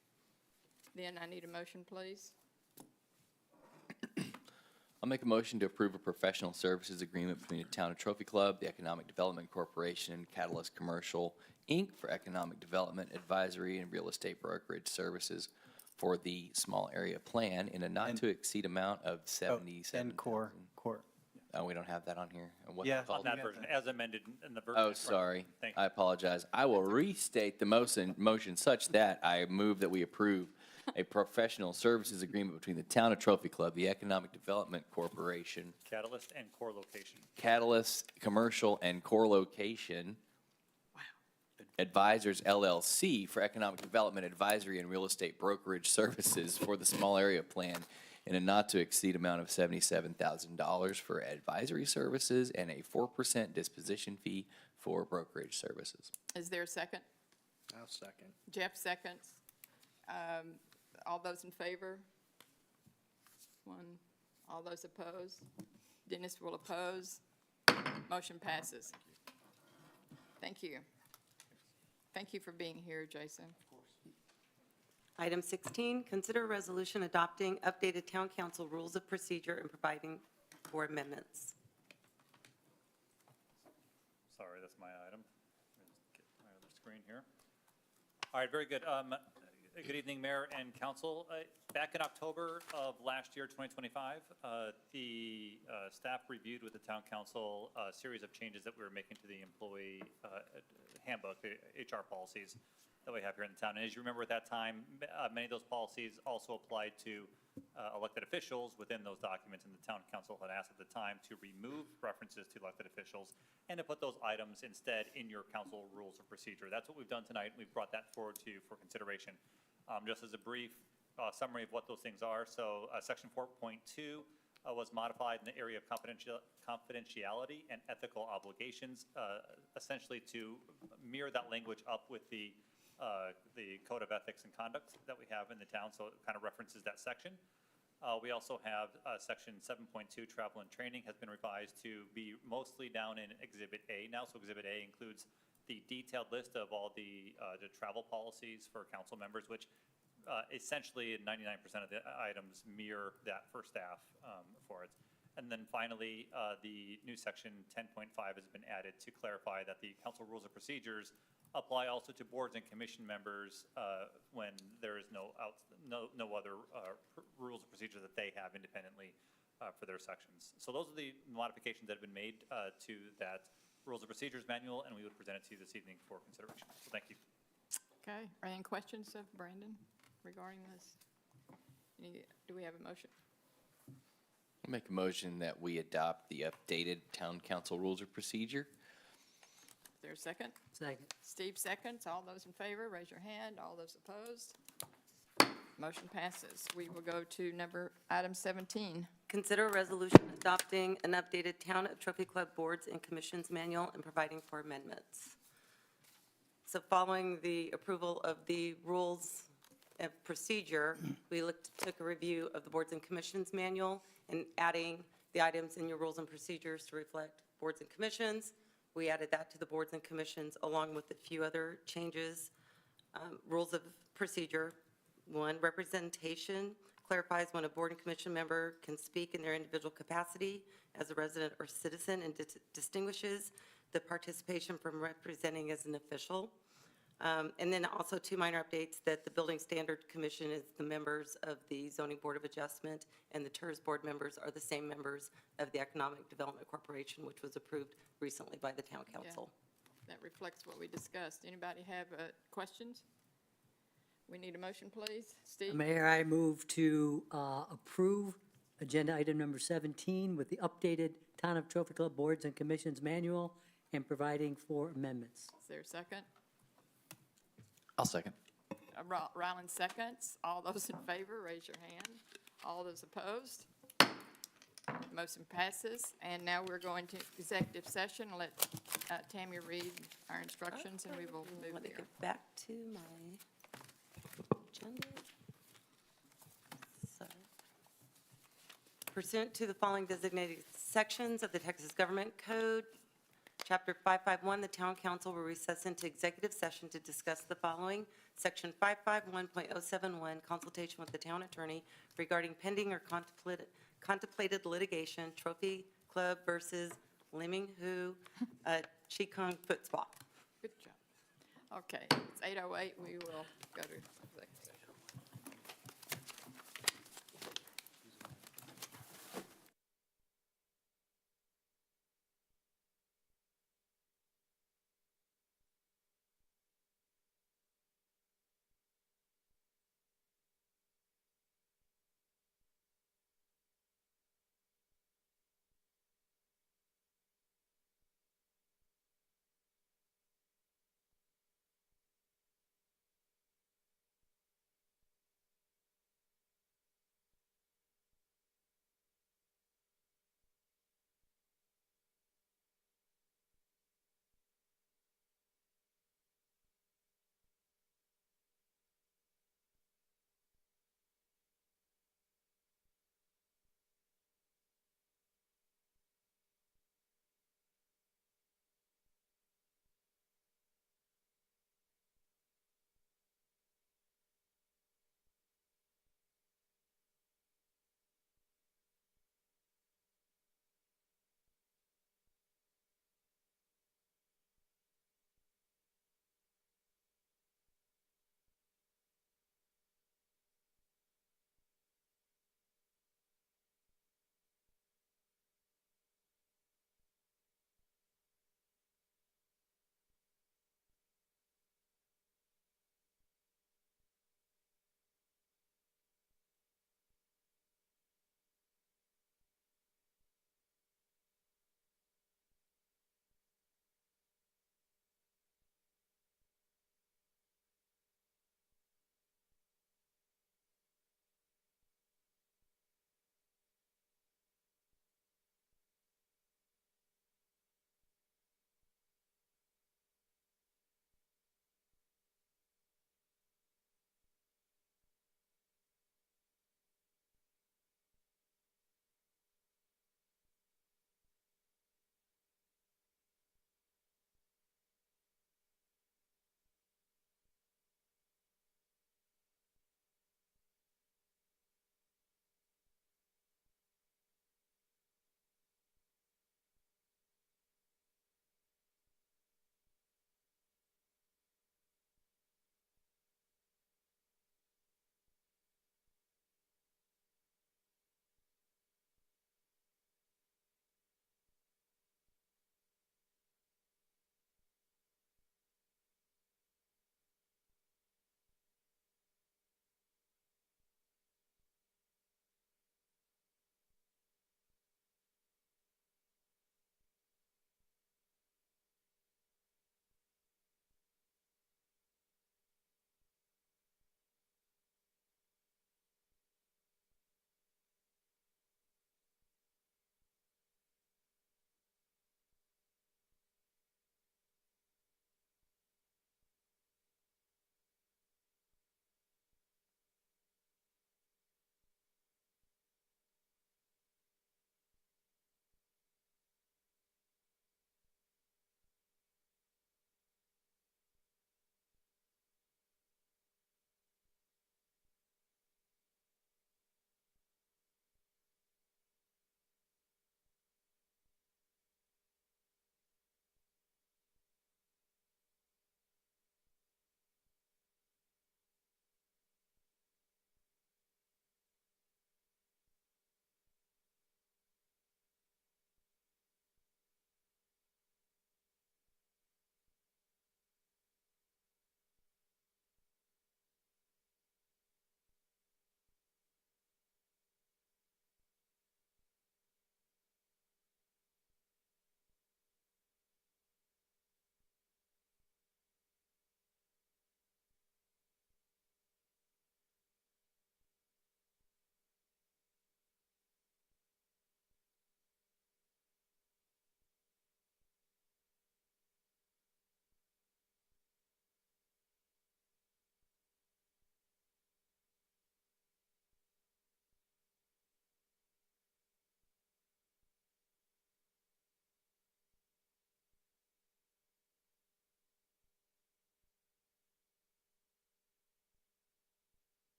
A: Then I need a motion, please.
G: I'll make a motion to approve a professional services agreement between the Town of Trophy Club, the Economic Development Corporation, and Catalyst Commercial, Inc. for economic development, advisory, and real estate brokerage services for the small area plan in a not-to-exceed amount of $77,000.
F: And core.
G: Oh, we don't have that on here. And what's
F: Yeah.
G: it called?
D: On that version, as amended in the version.
G: Oh,
D: right.
G: sorry.
D: Thank you.
G: I apologize. I will restate the motion such that I move that we approve a professional services agreement between the Town of Trophy Club, the Economic Development Corporation,
D: Catalyst and core location.
G: Catalyst Commercial and Core Location Advisors LLC for economic development, advisory, and real estate brokerage services for the small area plan in a not-to-exceed amount of $77,000 for advisory services and a 4% disposition fee for brokerage services.
A: Is there a second?
C: I'll second.
A: Jeff seconds. All those in favor? One. All those opposed? Dennis will oppose. Motion passes. Thank you. Thank you for being here, Jason.
K: Item 16, consider a resolution adopting updated town council rules of procedure and providing for amendments.
D: Sorry, that's my item. Let me just get my other screen here. All right, very good. Good evening, Mayor and Council. Back in October of last year, 2025, the staff reviewed with the Town Council a series of changes that we were making to the employee handbook, the HR policies that we have here in the town. And as you remember at that time, many of those policies also applied to elected officials within those documents, and the Town Council had asked at the time to remove references to elected officials and to put those items instead in your council rules of procedure. That's what we've done tonight. We've brought that forward to you for consideration. Just as a brief summary of what those things are. So Section 4.2 was modified in the area of confidentiality and ethical obligations, essentially to mirror that language up with the Code of Ethics and Conduct that we have in the town, so it kind of references that section. We also have Section 7.2, travel and training, has been revised to be mostly down in Exhibit A now. So Exhibit A includes the detailed list of all the travel policies for council members, which essentially 99% of the items mirror that for staff for it. And then finally, the new Section 10.5 has been added to clarify that the council rules of procedures apply also to boards and commission members when there is no other rules of procedure that they have independently for their sections. So those are the modifications that have been made to that rules of procedures manual, and we would present it to you this evening for consideration. So thank you.
A: Okay, are there any questions of Brandon regarding this? Do we have a motion?
G: I'll make a motion that we adopt the updated town council rules of procedure.
A: Is there a second?
E: Second.
A: Steve seconds. All those in favor, raise your hand. All those opposed? Motion passes. We will go to item 17.
K: Consider a resolution adopting an updated Town of Trophy Club Boards and Commissions Manual and providing for amendments. So following the approval of the rules of procedure, we took a review of the Boards and Commissions Manual and adding the items in your rules and procedures to reflect boards and commissions. We added that to the boards and commissions along with a few other changes. Rules of procedure. 1, representation clarifies when a board and commission member can speak in their individual capacity as a resident or citizen and distinguishes the participation from representing as an official. And then also 2 minor updates that the Building Standard Commission is the members of the Zoning Board of Adjustment, and the TERS board members are the same members of the Economic Development Corporation, which was approved recently by the Town Council.
A: Yeah, that reflects what we discussed. Anybody have questions? We need a motion, please. Steve?
E: Mayor, I move to approve agenda item number 17 with the updated Town of Trophy Club Boards and Commissions Manual and providing for amendments.
A: Is there a second?
G: I'll second.
A: Ryland seconds. All those in favor, raise your hand. All those opposed? Motion passes. And now we're going to executive session. Let Tammy read our instructions, and we will move
K: Let me
A: there.
K: go back to my agenda. So, pursuant to the following designated sections of the Texas Government Code, Chapter 551, the Town Council will recess into executive session to discuss the following. Section 551.071, consultation with the town attorney regarding pending or contemplated litigation, Trophy Club versus Liming Hu Qigong Foot Spa.
A: Good job. Okay, it's 8:08. We will go to executive session.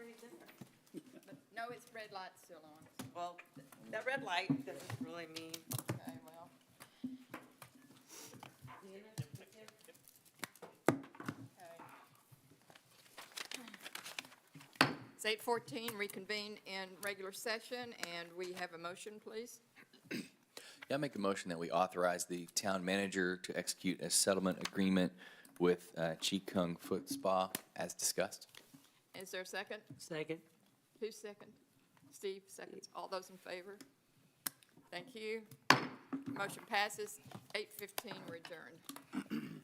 K: security's in there.
A: No, it's red light's still on.
K: Well, that red light doesn't really mean.
A: Okay, well. Okay. It's 8:14, reconvene in regular session, and we have a motion, please.
G: Yeah, I make a motion that we authorize the town manager to execute a settlement agreement with Chi Kung Foot Spa as discussed.
A: Is there a second?
E: Second.
A: Who's second? Steve, seconds. All those in favor? Thank you. Motion passes. 8:15, we're adjourned.